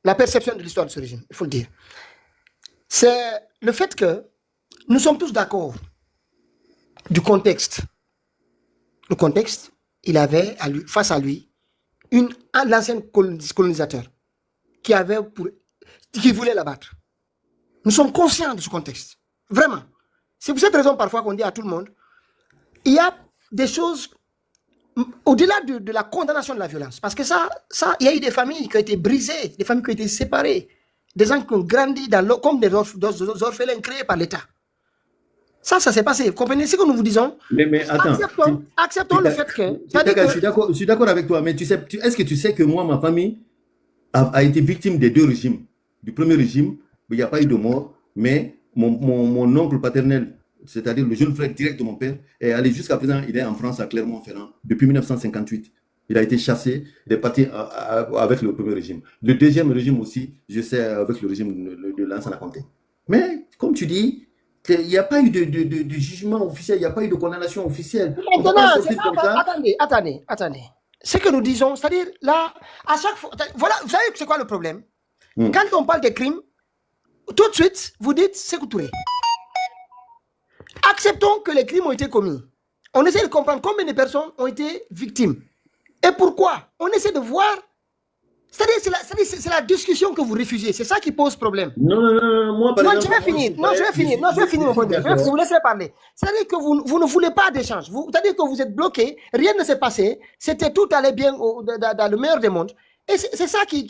la perception de l'histoire de ce régime, il faut le dire. C'est le fait que nous sommes tous d'accord du contexte. Le contexte, il avait face à lui l'ancien colonisateur qui voulait l'abattre. Nous sommes conscients de ce contexte. Vraiment. C'est pour cette raison parfois qu'on dit à tout le monde, il y a des choses au-delà de la condamnation de la violence. Parce que il y a eu des familles qui ont été brisées, des familles qui ont été séparées, des gens qui ont grandi comme des orphelins créés par l'État. Ça s'est passé. Vous comprenez ce que nous vous disons? Mais attends. Acceptons le fait que... Je suis d'accord avec toi, mais est-ce que tu sais que moi, ma famille a été victime des deux régimes? Du premier régime, il n'y a pas eu de mort, mais mon oncle paternel, c'est-à-dire le jeune frère direct de mon père, est allé jusqu'à présent, il est en France à Clermont-Ferrand depuis 1958. Il a été chassé, il est parti avec le premier régime. Le deuxième régime aussi, je sais, avec le régime de Lansana Conté. Mais, comme tu dis, il n'y a pas eu de jugement officiel, il n'y a pas eu de condamnation officielle. Attendez. Ce que nous disons, c'est-à-dire, là, à chaque fois, voilà, vous savez c'est quoi le problème? Quand on parle des crimes, tout de suite, vous dites Sékou Touré. Acceptons que les crimes ont été commis. On essaie de comprendre combien de personnes ont été victimes. Et pourquoi? On essaie de voir. C'est-à-dire, c'est la discussion que vous refusez. C'est ça qui pose problème. Non, moi, par exemple... Je vais finir, mon point de vue. Vous laissez parler. C'est-à-dire que vous ne voulez pas d'échange. C'est-à-dire que vous êtes bloqué, rien ne s'est passé, tout allait bien dans le meilleur des mondes. Et c'est ça qui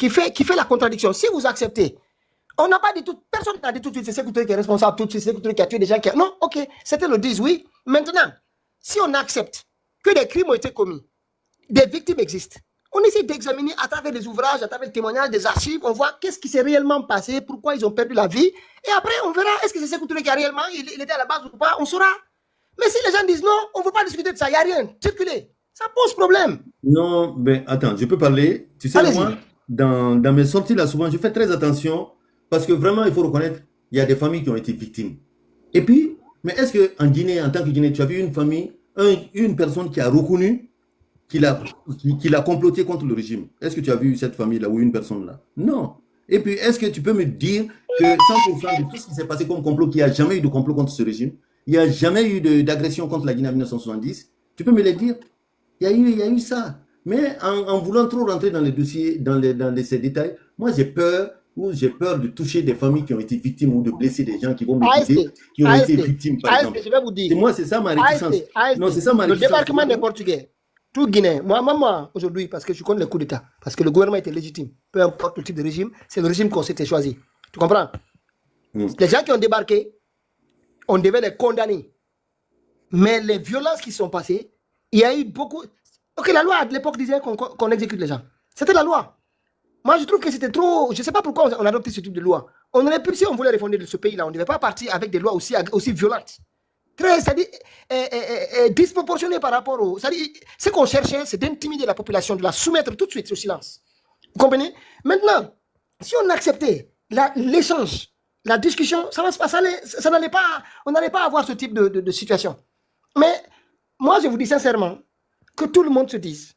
fait la contradiction. Si vous acceptez, on n'a pas dit tout, personne n'a dit tout de suite, c'est Sékou Touré qui est responsable, tout de suite, c'est Sékou Touré qui a tué des gens. Non, ok, c'était le 10, oui. Maintenant, si on accepte que des crimes ont été commis, des victimes existent, on essaie d'examiner à travers des ouvrages, à travers des témoignages, des archives, on voit qu'est-ce qui s'est réellement passé, pourquoi ils ont perdu la vie, et après on verra est-ce que c'est Sékou Touré qui a réellement, il était à la base ou pas, on saura. Mais si les gens disent non, on ne veut pas discuter de ça, il n'y a rien, circuler, ça pose problème. Non, mais attends, je peux parler. Tu sais, moi, dans mes sorties là, souvent, je fais très attention parce que vraiment, il faut reconnaître, il y a des familles qui ont été victimes. Et puis, mais est-ce qu'en Guinée, en tant que Guinée, tu as vu une famille, une personne qui a reconnu qu'il a comploté contre le régime? Est-ce que tu as vu cette famille-là ou une personne là? Non. Et puis, est-ce que tu peux me dire que 100% de tout ce qui s'est passé comme complot, qu'il n'y a jamais eu de complot contre ce régime, il n'y a jamais eu d'agression contre la Guinée en 1970? Tu peux me le dire? Il y a eu ça. Mais en voulant trop rentrer dans les dossiers, dans ces détails, moi j'ai peur de toucher des familles qui ont été victimes ou de blesser des gens qui vont me dire qui ont été victimes, par exemple. Je vais vous dire. Moi, c'est ça ma réticence. Non, c'est ça ma réticence. Le débarquement des Portugais, tout Guinée, moi aujourd'hui, parce que je connais le coup d'État, parce que le gouvernement était légitime, peu importe le type de régime, c'est le régime qu'on s'était choisi. Tu comprends? Les gens qui ont débarqué, on devait les condamner. Mais les violences qui sont passées, il y a eu beaucoup... Ok, la loi de l'époque disait qu'on exécute les gens. C'était la loi. Moi, je trouve que c'était trop... Je ne sais pas pourquoi on a adopté ce type de loi. On aurait pu, si on voulait refonder de ce pays-là, on ne devait pas partir avec des lois aussi violentes. C'est-à-dire disproportionnées par rapport au... C'est-à-dire, ce qu'on cherchait, c'est d'intimider la population, de la soumettre tout de suite au silence. Vous comprenez? Maintenant, si on acceptait l'échange, la discussion, ça n'allait pas... On n'allait pas avoir ce type de situation. Mais moi, je vous dis sincèrement que tout le monde se dise,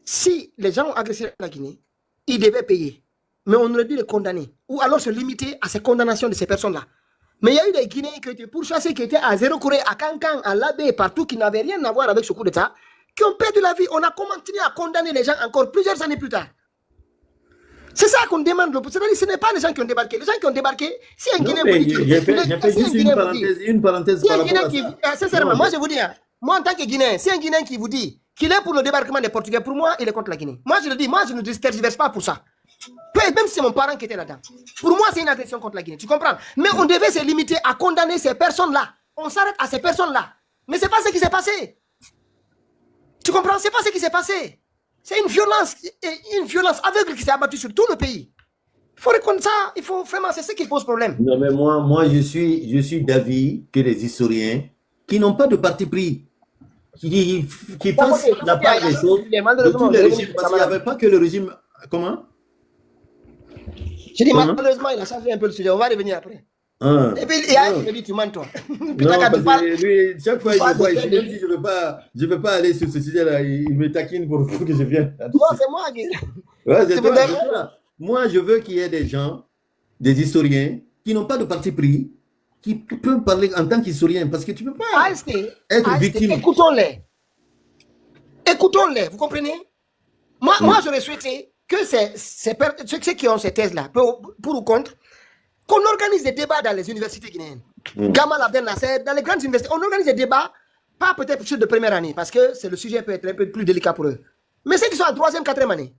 si les gens ont agressé la Guinée, ils devaient payer. Mais on aurait dû les condamner. Ou alors se limiter à ces condamnations de ces personnes-là. Mais il y a eu des Guinéens qui étaient pourchassés, qui étaient à Zéro Corée, à Cancan, à Labé, partout, qui n'avaient rien à voir avec ce coup d'État, qui ont perdu la vie. On a continué à condamner les gens encore plusieurs années plus tard. C'est ça qu'on demande. C'est-à-dire, ce n'est pas les gens qui ont débarqué. Les gens qui ont débarqué, si un Guinéen vous dit... J'ai fait juste une parenthèse par rapport à ça. Sincèrement, moi je vous dis, moi en tant que Guinéen, si un Guinéen qui vous dit qu'il est pour le débarquement des Portugais, pour moi, il est contre la Guinée. Moi je le dis, moi je ne tergiverse pas pour ça. Même si c'est mon parent qui était là-dedans. Pour moi, c'est une agression contre la Guinée. Tu comprends? Mais on devait se limiter à condamner ces personnes-là. On s'arrête à ces personnes-là. Mais ce n'est pas ce qui s'est passé. Tu comprends? Ce n'est pas ce qui s'est passé. C'est une violence aveugle qui s'est abattue sur tout le pays. Il faut reconnaître ça. Il faut vraiment, c'est ce qui pose problème. Non, mais moi je suis d'avis que les historiens qui n'ont pas de parti pris, qui fassent la part des choses de tous les régimes, parce qu'il n'y avait pas que le régime... Comment? Je dis, malheureusement, il a changé un peu le sujet. On va revenir après. Et puis, il me dit, tu mens, toi. Non, parce que lui, chaque fois, il me voit ici, même si je ne veux pas aller sur ce sujet-là, il me taquine pour que je vienne. Non, c'est moi qui... Ouais, c'est toi. Moi, je veux qu'il y ait des gens, des historiens, qui n'ont pas de parti pris, qui peuvent parler en tant qu'historien, parce que tu ne peux pas être victime. Écoutons-les. Écoutons-les, vous comprenez? Moi, j'aurais souhaité que ceux qui ont ces thèses-là, pour ou contre, qu'on organise des débats dans les universités guinéennes. Gamal Abdel Nasser, dans les grandes universités, on organise des débats, pas peut-être ceux de première année, parce que le sujet peut être un peu plus délicat pour eux. Mais ceux qui sont en troisième, quatrième année,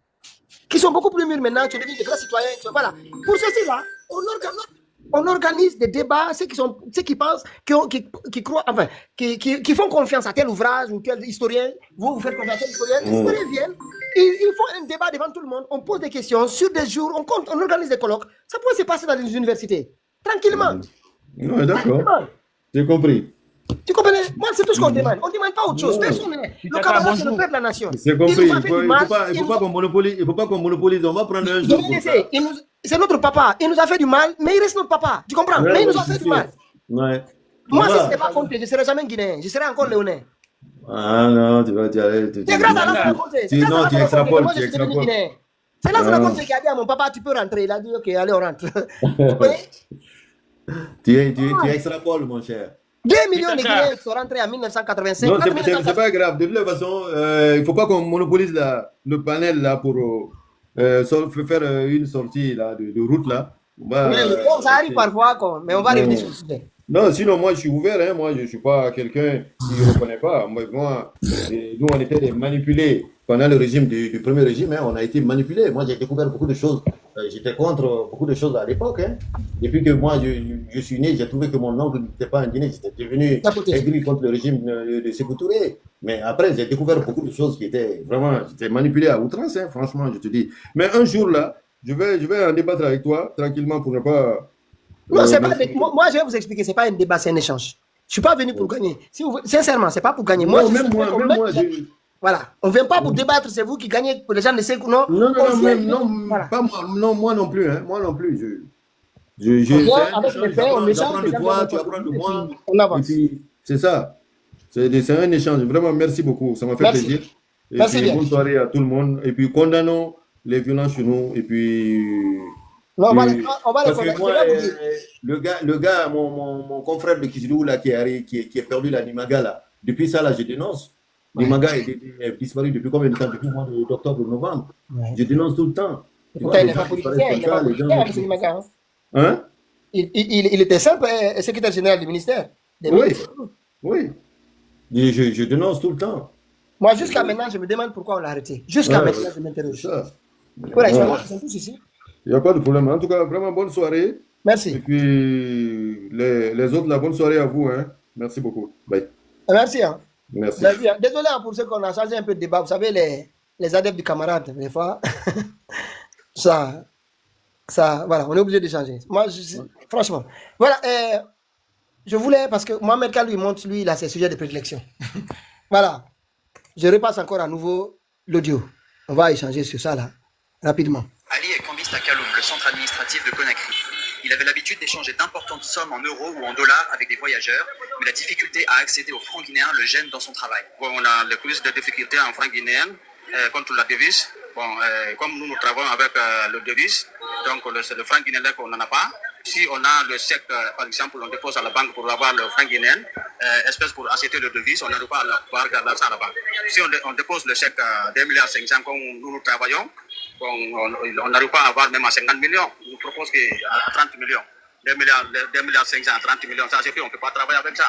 qui sont beaucoup plus mûrs maintenant, qui deviennent des vrais citoyens, voilà. Pour ceux-là, on organise des débats, ceux qui pensent, qui croient, enfin, qui font confiance à tel ouvrage ou tel historien, vous faites confiance à tel historien, les historiens viennent, ils font un débat devant tout le monde, on pose des questions sur des jours, on organise des colloques, ça peut se passer dans les universités, tranquillement. Non, d'accord, j'ai compris. Tu comprends? Moi, c'est tout ce qu'on demande. On ne demande pas autre chose. Personne n'est. Le Cameroun, c'est le peuple de la nation. C'est compris. Il ne faut pas qu'on monopolise. On va prendre un jour. C'est notre papa. Il nous a fait du mal, mais il reste notre papa. Tu comprends? Mais il nous a fait du mal. Ouais. Moi, si ce n'était pas contre, je ne serais jamais guinéen. Je serais encore léonais. Ah non, tu vas aller. C'est grâce à la compte. Non, tu extrapoles. C'est là la compte qui a dit à mon papa, tu peux rentrer. Il a dit, ok, allez, on rentre. Tu extrapoles, mon cher. 2 millions de Guinéens sont rentrés en 1985. Non, c'est pas grave. De toute façon, il ne faut pas qu'on monopolise le panel là pour faire une sortie là, de route là. Ça arrive parfois, mais on va revenir sur le sujet. Non, sinon, moi, je suis ouvert. Hein. Moi, je ne suis pas quelqu'un qui ne reconnaît pas. Moi, nous, on était des manipulés. Pendant le régime du premier régime, hein, on a été manipulés. Moi, j'ai découvert beaucoup de choses. J'étais contre beaucoup de choses à l'époque. Hein. Depuis que moi, je suis né, j'ai trouvé que mon oncle n'était pas en Guinée. J'étais devenu aigri contre le régime de Sékou Touré. Mais après, j'ai découvert beaucoup de choses qui étaient vraiment... J'étais manipulé à outrance, hein, franchement, je te dis. Mais un jour, là, je vais en débattre avec toi, tranquillement, pour ne pas... Non, c'est pas. Moi, je vais vous expliquer, c'est pas un débat, c'est un échange. Je suis pas venu pour gagner. Sincèrement, c'est pas pour gagner. Moi, voilà, on vient pas pour débattre. C'est vous qui gagnez. Pour les gens ne savent non. Non, pas moi. Non, moi non plus. Hein. Moi non plus. J'apprends de toi, tu apprends de moi. On avance. C'est ça. C'est un échange. Vraiment, merci beaucoup. Ça m'a fait plaisir. Et merci puis, bien. bonne soirée à tout le monde. Et puis, condamnons les violences chez nous. Et puis. Non, on va les le gars, mon confrère de Kizilou, là, qui a perdu la Nimaga, là, depuis ça, là, je dénonce. Nimaga est disparu depuis combien de temps? Depuis le mois d'octobre, novembre. Ouais. Je dénonce tout le temps. Pourtant, il n'est pas politicien, il n'est pas politicien avec Nimaga. Hein? Il était simple secrétaire général du ministère. Oui. Je dénonce tout le temps. Moi, jusqu'à maintenant, je me demande pourquoi on l'a arrêté. Jusqu'à maintenant, je m'interroge. Voilà, ils sont tous ici. Il n'y a pas de problème. En tout cas, vraiment bonne soirée. Merci. Et puis, les autres, la bonne soirée à vous. Hein. Merci beaucoup. Bye. Merci. Hein. Merci. Désolé pour ceux qu'on a changé un peu de débat. Vous savez, les adeptes du camarade, des fois, ça, voilà, on est obligé de changer. Moi, franchement, voilà, je voulais, parce que Mohamed Kal lui montre, lui, il a ses sujets de prédilection. Voilà. Je repasse encore à nouveau l'audio. On va échanger sur ça, là, rapidement. Ali est cambiste à Kaloum, le centre administratif de Conakry. Il avait l'habitude d'échanger d'importantes sommes en euros ou en dollars avec des voyageurs, mais la difficulté à accéder au franc guinéen le gêne dans son travail. Bon, on a le plus de difficultés en franc guinéen contre la devise. Bon, comme nous travaillons avec le devise, donc c'est le franc guinéen qu'on n'en a pas. Si on a le chèque, par exemple, on dépose à la banque pour avoir le franc guinéen, espèce pour acheter le devise, on n'arrive pas à pouvoir garder ça à la banque. Si on dépose le chèque 2,5 milliards comme nous travaillons, bon, on n'arrive pas à avoir même à 50 millions. On nous propose à 30 millions. 2,5 milliards à 30 millions, ça c'est fait, on ne peut pas travailler avec ça.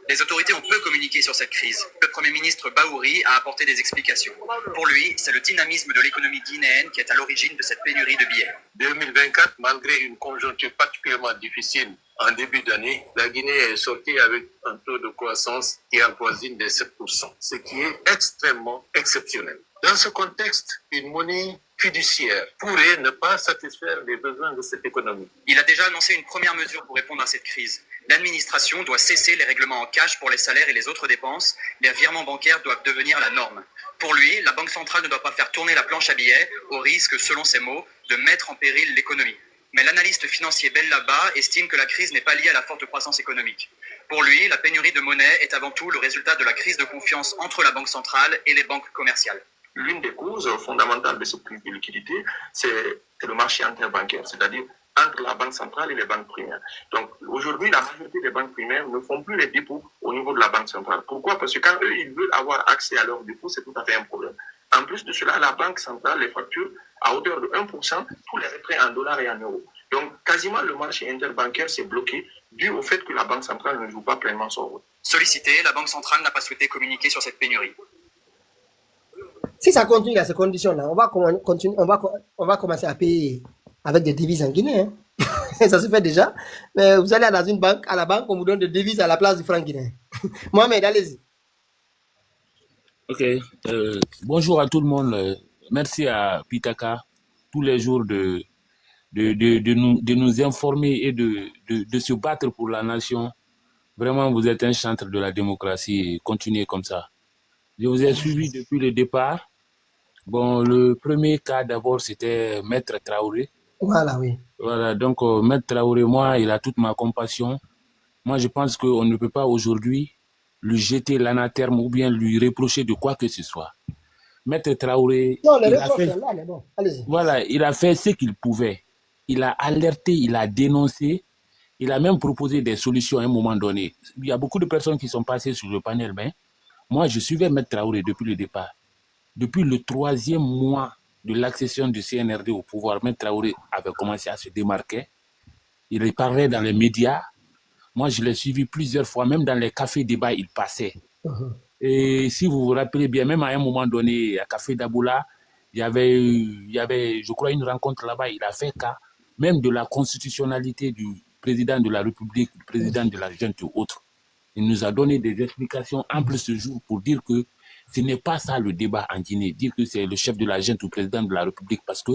Les autorités ont peu communiqué sur cette crise. Le Premier ministre Bahouri a apporté des explications. Pour lui, c'est le dynamisme de l'économie guinéenne qui est à l'origine de cette pénurie de billets. 2024, malgré une conjoncture particulièrement difficile en début d'année, la Guinée est sortie avec un taux de croissance qui avoisine les 7%, ce qui est extrêmement exceptionnel. Dans ce contexte, une monnaie fiduciaire pourrait ne pas satisfaire les besoins de cette économie. Il a déjà annoncé une première mesure pour répondre à cette crise. L'administration doit cesser les règlements en cash pour les salaires et les autres dépenses. Les virements bancaires doivent devenir la norme. Pour lui, la Banque centrale ne doit pas faire tourner la planche à billets au risque, selon ses mots, de mettre en péril l'économie. Mais l'analyste financier Bellaba estime que la crise n'est pas liée à la forte croissance économique. Pour lui, la pénurie de monnaie est avant tout le résultat de la crise de confiance entre la Banque centrale et les banques commerciales. l'une des causes fondamentales de cette crise de liquidité, c'est le marché interbancaire, c'est-à-dire entre la banque centrale et les banques primaires. Donc aujourd'hui, la majorité des banques primaires ne font plus les dépôts au niveau de la banque centrale. Pourquoi? Parce que quand eux, ils veulent avoir accès à leurs dépôts, c'est tout à fait un problème. En plus de cela, la banque centrale les facture à hauteur de 1% tous les retraits en dollars et en euros. Donc quasiment le marché interbancaire s'est bloqué dû au fait que la banque centrale ne joue pas pleinement son rôle. Sollicité, la Banque centrale n'a pas souhaité communiquer sur cette pénurie. Si ça continue à ces conditions-là, on va commencer à payer avec des devises en Guinée. Hein. Ça se fait déjà. Mais vous allez dans une banque, à la banque, on vous donne des devises à la place du franc guinéen. Mohamed, allez-y. Ok. Bonjour à tout le monde. Merci à Pitaka tous les jours de nous informer et de se battre pour la nation. Vraiment, vous êtes un chantre de la démocratie et continuez comme ça. Je vous ai suivi depuis le départ. Bon, le premier cas d'abord, c'était Maître Traoré. Voilà, oui. Voilà, donc Maître Traoré, moi, il a toute ma compassion. Moi, je pense qu'on ne peut pas aujourd'hui lui jeter l'anathème ou bien lui reprocher de quoi que ce soit. Maître Traoré, non, les reproches sont là, mais bon, allez-y. Voilà, il a fait ce qu'il pouvait. Il a alerté, il a dénoncé, il a même proposé des solutions à un moment donné. Il y a beaucoup de personnes qui sont passées sur le panel, mais moi, je suivais Maître Traoré depuis le départ. Depuis le 3e mois de l'accession du CNRD au pouvoir, Maître Traoré avait commencé à se démarquer. Il parlait dans les médias. Moi, je l'ai suivi plusieurs fois, même dans les cafés débats, il passait. Et si vous vous rappelez bien, même à un moment donné, à Café d'Aboula, il y avait, je crois, une rencontre là-bas. Il a fait cas même de la constitutionnalité du président de la République, du président de la junte et autres. Il nous a donné des explications amples ce jour pour dire que ce n'est pas ça le débat en Guinée, dire que c'est le chef de la junte ou le président de la République, parce que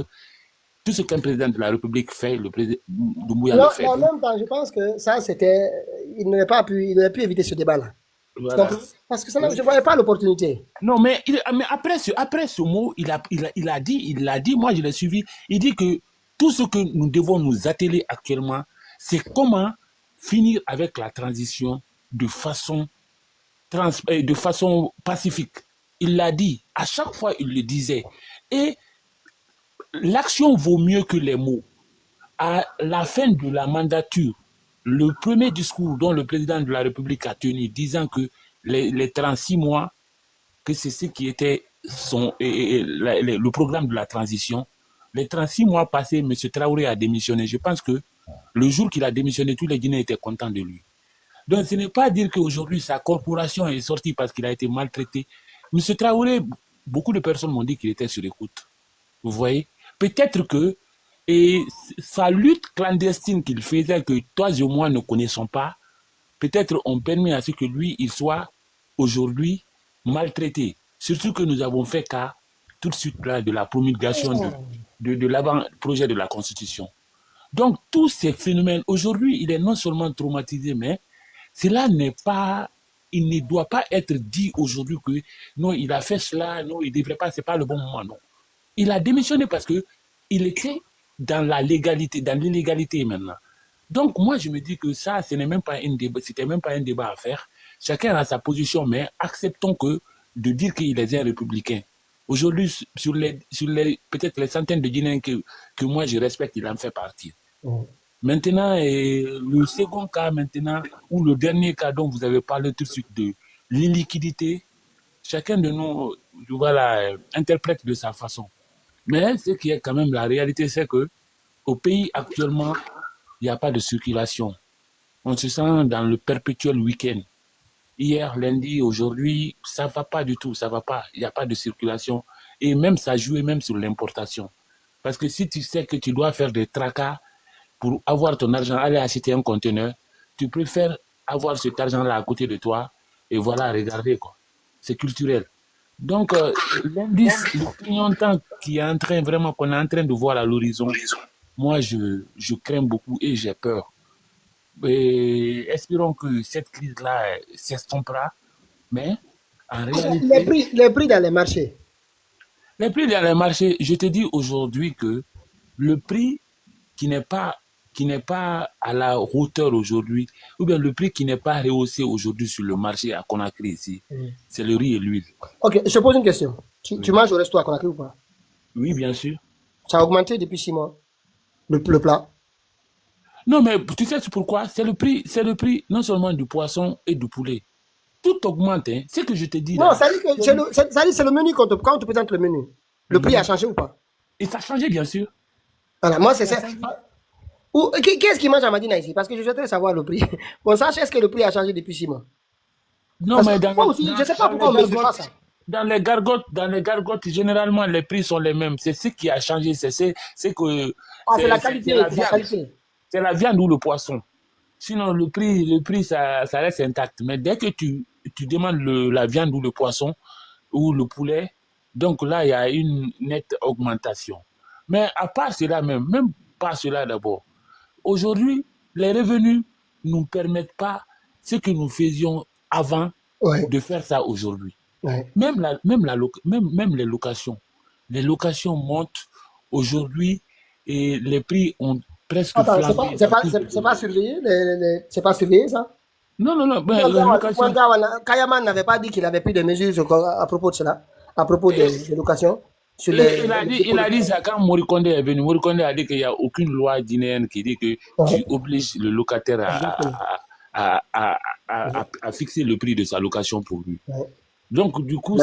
tout ce qu'un président de la République fait, le président Doumbouya le fait. En même temps, je pense que ça, c'était... Il n'aurait pu éviter ce débat-là. Voilà. Parce que ça, je ne voyais pas l'opportunité. Non, mais après ce mot, il a dit, moi je l'ai suivi, il dit que tout ce que nous devons nous atteler actuellement, c'est comment finir avec la transition de façon pacifique. Il l'a dit, à chaque fois il le disait. Et l'action vaut mieux que les mots. À la fin de la mandature, le premier discours dont le président de la République a tenu, disant que les 36 mois, que c'est ce qui était le programme de la transition, les 36 mois passés, M. Traoré a démissionné. Je pense que le jour qu'il a démissionné, tous les Guinéens étaient contents de lui. Donc ce n'est pas dire qu'aujourd'hui sa corporation est sortie parce qu'il a été maltraité. M. Traoré, beaucoup de personnes m'ont dit qu'il était sur écoute. Vous voyez? Peut-être que sa lutte clandestine qu'il faisait, que toi et moi ne connaissons pas, peut-être ont permis à ce que lui, il soit aujourd'hui maltraité. Surtout que nous avons fait cas tout de suite là de la promulgation de l'avant-projet de la Constitution. Donc tous ces phénomènes, aujourd'hui, il est non seulement traumatisé, mais cela n'est pas, il ne doit pas être dit aujourd'hui que non, il a fait cela, non, il ne devrait pas, c'est pas le bon moment, non. Il a démissionné parce que il était dans la légalité, dans l'illégalité maintenant. Donc moi je me dis que ça, ce n'est même pas un débat, c'était même pas un débat à faire. Chacun a sa position, mais acceptons que de dire qu'il est un républicain. Aujourd'hui, sur les peut-être les centaines de Guinéens que moi je respecte, il en fait partie. Maintenant, le second cas maintenant, ou le dernier cas dont vous avez parlé tout de suite de l'illiquidité, chacun de nous interprète de sa façon. Mais ce qui est quand même la réalité, c'est que au pays actuellement, il n'y a pas de circulation. On se sent dans le perpétuel week-end. Hier, lundi, aujourd'hui, ça ne va pas du tout, ça ne va pas. Il n'y a pas de circulation. Et même ça joue même sur l'importation. Parce que si tu sais que tu dois faire des tracas pour avoir ton argent, aller acheter un conteneur, tu préfères avoir cet argent-là à côté de toi et voilà, regarder quoi. C'est culturel. Donc, l'indice, le clignotant qui est en train, vraiment, qu'on est en train de voir à l'horizon, moi, je crains beaucoup et j'ai peur. Et espérons que cette crise-là s'estompera, mais en réalité... Les prix dans les marchés. Les prix dans les marchés, je te dis aujourd'hui que le prix qui n'est pas à la hauteur aujourd'hui, ou bien le prix qui n'est pas rehaussé aujourd'hui sur le marché à Conakry ici, c'est le riz et l'huile. Ok, je pose une question. Tu manges au resto à Conakry ou pas? Oui, bien sûr. Ça a augmenté depuis 6 mois, le plat. Non, mais tu sais pourquoi? C'est le prix non seulement du poisson et du poulet. Tout augmente, hein. C'est ce que je te dis Non, là. ça dit que c'est le menu quand on te présente le menu. Le prix a changé ou pas? Et ça a changé, bien sûr. Voilà, moi c'est ça. Qu'est-ce qui mange à Madina ici? Parce que je souhaiterais savoir le prix. Bon, sache, est-ce que le prix a changé depuis 6 mois? Non, Parce mais que moi aussi, je ne sais pas pourquoi on ne me fait pas ça. dans les gargotes, généralement, les prix sont les mêmes. C'est ce qui a changé. C'est que. C'est la qualité. C'est la viande ou le poisson. Sinon, le prix ça reste intact. Mais dès que tu demandes la viande ou le poisson ou le poulet, donc là, il y a une nette augmentation. Mais à part cela même pas cela d'abord, aujourd'hui, les revenus ne nous permettent pas ce que nous faisions avant de faire ça aujourd'hui. Ouais. Même les locations. Les locations montent aujourd'hui et les prix ont presque flambé. C'est pas surveillé, c'est pas surveillé ça? Non. Kayaman n'avait pas dit qu'il avait pris des mesures à propos de cela, à propos des locations. Il a dit ça quand Morikonde est venu. Morikonde a dit qu'il n'y a aucune loi guinéenne qui dit que tu obliges le locataire à fixer le prix de sa location pour lui. Ouais. Donc, du coup,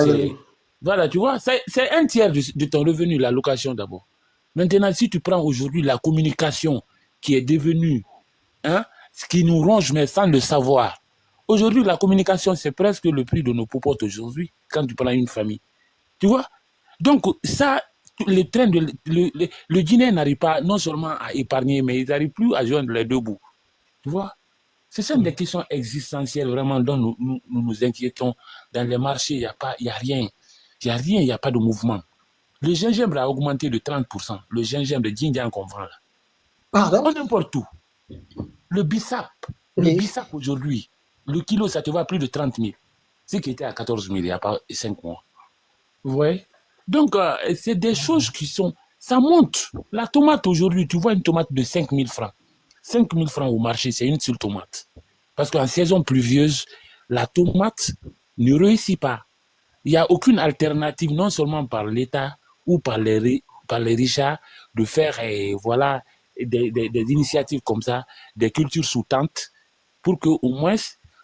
voilà, tu vois, c'est un tiers de ton revenu, la location d'abord. Maintenant, si tu prends aujourd'hui la communication qui est devenue, ce qui nous ronge, mais sans le savoir. Aujourd'hui, la communication, c'est presque le prix de nos popotes aujourd'hui, quand tu prends une famille. Tu vois? Donc, ça, le Guinéen n'arrive pas non seulement à épargner, mais il n'arrive plus à joindre les deux bouts. Tu vois? Ce sont des questions existentielles vraiment dont nous inquiétons. Dans les marchés, il n'y a rien. Il n'y a pas de mouvement. Le gingembre a augmenté de 30%. Le gingembre de Djindian qu'on vend là. Pardon? On importe tout. Le bissap aujourd'hui, le kilo, ça te va plus de 30 000. Ce qui était à 14 000 il n'y a pas 5 mois. Vous voyez? Donc, c'est des choses qui sont... Ça monte. La tomate aujourd'hui, tu vois une tomate de 5 000 francs. 5 000 francs au marché, c'est une seule tomate. Parce qu'en saison pluvieuse, la tomate ne réussit pas. Il n'y a aucune alternative, non seulement par l'État ou par les richards, de faire des initiatives comme ça, des cultures sous tente, pour qu'au moins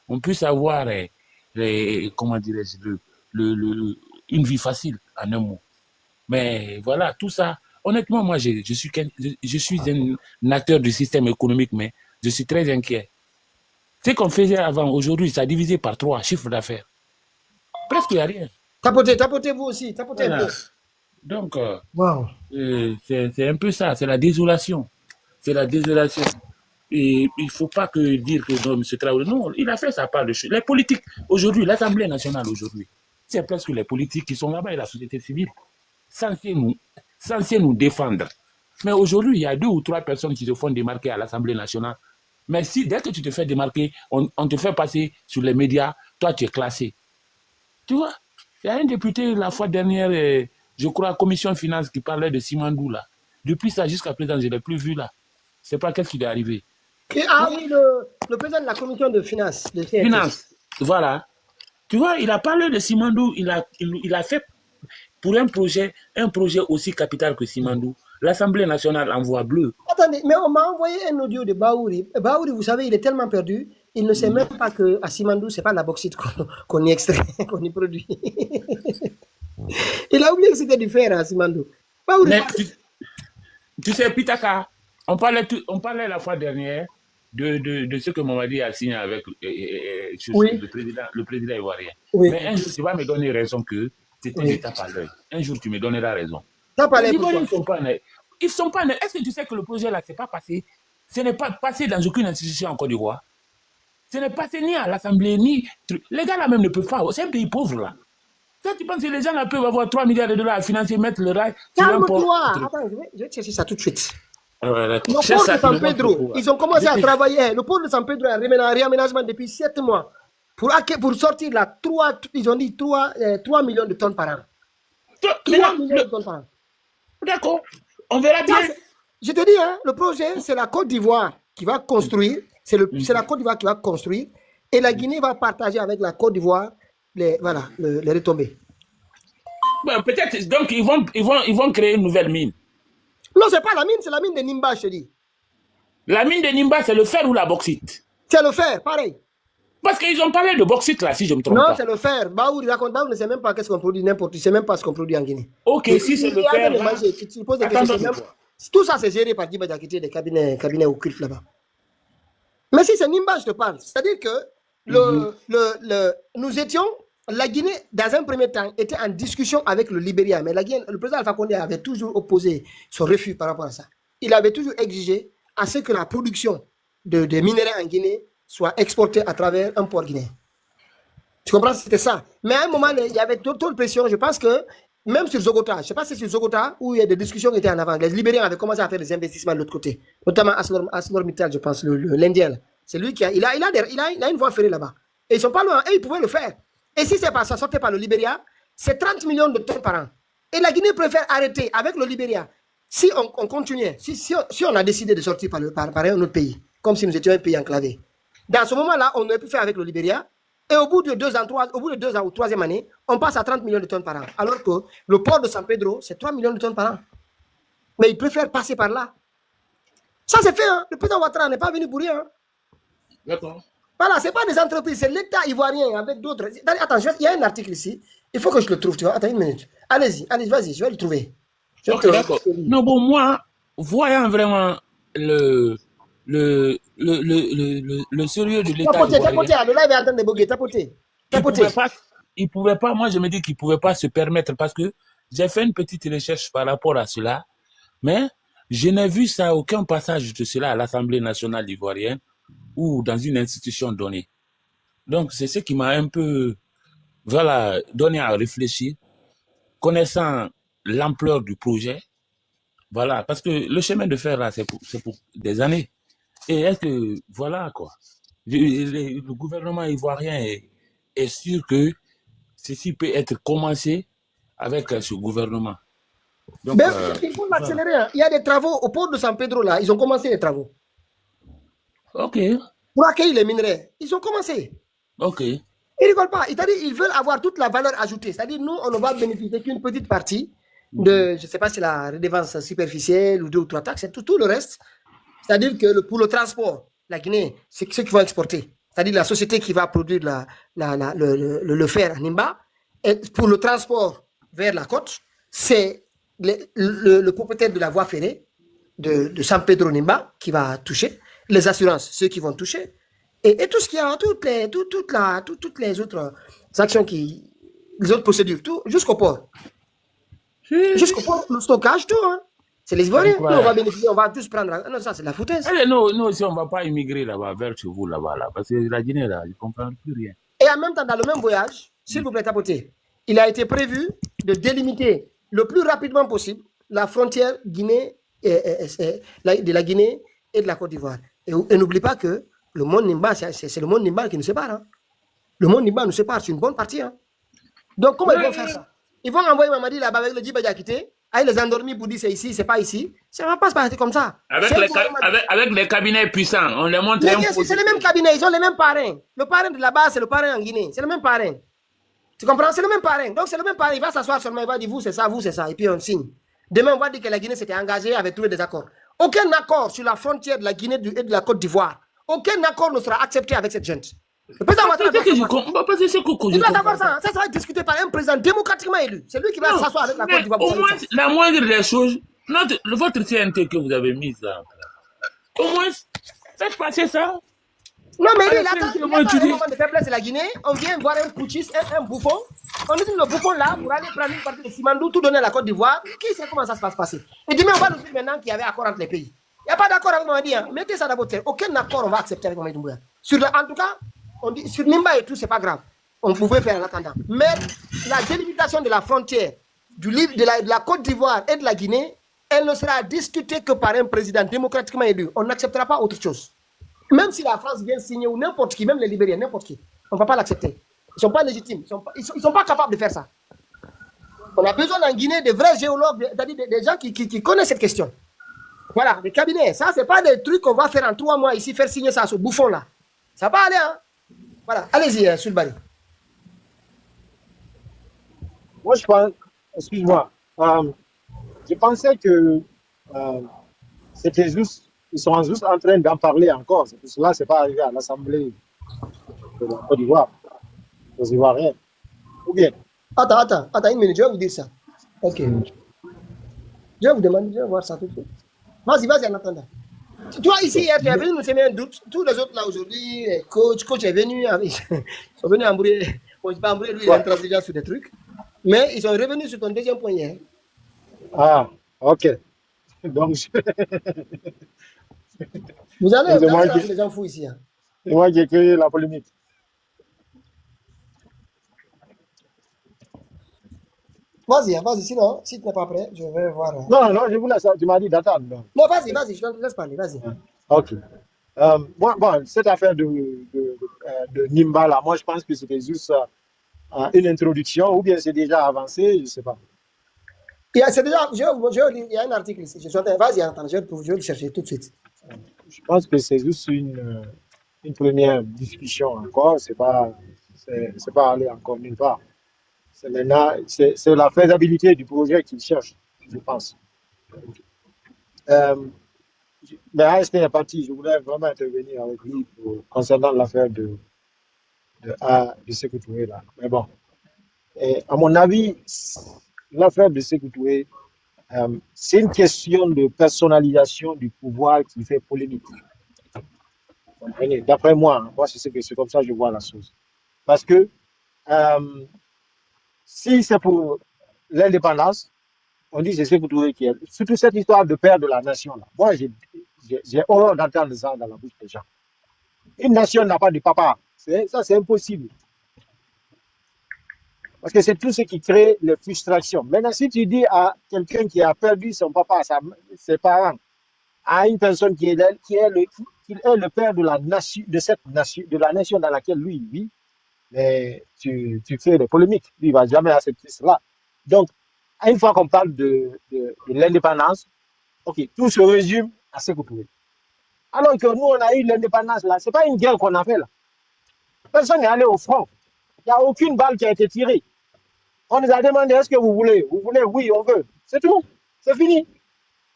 on puisse avoir comment dirais-je, une vie facile, en un mot. Mais voilà, tout ça, honnêtement, moi, je suis un acteur du système économique, mais je suis très inquiet. Ce qu'on faisait avant, aujourd'hui, ça a divisé par 3 chiffres d'affaires. Presque il n'y a rien. Tapotez vous aussi, tapotez voilà. un peu. Donc, wow. C'est un peu ça, c'est la désolation. C'est la désolation. Et il ne faut pas dire que non, M. Traoré, non, il a fait sa part de choses. Les politiques, aujourd'hui, l'Assemblée nationale, aujourd'hui, c'est presque les politiques qui sont là-bas et la société civile, censés nous défendre. Mais aujourd'hui, il y a 2 ou 3 personnes qui se font démarquer à l'Assemblée nationale. Mais si dès que tu te fais démarquer, on te fait passer sur les médias, toi tu es classé. Tu vois, il y a un député la fois dernière, je crois, commission finance qui parlait de Simandou là. Depuis ça jusqu'à présent, je ne l'ai plus vu là. Je ne sais pas qu'est-ce qui est arrivé. Ah oui, le président de la commission de finance. Finance, voilà. Tu vois, il a parlé de Simandou, il a fait pour un projet aussi capital que Simandou. L'Assemblée nationale en voix bleue. Attendez, mais on m'a envoyé un audio de Baouri. Baouri, vous savez, il est tellement perdu, il ne sait même pas qu'à Simandou, ce n'est pas la bauxite qu'on y extrait, qu'on y produit. Il a oublié que c'était du fer à Simandou. Baouri. Mais, tu sais, Pitaka, on parlait la fois dernière de ce que Mamadi a signé avec le président ivoirien. Oui. Mais un jour, tu vas me donner raison que c'était une étape à l'œil. Un jour, tu me donneras raison. Les Ivoiriens ne sont pas nés. Ils sont pas nés. Est-ce que tu sais que le projet là, c'est pas passé? Ce n'est pas passé dans aucune institution en Côte d'Ivoire. Ce n'est passé ni à l'Assemblée, ni... Les gars là même ne peuvent pas. C'est un pays pauvre là. Toi, tu penses que les gens là peuvent avoir 3 milliards de dollars à financer, mettre le rail... Calme-toi. Attends, je vais chercher ça tout de suite. Le port de San Pedro, ils ont commencé à travailler. Le port de San Pedro a un réaménagement depuis 7 mois. Pour sortir là, ils ont dit 3 millions de tonnes par an. 3 millions de tonnes par an. D'accord, on verra bien. Je te dis, le projet, c'est la Côte d'Ivoire qui va construire. C'est la Côte d'Ivoire qui va construire. Et la Guinée va partager avec la Côte d'Ivoire les retombées. Ben, peut-être, donc ils vont créer une nouvelle mine. Non, c'est pas la mine, c'est la mine de Nimba, je te dis. La mine de Nimba, c'est le fer ou la bauxite? C'est le fer, pareil. Parce qu'ils ont parlé de bauxite là, si je me trompe Non, pas. c'est le fer. Baour, il raconte, Baour ne sait même pas qu'est-ce qu'on produit n'importe où, il ne sait même pas ce qu'on produit en Guinée. Ok, Et si c'est le il y a fer. des là- manger, tu poses des Attends, questions. attends, Même, tout ça, c'est géré par Diba Diakité, des cabinets occultes là-bas. Mais si c'est Nimba, je te parle. C'est-à-dire que nous étions, la Guinée, dans un premier temps, était en discussion avec le Libéria. Mais la Guinée, le président Alpha Condé avait toujours opposé son refus par rapport à ça. Il avait toujours exigé à ce que la production de minerais en Guinée soit exportée à travers un port guinéen. Tu comprends? C'était ça. Mais à un moment, il y avait trop de pression. Je pense que même sur Zogota, je ne sais pas si c'est sur Zogota où il y a des discussions qui étaient en avant. Les Libériens avaient commencé à faire des investissements de l'autre côté, notamment ArcelorMittal, je pense, l'Indien. C'est lui qui a une voie ferrée là-bas. Et ils sont pas loin, et ils pouvaient le faire. Et si c'est pas ça sortait par le Libéria, c'est 30 millions de tonnes par an. Et la Guinée préfère arrêter avec le Libéria. Si on continuait, si on a décidé de sortir par un autre pays, comme si nous étions un pays enclavé, dans ce moment-là, on aurait pu faire avec le Libéria. Et au bout de 2 ans, ou troisième année, on passe à 30 millions de tonnes par an. Alors que le port de San Pedro, c'est 3 millions de tonnes par an. Mais ils préfèrent passer par là. Ça, c'est fait. Hein. Le président Ouattara n'est pas venu pour rien. Hein. D'accord. Voilà, ce n'est pas des entreprises, c'est l'État ivoirien avec d'autres. Attends, il y a un article ici. Il faut que je le trouve, tu vois. Attends une minute. Allez-y, vas-y, je vais le trouver. Ok, d'accord. Non, bon, moi, voyant vraiment le sérieux de l'État Tapoter, ivoirien, le live est en train de bugger, tapoter. il pouvait pas, moi je me dis qu'il pouvait pas se permettre parce que j'ai fait une petite recherche par rapport à cela, mais je n'ai vu ça aucun passage de cela à l'Assemblée nationale ivoirienne ou dans une institution donnée. Donc c'est ce qui m'a un peu, voilà, donné à réfléchir, connaissant l'ampleur du projet, voilà, parce que le chemin de fer là, c'est pour des années. Et est-ce que, voilà quoi, le gouvernement ivoirien est sûr que ceci peut être commencé avec ce gouvernement. Donc, Ben, il faut l'accélérer. Hein. Il y a des travaux au port de San Pedro là, ils ont commencé les travaux. ok, Pour accueillir les minerais, ils ont commencé. ok. Ils ne rigolent pas. Ils veulent avoir toute la valeur ajoutée. C'est-à-dire, nous, on ne va bénéficier qu'une petite partie de, je ne sais pas si la redevance superficielle ou 2 ou 3 taxes, c'est tout le reste. C'est-à-dire que pour le transport, la Guinée, c'est ceux qui vont exporter. C'est-à-dire la société qui va produire le fer à Nimba. Et pour le transport vers la côte, c'est le propriétaire de la voie ferrée de San Pedro Nimba qui va toucher. Les assurances, ceux qui vont toucher. Et tout ce qu'il y a, toutes les autres actions, les autres procédures, tout, jusqu'au port. Jusqu'au port, le stockage, tout. Hein. C'est les Ivoiriens. Nous, on va bénéficier, on va tous prendre. Non, ça, c'est la foutaise. Allez, non, si on ne va pas immigrer là-bas, vers chez vous là-bas, là, parce que la Guinée, là, ils ne comprennent plus rien. Et en même temps, dans le même voyage, s'il vous plaît, tapoter, il a été prévu de délimiter le plus rapidement possible la frontière Guinée de la Guinée et de la Côte d'Ivoire. Et n'oublie pas que le monde Nimba, c'est le monde Nimba qui nous sépare. Hein. Le monde Nimba nous sépare, c'est une bonne partie. Hein. Donc, comment ils vont faire ça? Ils vont envoyer Mamadi là-bas avec le Djiba Diakité, aller les endormir pour dire c'est ici, c'est pas ici. Ça ne va pas se passer comme ça. Avec les cabinets puissants, on les montre. C'est les mêmes cabinets, ils ont les mêmes parrains. Le parrain de là-bas, c'est le parrain en Guinée. C'est le même parrain. Tu comprends? C'est le même parrain. Donc, c'est le même parrain. Il va s'asseoir seulement, il va dire vous, c'est ça, vous, c'est ça. Et puis, on signe. Demain, on va dire que la Guinée s'était engagée, avait trouvé des accords. Aucun accord sur la frontière de la Guinée et de la Côte d'Ivoire, aucun accord ne sera accepté avec cette gente. Le président Ouattara ça sera discuté par un président démocratiquement élu. C'est lui qui va s'asseoir avec la Côte d'Ivoire. Au moins, la moindre des choses, votre TNT que vous avez mise là, au moins, faites passer ça. Non, mais il attend un moment de faiblesse de la Guinée. On vient voir un putschiste, un bouffon. On dit le bouffon là pour aller prendre une partie de Simandou, tout donner à la Côte d'Ivoire. Qui sait comment ça se passe passer? Et demain, on va nous dire maintenant qu'il y avait accord entre les pays. Il n'y a pas d'accord avec Mamadi. Hein. Mettez ça dans votre tête. Aucun accord on va accepter avec Mamadi Doumbouya. En tout cas, on dit, sur Nimba et tout, c'est pas grave. On pouvait faire en attendant. Mais la délimitation de la frontière de la Côte d'Ivoire et de la Guinée, elle ne sera discutée que par un président démocratiquement élu. On n'acceptera pas autre chose. Même si la France vient signer ou n'importe qui, même les Libériens, n'importe qui, on ne va pas l'accepter. Ils ne sont pas légitimes. Ils sont pas capables de faire ça. On a besoin en Guinée de vrais géologues, c'est-à-dire des gens qui connaissent cette question. Voilà, des cabinets. Ça, ce n'est pas des trucs qu'on va faire en 3 mois ici, faire signer ça à ce bouffon-là. Ça va aller, hein? Voilà, allez-y, Sulbari. Moi, je pense, excuse-moi. Je pensais que c'était juste, ils sont juste en train d'en parler encore. C'est pour cela que c'est pas arrivé à l'Assemblée de la Côte d'Ivoire, aux Ivoiriens. Ou bien? Attends, une minute, je vais vous dire ça. Ok. Je vais vous demander, je vais voir ça tout de suite. Vas-y, en attendant. Toi, ici, hier, tu es venu nous semer un doute. Tous les autres, là, aujourd'hui, coach est venu, ils sont venus embrouiller. Bon, je pas embrouiller, lui, il est intransigeant sur des trucs. Mais ils sont revenus sur ton deuxième point hier. Ah, ok. Donc, Vous allez c'est moi rendre qui, les gens fous ici. Hein. c'est moi qui ai créé la polémique. Vas-y, sinon, si tu n'es pas prêt, je vais voir. Non, je voulais ça. Tu m'as dit d'attendre. Donc. Non, vas-y, je te laisse parler, vas-y. Ok. Bon, cette affaire de Nimba, là, moi, je pense que c'était juste une introduction, ou bien c'est déjà avancé, je ne sais pas. C'est déjà, il y a un article ici. Vas-y, attends, je vais le chercher tout de suite. Je pense que c'est juste une première discussion encore. C'est pas aller encore nulle part. C'est maintenant, c'est la faisabilité du projet qu'ils cherchent, je pense. Mais AST est parti. Je voulais vraiment intervenir avec lui concernant l'affaire de Sékou Touré là. Mais bon, à mon avis, l'affaire de Sékou Touré, c'est une question de personnalisation du pouvoir qui fait polémique. D'après moi, c'est comme ça que je vois la chose. Parce que si c'est pour l'indépendance, on dit c'est Sékou Touré qui est. Surtout cette histoire de père de la nation là. Moi, j'ai horreur d'entendre ça dans la bouche des gens. Une nation n'a pas de papa. Ça, c'est impossible. Parce que c'est tout ce qui crée les frustrations. Maintenant, si tu dis à quelqu'un qui a perdu son papa, ses parents, à une personne qui est le père de la nation, de la nation dans laquelle lui il vit, mais tu fais des polémiques. Lui, il ne va jamais accepter cela. Donc, une fois qu'on parle de l'indépendance, ok, tout se résume à Sékou Touré. Alors que nous, on a eu l'indépendance là, ce n'est pas une guerre qu'on a fait là. Personne n'est allé au front. Il n'y a aucune balle qui a été tirée. On nous a demandé est-ce que vous voulez? Vous voulez? Oui, on veut. C'est tout. C'est fini.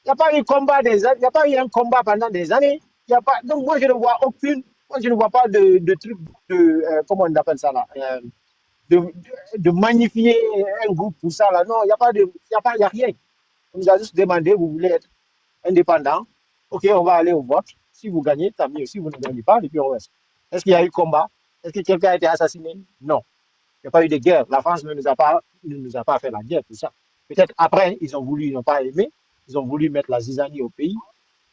Il n'y a pas eu combat il n'y a pas eu un combat pendant des années. Il y a pas, donc moi je ne vois moi je ne vois pas de truc comment on appelle ça là, de magnifier un groupe pour ça là. Non, il n'y a rien. On nous a juste demandé, vous voulez être indépendant? Ok, on va aller au vote. Si vous gagnez, tant mieux. Si vous ne gagnez pas, et puis on reste. Est-ce qu'il y a eu combat? Est-ce que quelqu'un a été assassiné? Non. Il n'y a pas eu de guerre. La France ne nous a pas fait la guerre, tout ça. Peut-être après, ils n'ont pas aimé. Ils ont voulu mettre la zizanie au pays.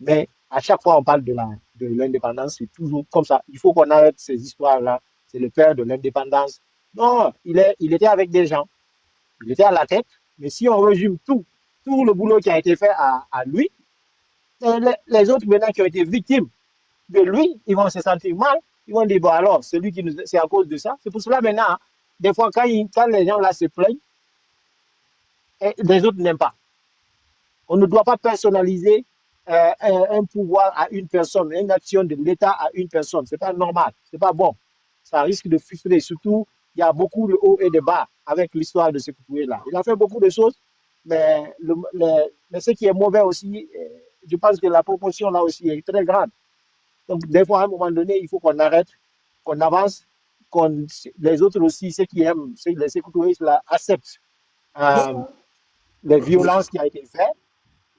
Mais à chaque fois, on parle de l'indépendance, c'est toujours comme ça. Il faut qu'on arrête ces histoires-là. C'est le père de l'indépendance. Non, il était avec des gens. Il était à la tête. Mais si on résume tout le boulot qui a été fait à lui, les autres maintenant qui ont été victimes de lui, ils vont se sentir mal. Ils vont dire, bon alors, c'est à cause de ça. C'est pour cela maintenant, des fois, quand les gens là se plaignent, les autres n'aiment pas. On ne doit pas personnaliser un pouvoir à une personne, une action de l'État à une personne. C'est pas normal, c'est pas bon. Ça risque de frustrer. Surtout, il y a beaucoup de hauts et de bas avec l'histoire de Sékou Touré là. Il a fait beaucoup de choses, mais ce qui est mauvais aussi, je pense que la proportion là aussi est très grande. Donc, des fois, à un moment donné, il faut qu'on arrête, qu'on avance, les autres aussi, ceux qui aiment, les Sékou Touré là, acceptent les violences qui ont été faites,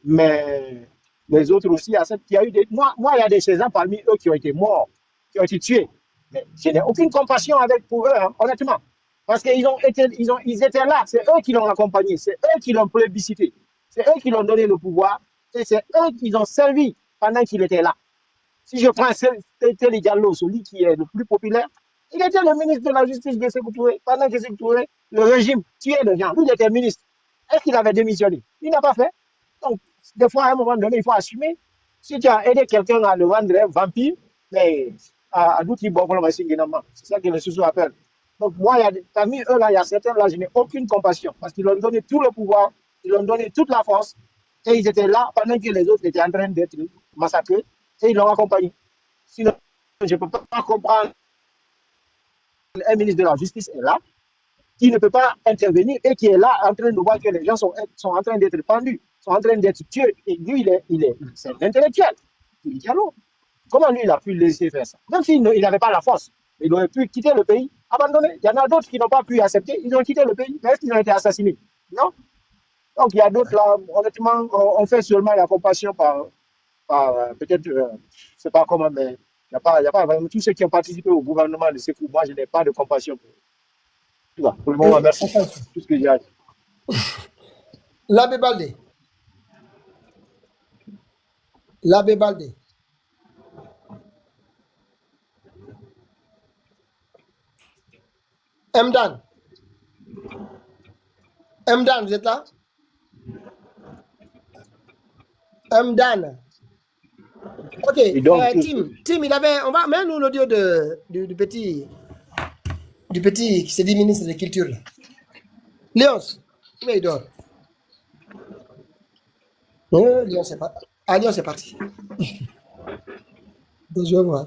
mais les autres aussi acceptent qu'il y a eu Moi, il y a des gens parmi eux qui ont été morts, qui ont été tués. Mais je n'ai aucune compassion pour eux, hein, honnêtement. Parce qu'ils étaient là, c'est eux qui l'ont accompagné, c'est eux qui l'ont plébiscité, c'est eux qui l'ont donné le pouvoir, et c'est eux qui l'ont servi pendant qu'il était là. Si je prends Télé Diallo, celui qui est le plus populaire, il était le ministre de la Justice de Sékou Touré. Pendant que Sékou Touré, le régime tuait les gens. Lui, il était ministre. Est-ce qu'il avait démissionné? Il n'a pas fait. Donc, des fois, à un moment donné, il faut assumer. Si tu as aidé quelqu'un à le rendre un vampire, mais à d'outils bon, c'est ça que les sous appellent. Donc, moi, parmi eux, là, il y a certains, là, je n'ai aucune compassion parce qu'ils ont donné tout le pouvoir, ils ont donné toute la force et ils étaient là pendant que les autres étaient en train d'être massacrés et ils l'ont accompagné. Sinon, je ne peux pas comprendre. Un ministre de la Justice est là. qui ne peut pas intervenir et qui est là en train de voir que les gens sont en train d'être pendus, sont en train d'être tués. Et lui, c'est un intellectuel. Il dit allô. Comment lui, il a pu laisser faire ça? Même s'il n'avait pas la force, il aurait pu quitter le pays, abandonner. Il y en a d'autres qui n'ont pas pu accepter, ils ont quitté le pays, mais est-ce qu'ils ont été assassinés? Non. Donc il y a d'autres là, honnêtement, on fait seulement la compassion par peut-être, je ne sais pas comment, mais il n'y a pas vraiment tous ceux qui ont participé au gouvernement de Sékou. Moi, je n'ai pas de compassion pour eux. Pour le moment, merci. Tout ce que j'ai à dire. L'abbé Baldé. L'abbé Baldé. Mdan. Mdan, vous êtes là? Mdan. Ok, Tim, il avait. On va mettre nous l'audio du petit qui s'est dit ministre de la Culture. Léon, où il dort? Léon, c'est pas. Ah, Léon, c'est parti. Donc, je vais voir.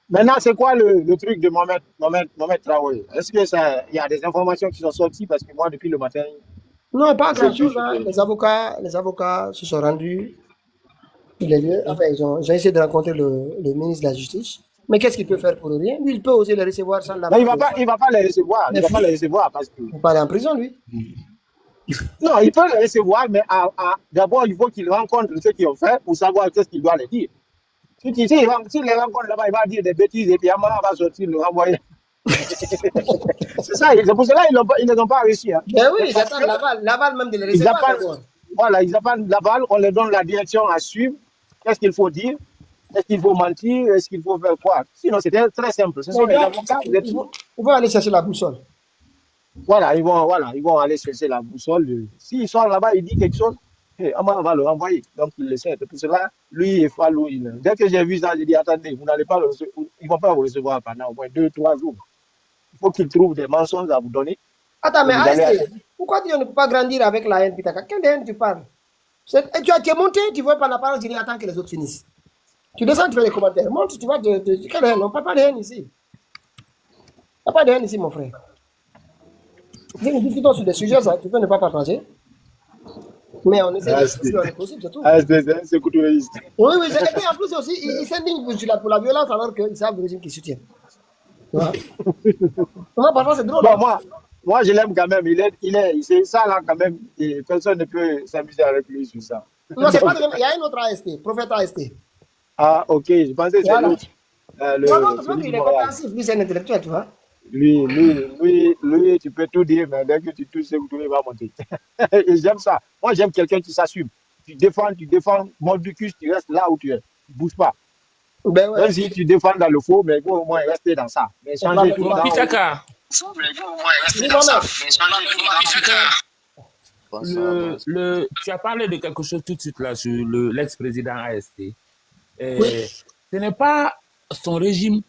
Maintenant, c'est quoi le truc de Mohamed Traoré? Est-ce que il y a des informations qui sont sorties? Parce que moi, depuis le matin. Non, pas grand-chose. Hein. Les avocats se sont rendus. Enfin, ils ont essayé de rencontrer le ministre de la Justice. Mais qu'est-ce qu'il peut faire pour rien? Lui, il peut oser les recevoir sans la. Mais il va pas les recevoir. Il va pas les recevoir parce que. Il va pas aller en prison, lui. Non, il peut les recevoir, mais d'abord, il faut qu'il rencontre ceux qui ont fait pour savoir qu'est-ce qu'il doit les dire. S'il les rencontre là-bas, il va dire des bêtises et puis à un moment, il va sortir, le renvoyer. C'est ça, c'est pour cela qu'ils ne les ont pas réussi. Hein. Ben oui, ils attendent l'aval même de les recevoir. Voilà, ils attendent l'aval, on leur donne la direction à suivre. Qu'est-ce qu'il faut dire? Est-ce qu'il faut mentir? Est-ce qu'il faut faire quoi? Sinon, c'était très simple. Ce sont les avocats. Ils vont aller chercher la boussole. Voilà, ils vont aller chercher la boussole. S'ils sont là-bas, il dit quelque chose, on va le renvoyer. Donc, il le sait. Pour cela, lui et Fallou, dès que j'ai vu ça, j'ai dit, attendez, vous n'allez pas le recevoir. Ils ne vont pas vous recevoir pendant au moins 2-3 jours. Il faut qu'ils trouvent des mensonges à vous donner. Attends, mais AST, pourquoi tu ne peux pas grandir avec la haine, Pitaka? Quelle haine tu parles? Tu es monté, tu vois par la parole, tu dis, attends que les autres finissent. Tu descends, tu fais des commentaires. Monte, tu vois, quelle haine? On ne parle pas de haine ici. Il n'y a pas de haine ici, mon frère. Nous discutons sur des sujets, ça, tu peux ne pas partager. Mais on essaie de faire le possible, c'est tout. C'est coutureiste. Oui, et puis en plus aussi, ils s'indignent pour la violence alors qu'ils savent le régime qui soutient. Moi, parfois, c'est drôle. Bon, moi, je l'aime quand même. C'est ça, là, quand même. Et personne ne peut s'amuser avec lui sur ça. Non, c'est pas le même. Il y a un autre AST, prophète AST. Ah, ok. Je pensais que c'est l'autre. Non, il est compréhensif. Lui, c'est un intellectuel, tu vois. Lui, tu peux tout dire, mais dès que tu touches, tout va monter. Et j'aime ça. Moi, j'aime quelqu'un qui s'assume. Tu défends, mordicus, tu restes là où tu es. Tu ne bouges pas. Ben ouais. Même si tu défends dans le faux, mais il faut au moins rester dans ça. Mais changer tout dans Pitaka. Tu as parlé de quelque chose tout de suite là sur l'ex-président AST. Ce n'est pas son régime,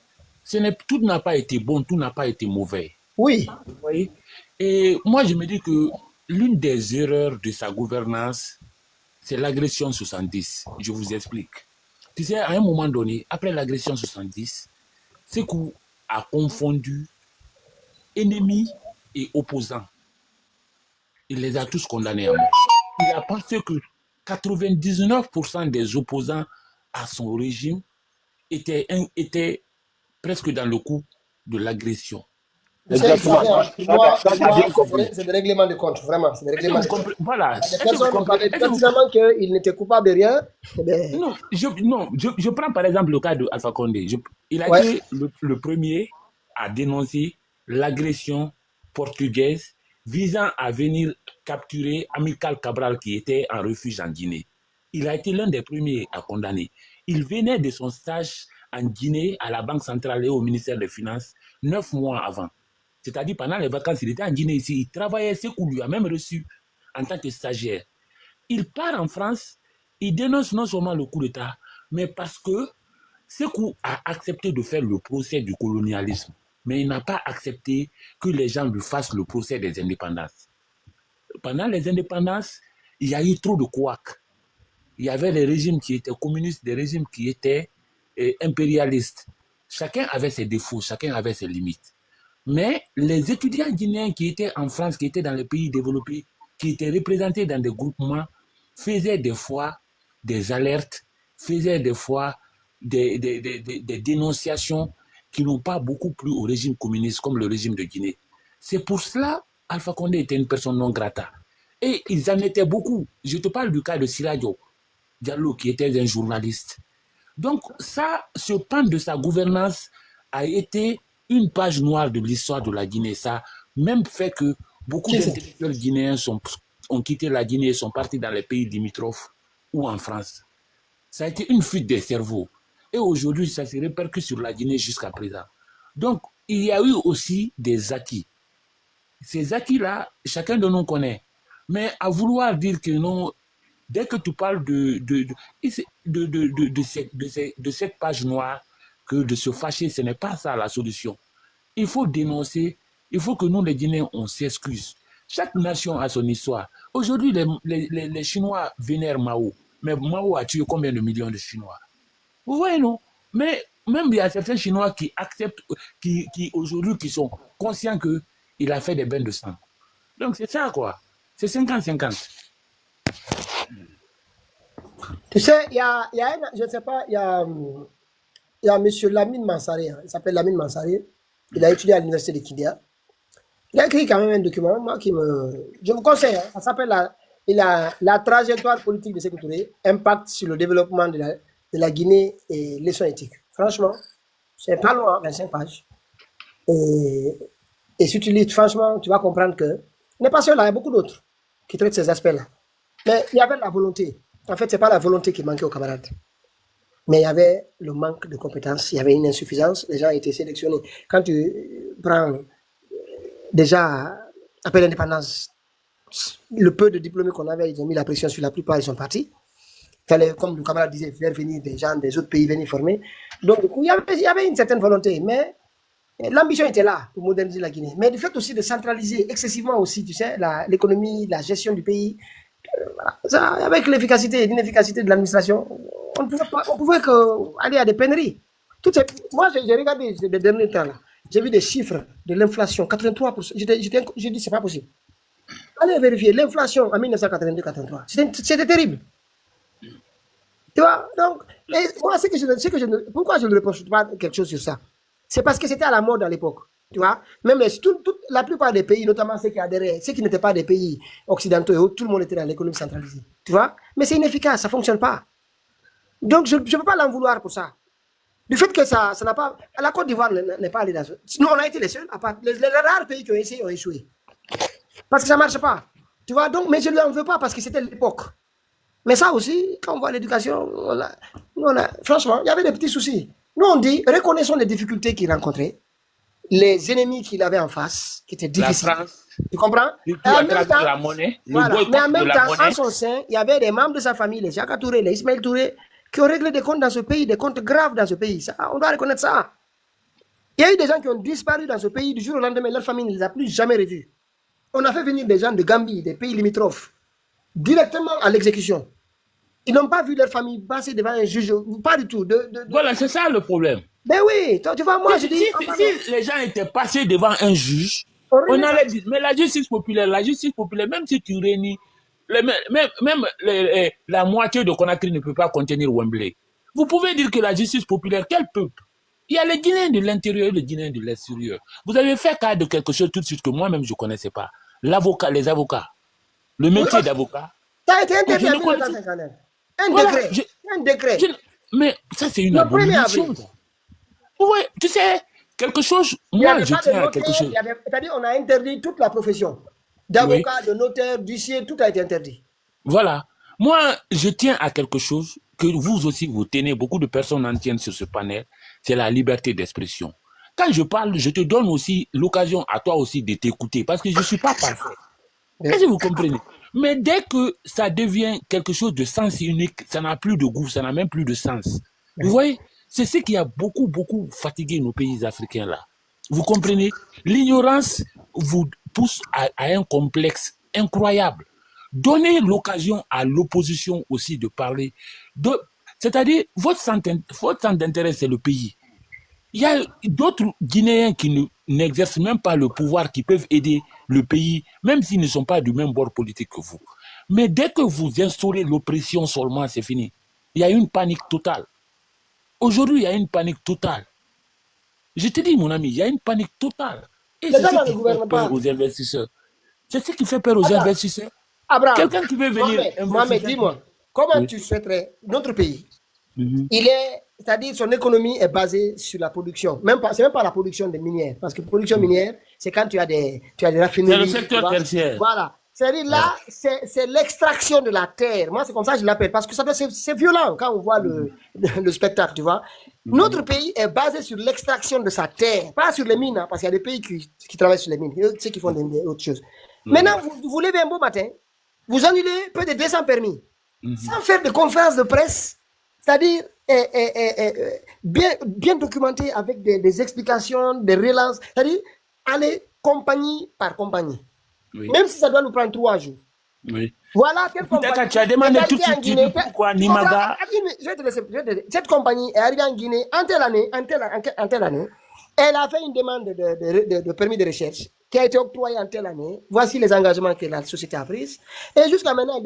tout n'a pas été bon, tout n'a pas été mauvais. Oui. Vous voyez? Et moi, je me dis que l'une des erreurs de sa gouvernance, c'est l'agression 70. Je vous explique. Tu sais, à un moment donné, après l'agression 70, Sékou a confondu ennemis et opposants. Il les a tous condamnés à mort. Il a pensé que 99% des opposants à son régime étaient presque dans le coup de l'agression. Exactement. C'est des règlements de compte, vraiment. C'est des règlements de compte. Voilà. Les personnes savaient pertinemment qu'ils n'étaient coupables de rien. Non, je prends par exemple le cas de Alpha Condé. Il a été le premier à dénoncer l'agression portugaise visant à venir capturer Amilcar Cabral qui était en refuge en Guinée. Il a été l'un des premiers à condamner. Il venait de son stage en Guinée à la Banque centrale et au ministère des Finances 9 mois avant. C'est-à-dire pendant les vacances, il était en Guinée ici. Il travaillait, Sékou lui a même reçu en tant que stagiaire. Il part en France, il dénonce non seulement le coup d'État, mais parce que Sékou a accepté de faire le procès du colonialisme. Mais il n'a pas accepté que les gens lui fassent le procès des indépendances. Pendant les indépendances, il y a eu trop de couacs. Il y avait des régimes qui étaient communistes, des régimes qui étaient impérialistes. Chacun avait ses défauts, chacun avait ses limites. Mais les étudiants guinéens qui étaient en France, qui étaient dans les pays développés, qui étaient représentés dans des groupements, faisaient des fois des alertes, faisaient des fois des dénonciations qui n'ont pas beaucoup plu au régime communiste comme le régime de Guinée. C'est pour cela Alpha Condé était une personne non grata. Et ils en étaient beaucoup. Je te parle du cas de Siradio Diallo, qui était un journaliste. Donc ça, ce pan de sa gouvernance a été une page noire de l'histoire de la Guinée. Ça a même fait que beaucoup d'intellectuels guinéens ont quitté la Guinée et sont partis dans les pays limitrophes ou en France. Ça a été une fuite des cerveaux. Et aujourd'hui, ça se répercute sur la Guinée jusqu'à présent. Donc, il y a eu aussi des acquis. Ces acquis-là, chacun de nous connaît. Mais à vouloir dire que non, dès que tu parles de cette page noire, que de se fâcher, ce n'est pas ça la solution. Il faut dénoncer, il faut que nous, les Guinéens, on s'excuse. Chaque nation a son histoire. Aujourd'hui, les Chinois vénèrent Mao. Mais Mao a tué combien de millions de Chinois? Vous voyez, non? Mais même il y a certains Chinois qui acceptent, qui aujourd'hui, qui sont conscients qu'il a fait des bains de sang. Donc c'est ça, quoi. C'est 50-50. Tu sais, il y a je ne sais pas, il y a M. Lamine Mansaré, hein, il s'appelle Lamine Mansaré, il a étudié à l'université de Kidja. Il a écrit quand même un document, moi je vous conseille, hein, ça s'appelle la trajectoire politique de Sékou Touré, impact sur le développement de la Guinée et leçons éthiques. Franchement, c'est pas loin, 25 pages. Et si tu lis, franchement, tu vas comprendre que il n'est pas seul, là, il y a beaucoup d'autres qui traitent ces aspects-là. Mais il y avait la volonté. En fait, ce n'est pas la volonté qui manquait aux camarades. Mais il y avait le manque de compétences, il y avait une insuffisance, les gens étaient sélectionnés. Quand tu prends déjà, après l'indépendance, le peu de diplômés qu'on avait, ils ont mis la pression sur la plupart, ils sont partis. Il fallait, comme le camarade disait, faire venir des gens des autres pays, venir former. Donc, du coup, il y avait une certaine volonté, mais l'ambition était là pour moderniser la Guinée. Mais du fait aussi de centraliser excessivement aussi, tu sais, l'économie, la gestion du pays, voilà. Ça, avec l'efficacité et l'inefficacité de l'administration, on pouvait aller à des pénuries. Moi, j'ai regardé ces derniers temps là, j'ai vu des chiffres de l'inflation, 83%. J'ai dit, c'est pas possible. Allez vérifier l'inflation en 1982-83. C'était terrible. Tu vois, donc, moi, pourquoi je ne reproche pas quelque chose sur ça? C'est parce que c'était à la mode à l'époque. Tu vois, même la plupart des pays, notamment ceux qui adhéraient, ceux qui n'étaient pas des pays occidentaux, tout le monde était dans l'économie centralisée. Tu vois, mais c'est inefficace, ça ne fonctionne pas. Donc, je ne peux pas l'en vouloir pour ça. Du fait que ça n'a pas. La Côte d'Ivoire n'est pas allée dans ce. Nous, on a été les seuls, à part les rares pays qui ont essayé ont échoué. Parce que ça ne marche pas. Tu vois, donc, mais je ne lui en veux pas parce que c'était l'époque. Mais ça aussi, quand on voit l'éducation, franchement, il y avait des petits soucis. Nous, on dit, reconnaissons les difficultés qu'il rencontrait, les ennemis qu'il avait en face, qui étaient difficiles. La France, tu comprends? à travers la monnaie, voilà. Mais en même temps, en son sein, il y avait des membres de sa famille, les Jacques Touré, les Ismaël Touré, qui ont réglé des comptes dans ce pays, des comptes graves dans ce pays. Ça, on doit reconnaître ça. Il y a eu des gens qui ont disparu dans ce pays du jour au lendemain, leur famille ne les a plus jamais revus. On a fait venir des gens de Gambie, des pays limitrophes, directement à l'exécution. Ils n'ont pas vu leur famille passer devant un juge, pas du tout. Voilà, c'est ça le problème. Ben oui, tu vois, moi je dis... Si les gens étaient passés devant un juge, on allait dire, mais la justice populaire, même si tu réunis, même la moitié de Conakry ne peut pas contenir Wembley. Vous pouvez dire que la justice populaire, quel peuple? Il y a les Guinéens de l'intérieur et les Guinéens de l'extérieur. Vous avez fait cas de quelque chose tout de suite que moi-même je ne connaissais pas. L'avocat, les avocats. Le métier d'avocat. Ça a été interdit en 1959. Un décret. Mais ça, c'est une abomination. Oui, tu sais, quelque chose, moi, je tiens à quelque chose. C'est-à-dire, on a interdit toute la profession. D'avocat, de notaire, d'huissier, tout a été interdit. Voilà. Moi, je tiens à quelque chose que vous aussi, vous tenez, beaucoup de personnes en tiennent sur ce panel, c'est la liberté d'expression. Quand je parle, je te donne aussi l'occasion à toi aussi de t'écouter, parce que je ne suis pas parfait. Est-ce que vous comprenez? Mais dès que ça devient quelque chose de sens unique, ça n'a plus de goût, ça n'a même plus de sens. Vous voyez? C'est ce qui a beaucoup fatigué nos pays africains là. Vous comprenez? L'ignorance vous pousse à un complexe incroyable. Donnez l'occasion à l'opposition aussi de parler. C'est-à-dire, votre centre d'intérêt, c'est le pays. Il y a d'autres Guinéens qui n'exercent même pas le pouvoir, qui peuvent aider le pays, même s'ils ne sont pas du même bord politique que vous. Mais dès que vous instaurez l'oppression seulement, c'est fini. Il y a une panique totale. Aujourd'hui, il y a une panique totale. Je te dis, mon ami, il y a une panique totale. Et c'est ce qui fait peur aux investisseurs. C'est ce qui fait peur aux investisseurs. Abraham, Quelqu'un qui veut venir... Mohamed, dis-moi, comment tu souhaiterais notre pays? Il est, c'est-à-dire son économie est basée sur la production. C'est même pas la production des minières, parce que production minière, c'est quand tu as des raffineries. C'est le secteur tertiaire. Voilà. C'est-à-dire là, c'est l'extraction de la terre. Moi, c'est comme ça que je l'appelle, parce que c'est violent quand on voit le spectacle, tu vois. Notre pays est basé sur l'extraction de sa terre, pas sur les mines, hein, parce qu'il y a des pays qui travaillent sur les mines, ceux qui font autres choses. Maintenant, vous levez un beau matin, vous annulez peu de 200 permis, sans faire de conférences de presse, c'est-à-dire bien documenté avec des explications, des relances, c'est-à-dire aller compagnie par compagnie. Oui. Même si ça doit nous prendre 3 jours. Oui. Voilà quelle compagnie. Tu as demandé tout de suite pourquoi Nimaga. Je vais te laisser. Cette compagnie est arrivée en Guinée en telle année. Elle a fait une demande de permis de recherche qui a été octroyée en telle année. Voici les engagements que la société a pris. Et jusqu'à maintenant,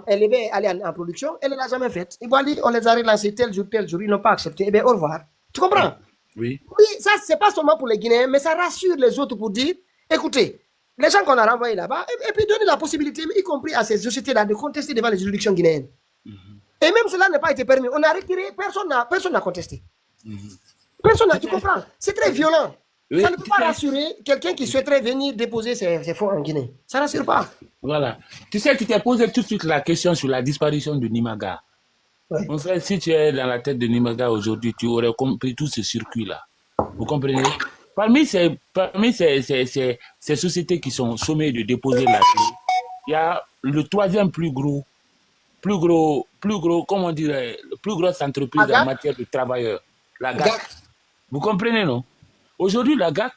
elle devait aller en production. Elle ne l'a jamais faite. Et voilà, on les a relancés tel jour. Ils n'ont pas accepté. Eh bien, au revoir. Tu comprends? Oui. Oui, ça, c'est pas seulement pour les Guinéens, mais ça rassure les autres pour dire, écoutez, les gens qu'on a renvoyés là-bas, et puis donner la possibilité, y compris à ces sociétés-là, de contester devant les juridictions guinéennes. Et même cela n'a pas été permis. On a retiré, personne n'a contesté. Personne n'a, tu comprends? C'est très violent. Oui, ça ne peut pas rassurer quelqu'un qui souhaiterait venir déposer ses fonds en Guinée. Ça ne rassure pas. Voilà. Tu sais, tu t'es posé tout de suite la question sur la disparition de Nimaga. Ouais. Mon frère, si tu es dans la tête de Nimaga aujourd'hui, tu aurais compris tout ce circuit-là. Vous comprenez? Parmi ces sociétés qui sont sommées de déposer la clé, il y a le troisième plus gros, comment dirais, le plus grosse entreprise en matière de travailleurs, la GAC. Vous comprenez, non? Aujourd'hui, la GAC,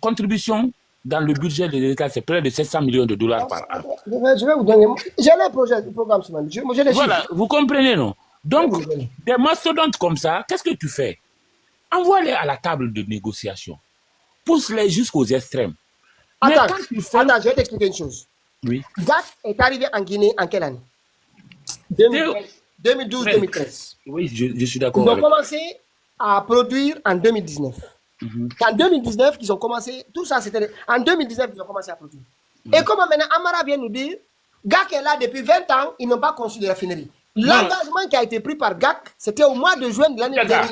contribution dans le budget de l'État, c'est près de 700 millions de dollars par an. Je vais vous donner. J'ai le programme sur ma Voilà, vous comprenez, non? Donc, des mastodontes comme ça, qu'est-ce que tu fais? Envoie-les à la table de négociation. Pousse-les jusqu'aux extrêmes. Attends, je vais t'expliquer une chose. Oui. GAC est arrivé en Guinée en quelle année? 2012-2013. Oui, je suis d'accord. Ils ont commencé à produire en 2019. En 2019, ils ont commencé, tout ça c'était... En 2019, ils ont commencé à produire. Et comme maintenant Amara vient nous dire, GAC est là depuis 20 ans, ils n'ont pas conçu de raffinerie. L'engagement qui a été pris par GAC, c'était au mois de juin de l'année dernière.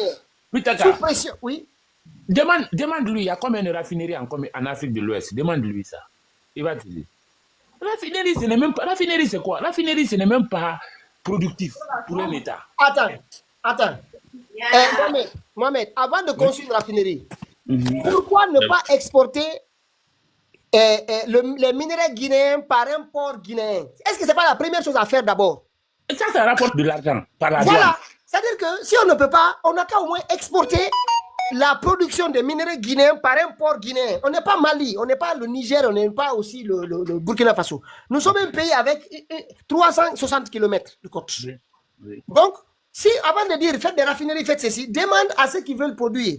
Sous pression, oui. Demande-lui, il y a combien de raffineries en Afrique de l'Ouest? Demande-lui ça. Il va te dire. Raffinerie, ce n'est même pas... Raffinerie, c'est quoi? Raffinerie, ce n'est même pas productif pour un État. Attends. Mohamed, avant de construire une raffinerie, pourquoi ne pas exporter les minerais guinéens par un port guinéen? Est-ce que ce n'est pas la première chose à faire d'abord? Ça rapporte de l'argent par la Voilà. C'est-à-dire que si on ne peut pas, on n'a qu'à au moins exporter la production des minerais guinéens par un port guinéen. On n'est pas Mali, on n'est pas le Niger, on n'est pas aussi le Burkina Faso. Nous sommes un pays avec 360 km de côte. Oui. Donc, si avant de dire faites des raffineries, faites ceci, demande à ceux qui veulent produire,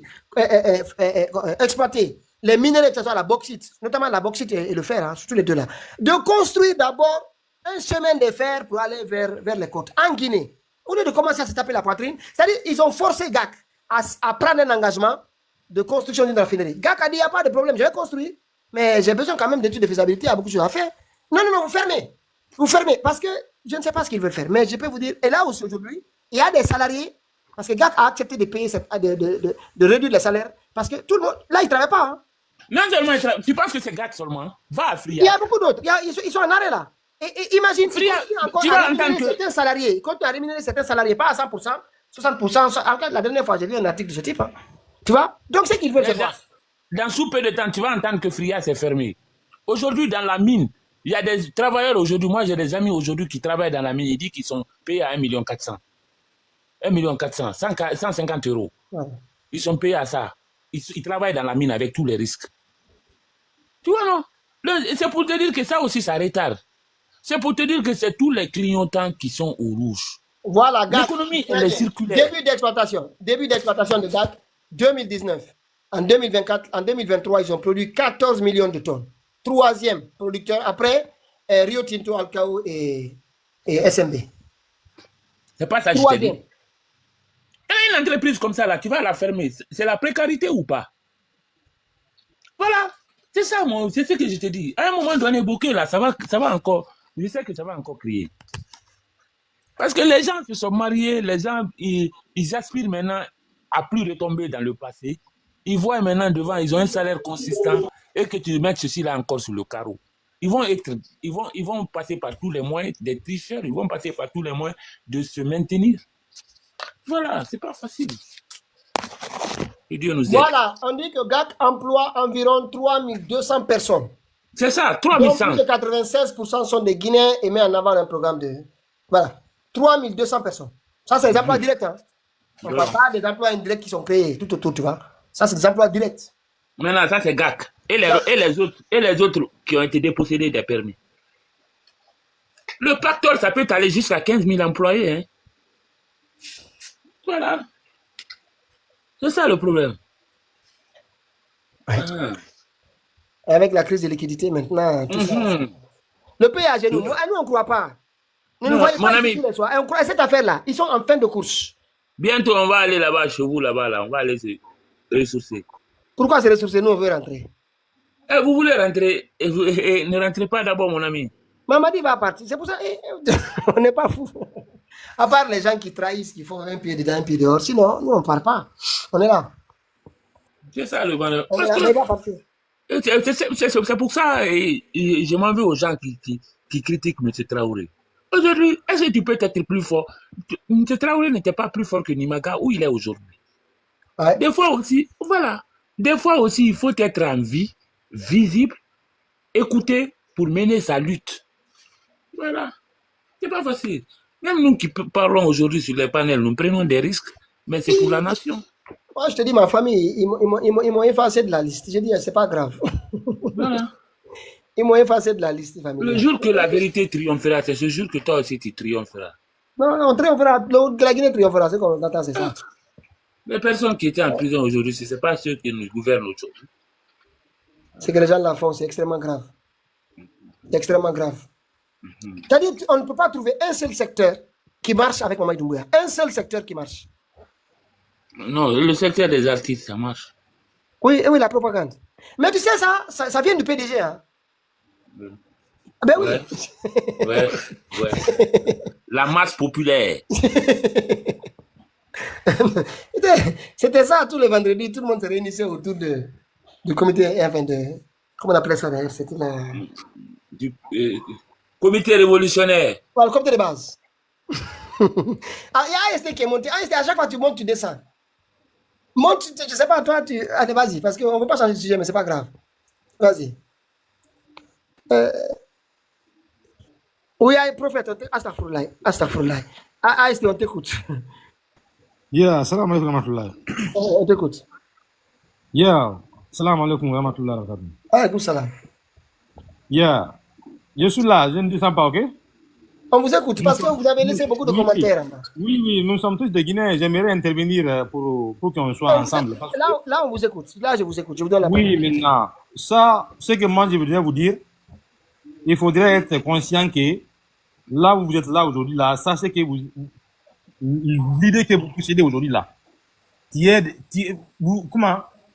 exploiter les minerais, que ce soit la bauxite, notamment la bauxite et le fer, hein, surtout les deux là, de construire d'abord un chemin de fer pour aller vers les côtes. En Guinée, au lieu de commencer à se taper la poitrine, c'est-à-dire ils ont forcé GAC à prendre un engagement de construction d'une raffinerie. GAC a dit, il n'y a pas de problème, je vais construire, mais j'ai besoin quand même d'études de faisabilité, il y a beaucoup de choses à faire. Non, vous fermez. Vous fermez, parce que je ne sais pas ce qu'ils veulent faire, mais je peux vous dire, et là aussi aujourd'hui, il y a des salariés, parce que GAC a accepté de payer, de réduire les salaires, parce que tout le monde, là, ils ne travaillent pas. Hein. Non seulement, tu penses que c'est GAC seulement? Va à Fria. Il y a beaucoup d'autres, ils sont en arrêt là. Et imagine, Fria, tu vas entendre certains salariés, quand tu as rémunéré certains salariés, pas à 100%, 60%, la dernière fois, j'ai vu un article de ce type. Hein. Tu vois? Donc, c'est qu'ils veulent faire. Dans sous peu de temps, tu vas entendre que Fria s'est fermé. Aujourd'hui, dans la mine, il y a des travailleurs aujourd'hui, moi j'ai des amis aujourd'hui qui travaillent dans la mine, ils disent qu'ils sont payés à 1 400 000. 1 400 000, 150 €. Ouais. Ils sont payés à ça. Ils travaillent dans la mine avec tous les risques. Tu vois, non? C'est pour te dire que ça aussi, ça retarde. C'est pour te dire que c'est tous les clignotants qui sont au rouge. Voilà, GAC. L'économie, elle est circulaire. Début d'exploitation de GAC, 2019. En 2024, en 2023, ils ont produit 14 millions de tonnes. Troisième producteur après Rio Tinto, Alcao et SMB. C'est pas ça que je te dis. Une entreprise comme ça, là, tu vas la fermer. C'est la précarité ou pas? Voilà. C'est ça, moi. C'est ce que je te dis. À un moment donné, Bokeh, là, ça va encore. Je sais que ça va encore crier. Parce que les gens se sont mariés, les gens, ils aspirent maintenant à plus retomber dans le passé. Ils voient maintenant devant, ils ont un salaire consistant et que tu mets ceci là encore sur le carreau. Ils vont passer par tous les moyens des tricheurs, ils vont passer par tous les moyens de se maintenir. Voilà, c'est pas facile. Et Dieu nous aide. Voilà, on dit que GAC emploie environ 3200 personnes. C'est ça, Donc 3100. plus de 96% sont des Guinéens et met en avant un programme de... Voilà, 3200 personnes. Ça, c'est des emplois directs. Hein. On ne parle pas des emplois indirects qui sont créés tout autour, tu vois. Ça, c'est des emplois directs. Maintenant, ça, c'est GAC. Et les autres qui ont été dépossédés des permis. Le pactole, ça peut aller jusqu'à 15 000 employés. Hein. Voilà. C'est ça le problème. Ouais. Ah. Avec la crise de liquidité maintenant, tout ça. Le pays à genoux, nous, on ne croit pas. Nous ne voyons mon pas ami. ici tous les soirs. Et on croit à cette affaire-là. Ils sont en fin de course. Bientôt, on va aller là-bas, chez vous, là-bas, là. On va aller se ressourcer. Pourquoi ces ressources, nous, on veut rentrer? Vous voulez rentrer et ne rentrez pas d'abord, mon ami. Mamadi va partir. C'est pour ça on n'est pas fou. À part les gens qui trahissent, qui font un pied dedans, un pied dehors. Sinon, nous, on ne part pas. On est là. C'est ça le bonheur. On est là, partir. C'est pour ça et je m'en veux aux gens qui critiquent M. Traoré. Aujourd'hui, est-ce que tu peux être plus fort? M. Traoré n'était pas plus fort que Nimaga où il est aujourd'hui. Ouais. Des fois aussi, voilà. Des fois aussi, il faut être en vie, visible, écouter pour mener sa lutte. Voilà. C'est pas facile. Même nous qui parlons aujourd'hui sur les panels, nous prenons des risques, mais c'est pour la nation. Moi, je te dis, ma famille, ils m'ont effacé de la liste. Je dis, c'est pas grave. Voilà. Ils m'ont effacé de la liste familiale. Le jour que la vérité triomphera, c'est ce jour que toi aussi tu triompheras. Non, on triomphera. La Guinée triomphera. C'est comme on c'est ça. Les personnes qui étaient en prison aujourd'hui, ce n'est pas ceux qui nous gouvernent aujourd'hui. C'est que les gens la font, c'est extrêmement grave. C'est extrêmement grave. C'est-à-dire qu'on ne peut pas trouver un seul secteur qui marche avec Mamadi Doumbouya. Un seul secteur qui marche. Non, le secteur des artistes, ça marche. Oui, oui, la propagande. Mais tu sais, ça vient du PDG. Hein? Ben oui. Ouais. La masse populaire. C'était ça tous les vendredis. Tout le monde se réunissait autour du comité, enfin comment on appelait ça d'ailleurs? C'était du comité révolutionnaire. le comité de base. Il y a AST qui est monté. AST, à chaque fois tu montes, tu descends. Monte, je ne sais pas, toi, allez, vas-y, parce qu'on ne veut pas changer de sujet, mais ce n'est pas grave. Vas-y. Oui, prophète, Astaghfirullah. AST, on t'écoute. Yeah, salam alaikum rahmatullah. On t'écoute. Yeah, salam alaikum rahmatullah. Alaikum salam. Yeah, je suis là, je ne descends pas, ok? On vous écoute parce que vous avez laissé beaucoup de commentaires. Oui, nous sommes tous des Guinéens. J'aimerais intervenir pour qu'on soit ensemble. Là, on vous écoute. Là, je vous écoute. Je vous donne la parole. Oui, maintenant, ça, ce que moi je voudrais vous dire, il faudrait être conscient que là où vous êtes là aujourd'hui, là, ça c'est que l'idée que vous possédez aujourd'hui là,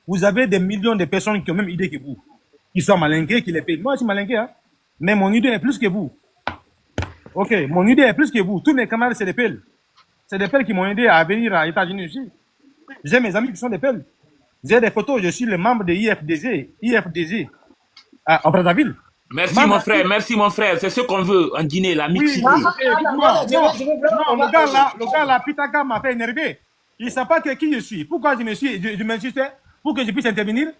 vous avez des millions de personnes qui ont même idée que vous, qui sont malinqués, qui les payent. Moi, je suis malinqué, hein, mais mon idée est plus que vous. Ok, mon idée est plus que vous. Tous mes camarades, c'est des pelles. C'est des pelles qui m'ont aidé à venir aux États-Unis aussi. J'ai mes amis qui sont des pelles. J'ai des photos, je suis le membre de IFDG à Brazzaville. Merci mon frère, c'est ce qu'on veut en Guinée, l'amitié. Oui, le gars là, Pitaka m'a fait énerver. Il ne sait pas qui je suis. Pourquoi je m'insiste pour que je puisse intervenir?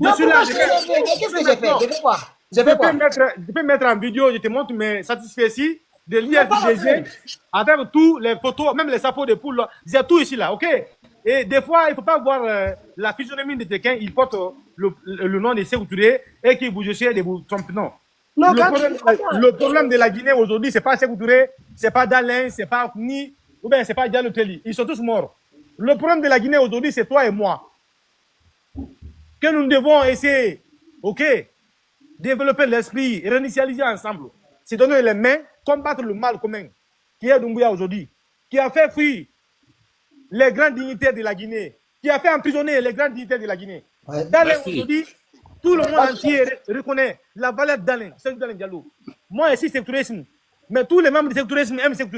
Je suis là. Qu'est-ce que j'ai fait? J'ai fait quoi? Je peux mettre en vidéo, je te montre mes satisfactions de l'IFDG avec tous les photos, même les sapots de poule. J'ai tout ici là, ok? Et des fois, il ne faut pas voir la physionomie de quelqu'un, il porte le nom de Sékou Touré et que vous essayez de vous tromper. Non. Le problème de la Guinée aujourd'hui, ce n'est pas Sékou Touré, ce n'est pas Dalin, ce n'est pas Ni, ou bien ce n'est pas Diallo Telli. Ils sont tous morts. Le problème de la Guinée aujourd'hui, c'est toi et moi. que nous devons essayer, ok, développer l'esprit, réinitialiser ensemble, se donner les mains, combattre le mal commun qui est Doumbouya aujourd'hui, qui a fait fuir les grands dignitaires de la Guinée, qui a fait emprisonner les grands dignitaires de la Guinée. Ouais. D'Alain aujourd'hui, tout le monde entier reconnaît la valeur d'Alain, Sékou Dalein Diallo. Moi ici, c'est tourisme, mais tous les membres du sectourisme aiment Sékou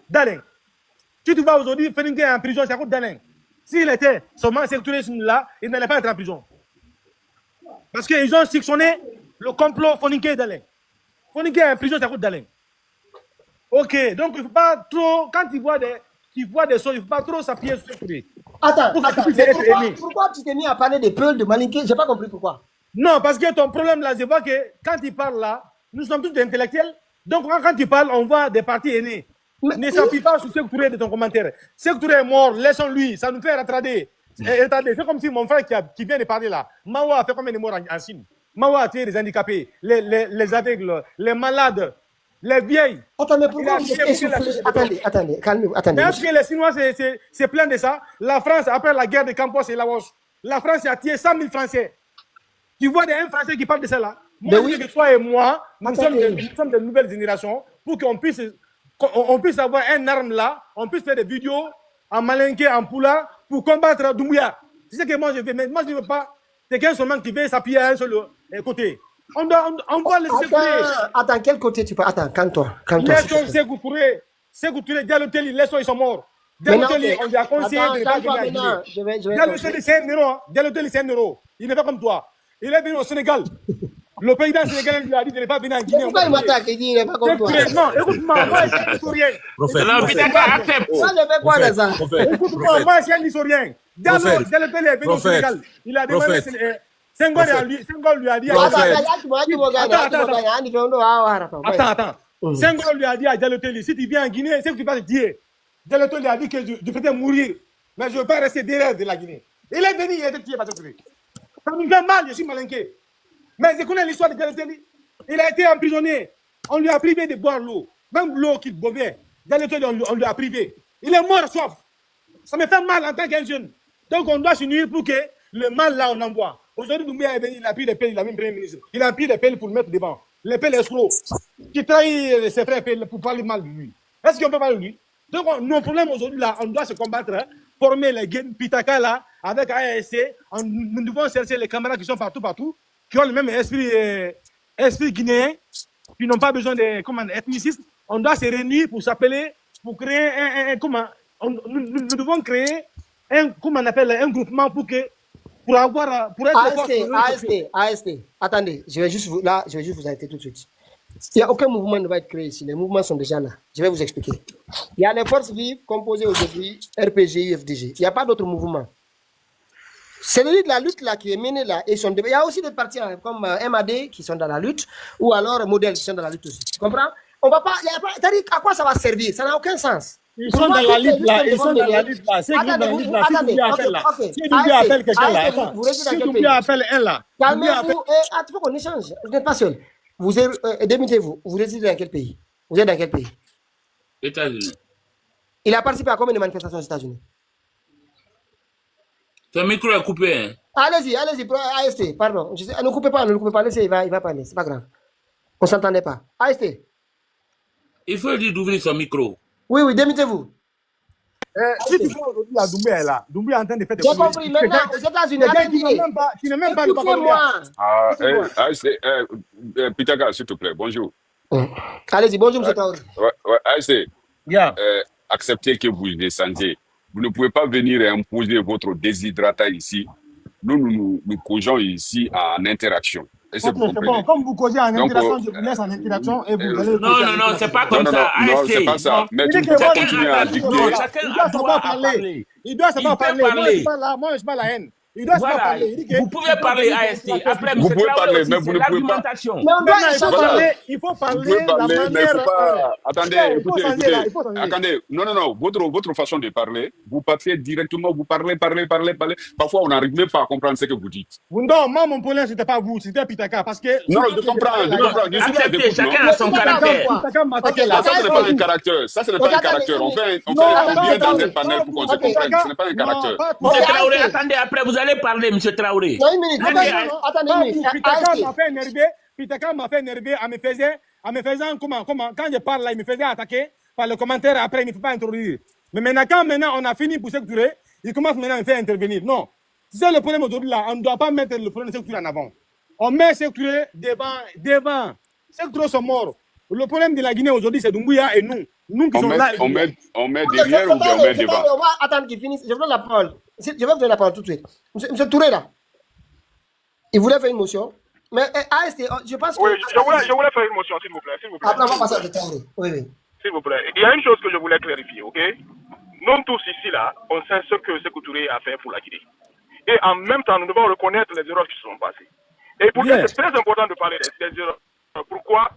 Dalein. Si tu vas aujourd'hui, Feningue est en prison, c'est à cause d'Alain. S'il était seulement sectourisme là, il n'allait pas être en prison. Parce qu'ils ont sectionné le complot Feningue et d'Alain. Feningue est en prison, c'est à cause d'Alain. Ok, donc il ne faut pas trop, quand tu vois des choses, il ne faut pas trop s'appuyer sur Sékou. Attends, Mais pourquoi tu t'es mis à parler des Peuls, de Malinké? Je n'ai pas compris pourquoi. non, parce que ton problème là, je vois que quand il parle là, nous sommes tous des intellectuels. Donc quand tu parles, on voit des partis aînés. Ne s'appuie pas sur Sékou Touré de ton commentaire. Sékou Touré est mort, laissons-lui, ça nous fait retarder. C'est comme si mon frère qui vient de parler là, Mawa a fait combien de morts en Chine? Mawa a tué les handicapés, les aveugles, les malades, les vieilles. Attends, mais pourquoi vous êtes essoufflé? Attendez, calmez-vous, attendez. Est-ce que les Chinois c'est plein de ça? La France, après la guerre de Campos et Laos, la France a tué 100 000 Français. Tu vois un Français qui parle de ça là? Moi, je dis que toi et moi, nous sommes de nouvelles générations pour qu'on puisse avoir une arme là, on puisse faire des vidéos en Malinké, en Poula, pour combattre Doumbouya. C'est ce que moi je veux. Mais moi je ne veux pas quelqu'un seulement qui vient s'appuyer à un seul côté. On doit laisser courir. Attends, quel côté tu parles? Attends, calme-toi. Laissons Sékou Touré. Sékou Touré, Diallo Telli, laissons, ils sont morts. Diallo Telli, on lui a conseillé de ne pas venir à Guinée. Diallo Telli, c'est un héros. Diallo Telli, c'est un héros. Il n'est pas comme toi. Il est venu au Sénégal. Le président sénégalais lui a dit de ne pas venir en Guinée. Pourquoi il m'attaque? Il dit il n'est pas comme toi. Non, écoute-moi, moi, je suis historien. Non, Pitaka, accepte. Moi, je fais quoi de ça? Écoute-moi, moi, je suis un historien. Diallo Telli est venu au Sénégal. Il a demandé. Senghor lui a dit. Attends. Senghor lui a dit à Diallo Telli, si tu viens en Guinée, c'est que tu vas te dire. Diallo Telli a dit que je préfère mourir, mais je ne veux pas rester derrière de la Guinée. Il est venu, il a été tué par Sékou Touré. Ça me fait mal, je suis malinqué. Mais je connais l'histoire de Diallo Telli. Il a été emprisonné. On lui a privé de boire l'eau. Même l'eau qu'il buvait, Diallo Telli, on lui a privé. Il est mort soif. Ça me fait mal en tant qu'un jeune. Donc on doit s'unir pour que le mal là, on envoie. Aujourd'hui, Doumbouya est venu, il a pris des pelles, il a mis Premier ministre. Il a pris des pelles pour le mettre devant. Les pelles escrocs. Qui trahit ses frères pour parler mal de lui. Est-ce qu'on peut parler de lui? Donc, nos problèmes aujourd'hui là, on doit se combattre, hein, former les gains Pitaka là, avec ASC. Nous devons chercher les camarades qui sont partout, qui ont le même esprit guinéen, qui n'ont pas besoin d'ethnicistes. On doit se réunir pour s'appeler, pour créer nous devons créer un groupement pour être AST. Attendez, je vais juste vous arrêter tout de suite. Il n'y a aucun mouvement qui ne va être créé ici. Les mouvements sont déjà là. Je vais vous expliquer. Il y a les forces vives composées aujourd'hui, RPG, FDG. Il n'y a pas d'autres mouvements. C'est de la lutte là qui est menée là. Il y a aussi d'autres partis comme MAD qui sont dans la lutte, ou alors Modèle qui sont dans la lutte aussi. Tu comprends? On va pas. C'est-à-dire à quoi ça va servir? Ça n'a aucun sens. Ils sont dans la lutte là. Ils sont dans la lutte là. C'est qui dans la lutte là? Si Doumbouya appelle là. Si Doumbouya appelle quelqu'un là. Si Doumbouya appelle un là. Calmez-vous. Il faut qu'on échange. Vous n'êtes pas seul. Démitez-vous. Vous résidez dans quel pays? Vous êtes dans quel pays? États-Unis. Il a participé à combien de manifestations aux États-Unis? Ton micro est coupé. Hein? Allez-y, AST, pardon. Ne coupez pas, laissez, il va parler, c'est pas grave. On s'entendait pas. AST. Il faut lui dire d'ouvrir son micro. Oui, démitez-vous. Si tu vois aujourd'hui à Doumbouya est là, Doumbouya est en train de faire des j'ai compris, maintenant, aux États-Unis, tu n'es même pas le moi. Pitaka, s'il te plaît, bonjour. Allez-y, bonjour, M. Traoré. Acceptez que vous descendiez. Vous ne pouvez pas venir imposer votre déshydratat ici. Nous causions ici en interaction. C'est bon, comme vous causez en interaction, je vous laisse en interaction et vous allez... Non, c'est pas comme ça. Non, c'est pas ça. Mais tu peux continuer à dicter. Il doit savoir parler. Il doit savoir parler. Moi, je suis pas la haine. Il doit savoir parler. Vous pouvez parler, AST. Après, vous pouvez parler, mais vous ne pouvez pas. Il faut parler la manière... Attendez, écoutez. Attendez, non. Votre façon de parler, vous partez directement, vous parlez. Parfois, on n'arrive même pas à comprendre ce que vous dites. Non, moi, mon problème, c'était pas vous, c'était Pitaka. Parce que... Non, je comprends. Acceptez, chacun a son caractère. Ça, ce n'est pas un caractère. On fait bien dans un panel pour qu'on se comprenne. Ce n'est pas un caractère. Monsieur Traoré, attendez, après, vous allez allez parler, M. Traoré. Non, une minute. Attendez une minute. Pitaka m'a fait énerver en me faisant comment, quand je parle là, il me faisait attaquer par le commentaire, après il ne me fait pas introduire. Mais maintenant on a fini pour s'écouter, il commence maintenant à me faire intervenir. Non. C'est le problème aujourd'hui là, on ne doit pas mettre le problème de sécurité en avant. On met sécurité devant. Sécurité sont morts. Le problème de la Guinée aujourd'hui, c'est Doumbouya et nous. Nous qui sommes là. On met derrière ou bien on met devant? On va attendre qu'il finisse. Je vous donne la parole. Je vais vous donner la parole tout de suite. Monsieur Touré là, il voulait faire une motion. Mais AST, je pense que... Oui, je voulais faire une motion, s'il vous plaît. Après, on va passer à Traoré. Oui. S'il vous plaît. Il y a une chose que je voulais clarifier, ok? Nous tous ici, là, on sait ce que Sékou Touré a fait pour la Guinée. Et en même temps, nous devons reconnaître les erreurs qui se sont passées. Et pour ça, c'est très important de parler des erreurs. Pourquoi?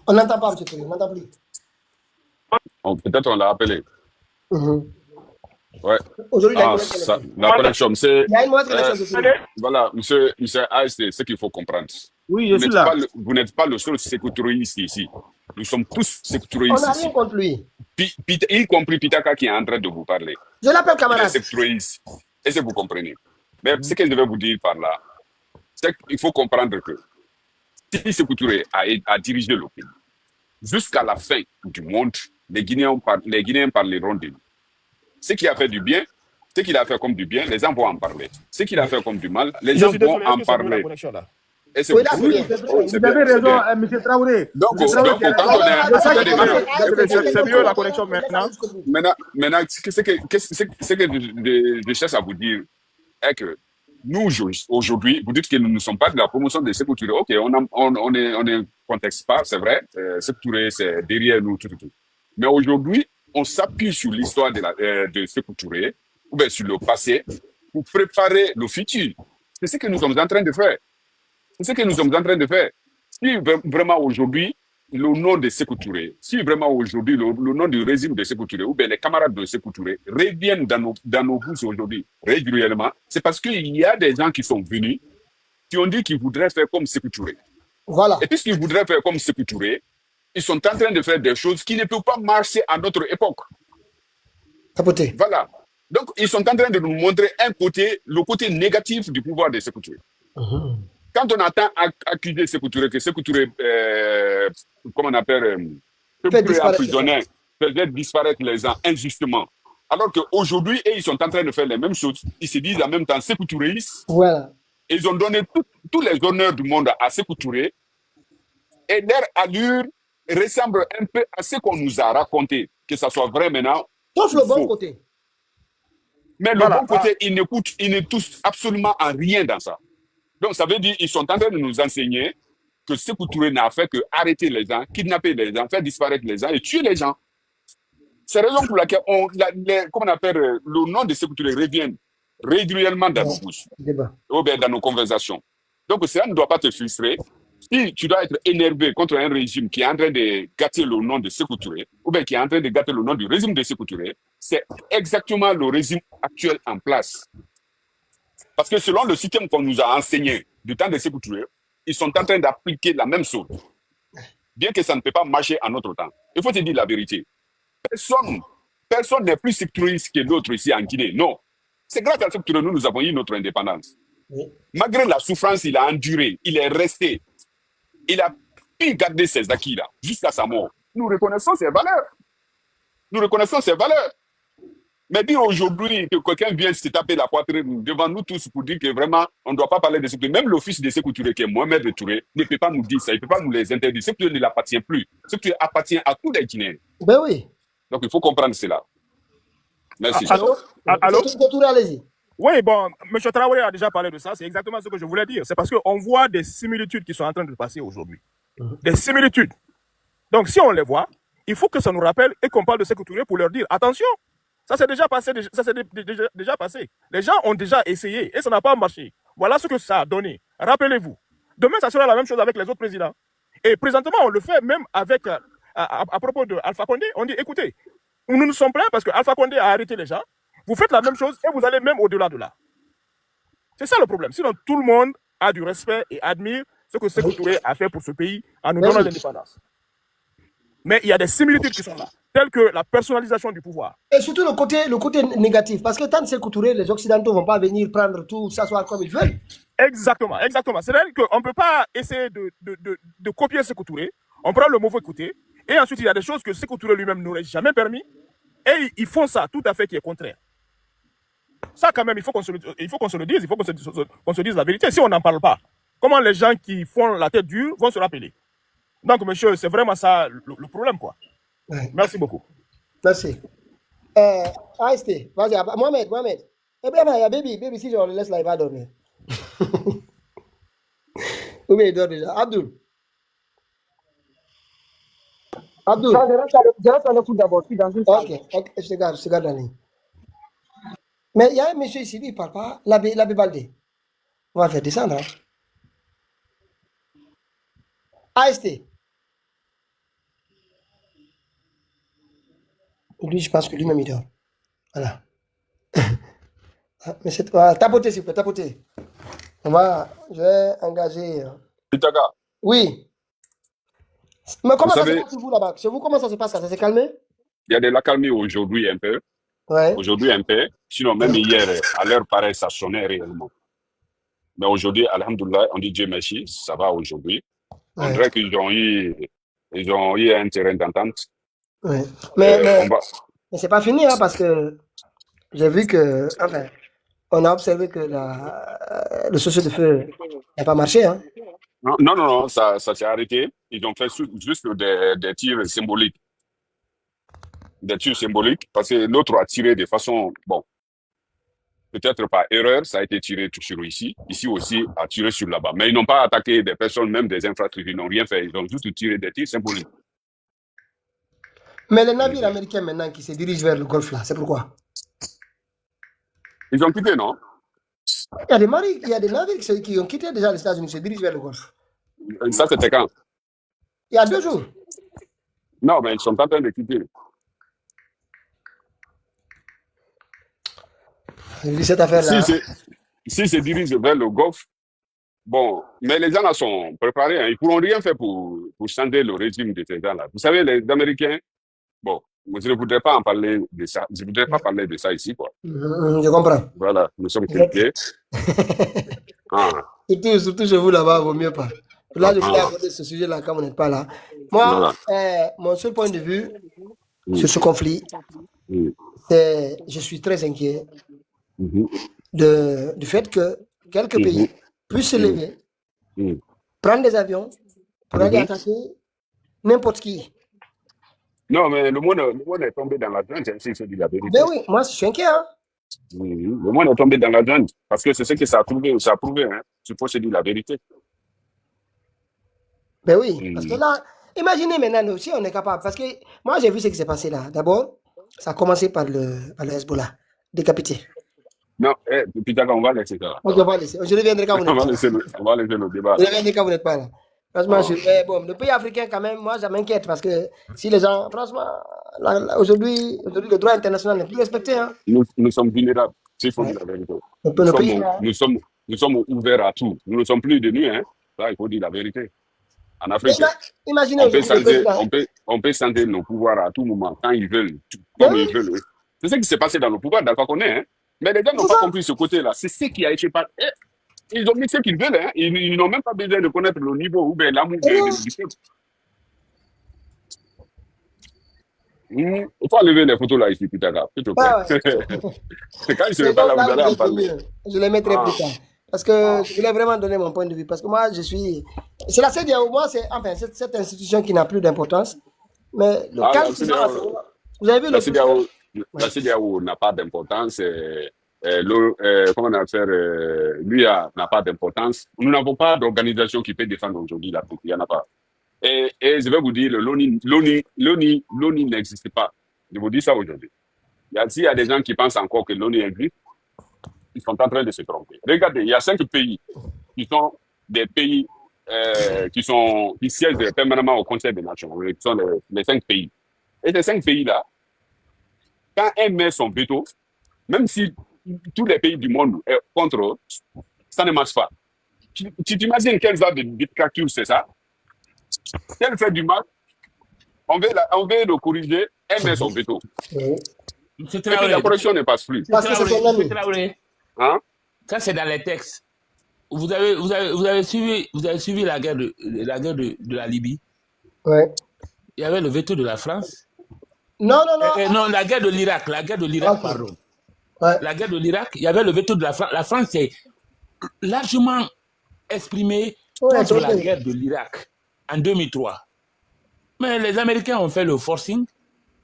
On n'entend pas, M. Touré, on n'entend plus. Peut-être on l'a appelé. Ouais. Aujourd'hui, la connexion, c'est... Il y a une mauvaise connexion. Voilà, monsieur AST, ce qu'il faut comprendre. Oui, je suis là. Vous n'êtes pas le seul Sékou Touréiste ici. Nous sommes tous Sékou Touréistes On n'a ici. rien contre lui. Y compris Pitaka qui est en train de vous parler. Je l'appelle camarade. Sékou Touréiste. Est-ce que vous comprenez? Mais ce que je vais vous dire par là, c'est qu'il faut comprendre que si Sékou Touré a dirigé le pays, jusqu'à la fin du monde, les Guinéens parleront de lui. Ce qui a fait du bien, ce qu'il a fait comme du bien, les gens vont en parler. Ce qu'il a fait comme du mal, les gens vont en parler. Et c'est Vous avez raison, M. Traoré. Donc, quand on est... C'est mieux la connexion maintenant. Maintenant, ce que je cherche à vous dire est que nous, aujourd'hui, vous dites que nous ne sommes pas de la promotion de Sékou Touré. Ok, on est contexte pas, c'est vrai. Sékou Touré, c'est derrière nous, tout. Mais aujourd'hui, on s'appuie sur l'histoire de Sékou Touré, ou bien sur le passé, pour préparer le futur. C'est ce que nous sommes en train de faire. Si vraiment aujourd'hui, le nom de Sékou Touré, si vraiment aujourd'hui, le nom du régime de Sékou Touré, ou bien les camarades de Sékou Touré reviennent dans nos bouches aujourd'hui, régulièrement, c'est parce qu'il y a des gens qui sont venus, qui ont dit qu'ils voudraient faire comme Sékou Touré. Voilà. Et puisqu'ils voudraient faire comme Sékou Touré, ils sont en train de faire des choses qui ne peuvent pas marcher à notre époque. Capoté. Voilà. Donc, ils sont en train de nous montrer le côté négatif du pouvoir de Sékou Touré. Quand on entend accuser Sékou Touré, que Sékou Touré, comment on appelle, emprisonné, faisait disparaître les gens injustement. Alors qu'aujourd'hui, ils sont en train de faire les mêmes choses. Ils se disent en même temps Sékou Touréistes. Voilà. Ils ont donné tous les honneurs du monde à Sékou Touré. Et leur allure ressemble un peu à ce qu'on nous a raconté, que ça soit vrai maintenant. Sauf le bon côté. Mais le bon côté, ils ne touchent absolument à rien dans ça. Donc, ça veut dire qu'ils sont en train de nous enseigner que Sékou Touré n'a fait que arrêter les gens, kidnapper les gens, faire disparaître les gens et tuer les gens. C'est la raison pour laquelle le nom de Sékou Touré revient régulièrement dans nos bouches, ou bien dans nos conversations. Donc, ça ne doit pas te frustrer. Si tu dois être énervé contre un régime qui est en train de gâter le nom de Sékou Touré, ou bien qui est en train de gâter le nom du régime de Sékou Touré, c'est exactement le régime actuel en place. Parce que selon le système qu'on nous a enseigné du temps de Sékou Touré, ils sont en train d'appliquer la même chose. Bien que ça ne peut pas marcher en notre temps. Il faut te dire la vérité. Personne n'est plus sécuriste que l'autre ici en Guinée. Non. C'est grâce à Sékou Touré que nous avons eu notre indépendance. Oui. Malgré la souffrance, il a enduré, il est resté. Il a pu garder ses acquis-là jusqu'à sa mort. Nous reconnaissons ses valeurs. Mais dire aujourd'hui que quelqu'un vient se taper la poitrine devant nous tous pour dire que vraiment, on ne doit pas parler de Sékou Touré. Même le fils de Sékou Touré, qui est Mohamed Touré, ne peut pas nous dire ça, il ne peut pas nous les interdire. Sékou Touré ne l'appartient plus. Sékou Touré appartient à tous les Guinéens. Ben oui. Donc il faut comprendre cela. Merci. Allô? Allez-y. Oui, bon, M. Traoré a déjà parlé de ça, c'est exactement ce que je voulais dire. C'est parce qu'on voit des similitudes qui sont en train de passer aujourd'hui. Des similitudes. Donc si on les voit, il faut que ça nous rappelle et qu'on parle de Sékou Touré pour leur dire, attention, ça s'est déjà passé, déjà passé. Les gens ont déjà essayé et ça n'a pas marché. Voilà ce que ça a donné. Rappelez-vous. Demain, ça sera la même chose avec les autres présidents. Et présentement, on le fait même avec, à propos de Alpha Condé. On dit, écoutez, nous nous sommes plaints parce que Alpha Condé a arrêté les gens. Vous faites la même chose et vous allez même au-delà de là. C'est ça le problème. Sinon, tout le monde a du respect et admire ce que Sékou Touré a fait pour ce pays en nous donnant l'indépendance. Mais il y a des similitudes qui sont là. telles que la personnalisation du pouvoir. Et surtout le côté négatif, parce que tant que c'est couturé, les Occidentaux ne vont pas venir prendre tout, s'asseoir comme ils veulent. Exactement, exactement. C'est-à-dire qu'on ne peut pas essayer de copier Sékou Touré. On prend le mauvais côté, et ensuite il y a des choses que Sékou Touré lui-même n'aurait jamais permis, et ils font ça tout à fait qui est contraire. Ça, quand même, il faut qu'on se le dise, il faut qu'on se dise la vérité. Si on n'en parle pas, comment les gens qui font la tête dure vont se rappeler? Donc, monsieur, c'est vraiment ça le problème, quoi. Ouais. Merci beaucoup. Merci. AST, vas-y, Mohamed. Eh bien, baby, si je le laisse là, il va dormir. Ou bien il dort déjà. Abdul. Je reste à l'écoute d'abord, je suis dans une salle. Ok, je te garde en ligne. Mais il y a un monsieur ici, lui, il ne parle pas. L'abbé Baldé. On va le faire descendre. Hein. AST. Lui, je pense que lui-même, il dort. Voilà. Mais c'est tapotez, s'il vous plaît, tapotez. Je vais engager. Pitaka, Oui. Mais comment vous ça se savez, passe chez vous là-bas? Chez vous, comment ça se passe? Ça s'est calmé? il y a de l'accalmie aujourd'hui un peu. Ouais. Aujourd'hui un peu. Sinon, même hier, à l'heure pareille, ça sonnait réellement. Mais aujourd'hui, alhamdoulilah, on dit Dieu merci, ça va aujourd'hui. On Ouais. dirait qu'ils ont eu un terrain d'entente. Ouais. On Mais va... c'est pas fini, hein, parce que j'ai vu que, enfin, on a observé que le cessez de feu n'a pas marché. Hein. Non, ça s'est arrêté. Ils ont fait juste des tirs symboliques. Des tirs symboliques, parce que l'autre a tiré de façon, bon, peut-être par erreur, ça a été tiré sur ici. Ici aussi, a tiré sur là-bas. Mais ils n'ont pas attaqué des personnes, même des infrastructures. Ils n'ont rien fait. Ils ont juste tiré des tirs symboliques. Mais les navires américains maintenant qui se dirigent vers le Golfe là, c'est pourquoi? Ils ont quitté, non? Il y a des navires qui ont quitté déjà les États-Unis, se dirigent vers le Golfe. Ça, c'était quand? Il y a 2 jours. Non, mais ils sont en train de quitter. J'ai vu cette affaire-là. Si se dirigent vers le Golfe, bon, mais les gens là sont préparés. Hein. Ils ne pourront rien faire pour changer le régime de ces gens-là. Vous savez, les Américains, bon, je ne voudrais pas en parler de ça. Je ne voudrais pas parler de ça ici, quoi. Je comprends. Voilà, nous sommes qualifiés. Surtout chez vous là-bas, vaut mieux pas. Là, je voulais aborder ce sujet-là quand vous n'êtes pas là. Moi, mon seul point de vue sur ce conflit, c'est je suis très inquiet du fait que quelques pays puissent se lever, prendre des avions pour aller attaquer n'importe qui. Non, mais le monde est tombé dans la jungle, si c'est la vérité. Ben oui, moi, je suis inquiet. Hein? Le monde est tombé dans la jungle, parce que c'est ce que ça a prouvé. Hein. Il faut se dire la vérité. Ben oui, parce que là, imaginez maintenant, si on est capable, parce que moi, j'ai vu ce qui s'est passé là. D'abord, ça a commencé par le Hezbollah, décapité. Non, Pitaka, on va laisser ça. On va laisser. Je reviendrai quand vous n'êtes pas là. On va laisser le débat. Je reviendrai quand vous n'êtes pas là. Franchement, bon, le pays africain, quand même, moi, ça m'inquiète parce que si les gens, franchement, aujourd'hui, le droit international n'est plus respecté. Hein. Nous sommes vulnérables, s'il faut dire la vérité. Nous sommes ouverts à tout. Nous ne sommes plus de nuit. Hein. Là, il faut dire la vérité. En Afrique, imaginez on peut changer nos pouvoirs à tout moment, quand ils veulent, comme ils veulent. C'est ce qui s'est passé dans nos pouvoirs, d'accord qu'on est. Hein. Mais les gens n'ont pas compris ce côté-là. C'est ce qui a été par... Ils ont mis ce qu'ils veulent. Hein. Ils n'ont même pas besoin de connaître le niveau ou bien l'amour du peuple. Il faut enlever les photos là ici, Pitaka. S'il te plaît. Quand ils ne seront pas là, vous allez en parler. Je les mettrai plus tard. Parce que je voulais vraiment donner mon point de vue. Parce que moi, je suis... C'est la CEDEAO. Moi, c'est enfin, cette institution qui n'a plus d'importance. Mais le calme, vous avez vu la CEDEAO n'a pas d'importance. Comment on a fait lui n'a pas d'importance. Nous n'avons pas d'organisation qui peut défendre aujourd'hui l'Afrique. Il n'y en a pas. Et je vais vous dire, l'ONU n'existe pas. Je vous dis ça aujourd'hui. S'il y a des gens qui pensent encore que l'ONU existe, ils sont en train de se tromper. Regardez, il y a 5 pays qui sont des pays qui siègent permanemment au Conseil des Nations. Ce sont les 5 pays. Et ces 5 pays-là, quand un met son veto, même si tous les pays du monde sont contre eux, ça ne marche pas. Tu t'imagines quel genre de dictature c'est ça? Elle fait du mal. on veut le corriger, elle met son veto. Oui. Et puis la correction ne passe plus. Parce que c'est son ami. Hein? Ça, c'est dans les textes. Vous avez suivi la guerre de la Libye. Ouais. Il y avait le veto de la France. Non. Non, la guerre de l'Irak, Okay. pardon. Ouais. La guerre de l'Irak, il y avait le veto de la France. La France s'est largement exprimée contre la guerre de l'Irak en 2003. Mais les Américains ont fait le forcing.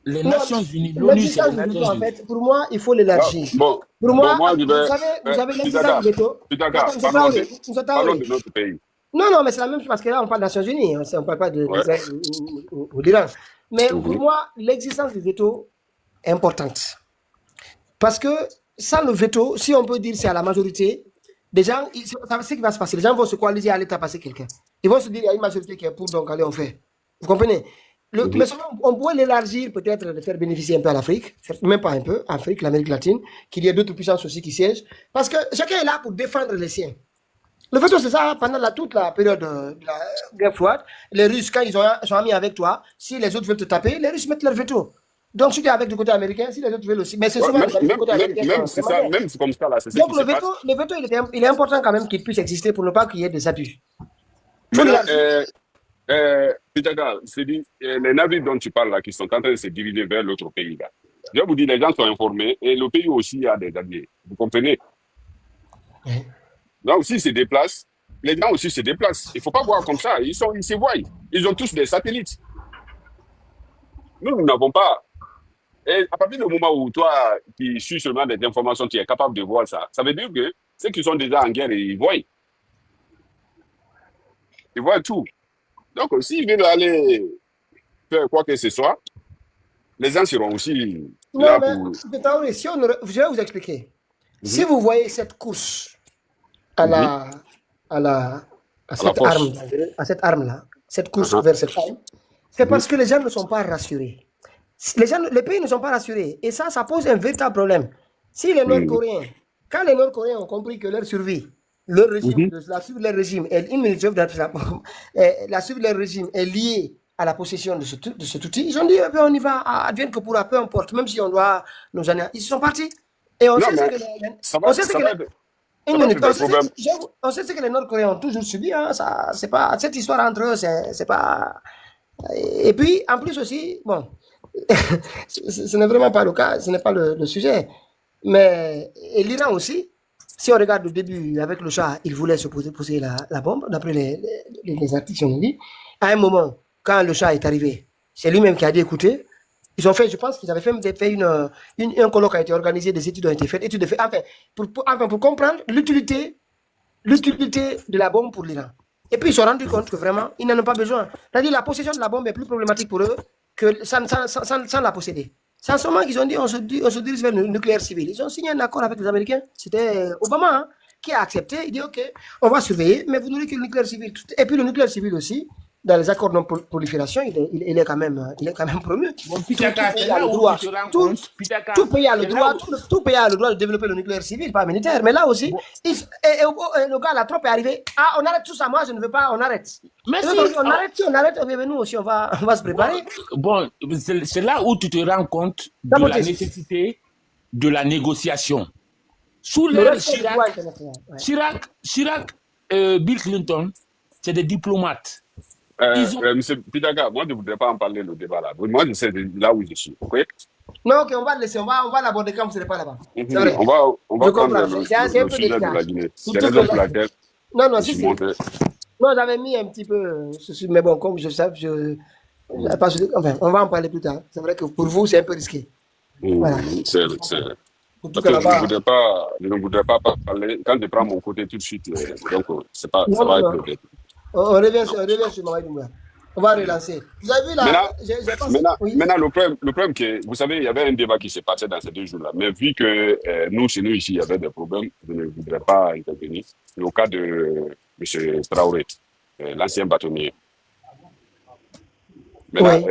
Les Nations Unies, l'ONU, c'est les Nations en Unies. fait, pour moi, il faut l'élargir. Bon, Pour moi, je vais... vous avez l'existence du veto. Parlons de notre pays. Non, mais c'est la même chose parce que là, on parle des Nations Unies. On ne parle pas de l'Iran. Mais pour moi, l'existence du veto est importante. Parce que sans le veto, si on peut dire c'est à la majorité, des gens, c'est ce qui va se passer. Les gens vont se coaliser à aller passer quelqu'un. Ils vont se dire il y a une majorité qui est pour, donc allez, on fait. Vous comprenez? Mais on pourrait l'élargir, peut-être de faire bénéficier un peu à l'Afrique, même pas un peu, Afrique, l'Amérique latine, qu'il y ait d'autres puissances aussi qui siègent. Parce que chacun est là pour défendre les siens. Le veto, c'est ça, pendant toute la période de la guerre froide, les Russes, quand ils sont amis avec toi, si les autres veulent te taper, les Russes mettent leur veto. Donc, si tu es avec du côté américain, si les autres veulent aussi. Mais c'est souvent du côté américain. Même c'est comme ça, là. Donc, le veto, il est important quand même qu'il puisse exister pour ne pas qu'il y ait des abus. Pitaka, c'est dit, les navires dont tu parles là, qui sont en train de se diriger vers l'autre pays là. Je vous dis, les gens sont informés et le pays aussi a des alliés. Vous comprenez? Donc, s'ils se déplacent, les gens aussi se déplacent. Il ne faut pas voir comme ça. Ils se voient. Ils ont tous des satellites. Nous n'avons pas. Et à partir du moment où toi, qui suis seulement des informations, tu es capable de voir ça, ça veut dire que ceux qui sont déjà en guerre, ils voient. Ils voient tout. Donc, s'ils veulent aller faire quoi que ce soit, les gens seront aussi là pour... Je vais vous expliquer. Si vous voyez cette course à cette arme-là, cette course vers cette arme, c'est parce que les gens ne sont pas rassurés. Les pays ne sont pas rassurés. Et ça pose un véritable problème. Si les Nord-Coréens, quand les Nord-Coréens ont compris que leur survie, leur régime, la survie de leur régime, la survie de leur régime est liée à la possession de cet outil, ils ont dit, on y va, advienne que pourra, peu importe, même si on doit nous en... Ils sont partis. Et on sait ce que les Nord-Coréens ont toujours subi. Hein, c'est pas, cette histoire entre eux, c'est pas... Et puis, en plus aussi, bon, ce n'est vraiment pas le cas, ce n'est pas le sujet. Mais l'Iran aussi, si on regarde le début avec le Shah, il voulait se poser la bombe, d'après les articles qu'on dit. À un moment, quand le Shah est arrivé, c'est lui-même qui a dit écoutez, ils ont fait, je pense qu'ils avaient fait un colloque a été organisé, des études ont été faites, pour comprendre l'utilité de la bombe pour l'Iran. Et puis ils se sont rendus compte que vraiment, ils n'en ont pas besoin. C'est-à-dire la possession de la bombe est plus problématique pour eux que sans la posséder. C'est en ce moment qu'ils ont dit on se dirige vers le nucléaire civil. Ils ont signé un accord avec les Américains. C'était Obama qui a accepté. Il dit ok, on va surveiller, mais vous n'aurez que le nucléaire civil. Et puis le nucléaire civil aussi, dans les accords de non-prolifération, il est quand même promu. Bon, tout pays a le droit de développer le nucléaire civil, pas militaire. Mais là aussi, le gars, la troppe est arrivée. Ah, on arrête tout ça, moi je ne veux pas, on arrête. Mais si on arrête, nous aussi, on va se préparer. Bon, c'est là où tu te rends compte de la nécessité de la négociation. Sous l'ère Chirac, Bill Clinton, c'est des diplomates. Monsieur Pitaka, moi je ne voudrais pas en parler le débat là. Moi je sais là où je suis. Okay? Non, ok, on va le laisser, on va l'aborder quand vous ne serez pas là-bas. On va prendre le sujet de la Guinée. C'est la raison pour laquelle Non, j'avais mis un petit peu, mais bon, comme je sais, enfin, on va en parler plus tard. C'est vrai que pour vous, c'est un peu risqué. Voilà. Je ne voudrais pas parler. Quand je prends mon côté tout de suite, donc ça va être... On revient sur Mamadou Doumbouya. On va relancer. Vous avez vu là Maintenant, le problème que, vous savez, il y avait un débat qui s'est passé dans ces 2 jours-là. Mais vu que chez nous ici, il y avait des problèmes, je ne voudrais pas intervenir. Le cas de M. Traoré, l'ancien bâtonnier. Maintenant,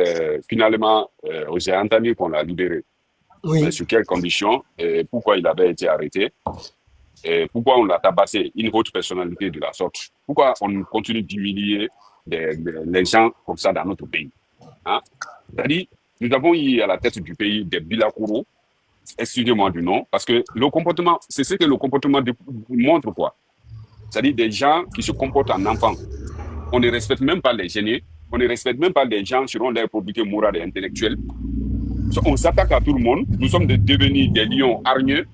finalement, j'ai entendu qu'on l'a libéré. Mais sur quelles conditions et pourquoi il avait été arrêté? Et pourquoi on l'a tabassé, une haute personnalité de la sorte? Pourquoi on continue d'humilier les gens comme ça dans notre pays? Hein? C'est-à-dire, nous avons eu à la tête du pays des Bilakoro, excusez-moi du nom, parce que le comportement, c'est ce que le comportement montre, quoi. C'est-à-dire des gens qui se comportent en enfants. On ne respecte même pas les gênés, on ne respecte même pas les gens selon leur probité morale et intellectuelle. On s'attaque à tout le monde. Nous sommes devenus des lions hargneux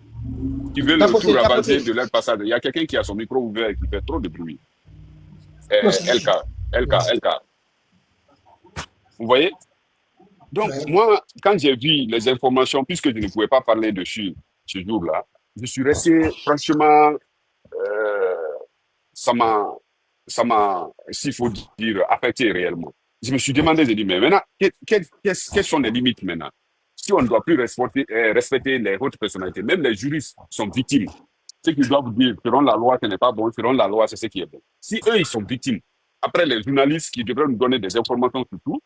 qui veulent tout ravager de leur passage. Il y a quelqu'un qui a son micro ouvert et qui fait trop de bruit. LK. Vous voyez? Donc, moi, quand j'ai vu les informations, puisque je ne pouvais pas parler dessus ce jour-là, je suis resté, franchement, ça m'a, s'il faut dire, affecté réellement. Je me suis demandé, j'ai dit, mais maintenant, quelles sont les limites maintenant? Si on ne doit plus respecter les hautes personnalités, même les juristes sont victimes. Ce qu'ils doivent dire, selon la loi, ce n'est pas bon, selon la loi, c'est ce qui est bon. Si eux, ils sont victimes, après les journalistes qui devraient nous donner des informations sur tout,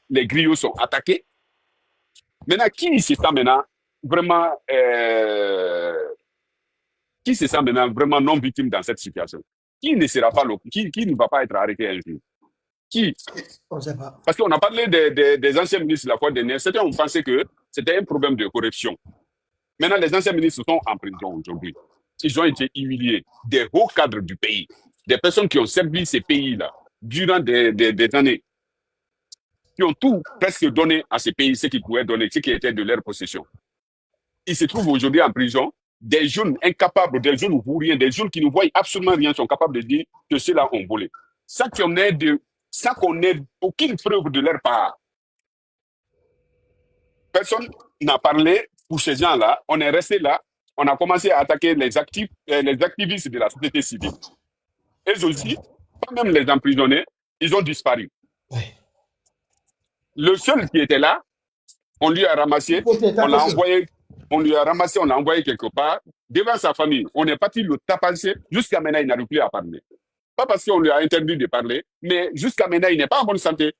les griots sont attaqués. Maintenant, qui se sent maintenant vraiment non victime dans cette situation? Qui ne sera pas qui ne va pas être arrêté un jour? Qui? On ne sait pas. Parce qu'on a parlé des anciens ministres la fois dernière. Certains ont pensé que c'était un problème de corruption. Maintenant, les anciens ministres sont en prison aujourd'hui. Ils ont été humiliés. Des hauts cadres du pays, des personnes qui ont servi ces pays-là durant des années, qui ont tout presque donné à ces pays, ce qu'ils pouvaient donner, ce qui était de leur possession. Ils se trouvent aujourd'hui en prison. Des jeunes incapables, des jeunes vauriens, des jeunes qui ne voient absolument rien sont capables de dire que ceux-là ont volé. Sans qu'on ait aucune preuve de leur part. Personne n'a parlé pour ces gens-là. On est resté là. On a commencé à attaquer les activistes de la société civile. Eux aussi, pas même les emprisonnés, ils ont disparu. Ouais. Le seul qui était là, on lui a ramassé, on l'a envoyé, on lui a ramassé, on l'a envoyé quelque part, devant sa famille. On est parti le tapasser, jusqu'à maintenant, il n'arrive plus à parler. Pas parce qu'on lui a interdit de parler, mais jusqu'à maintenant, il n'est pas en bonne santé.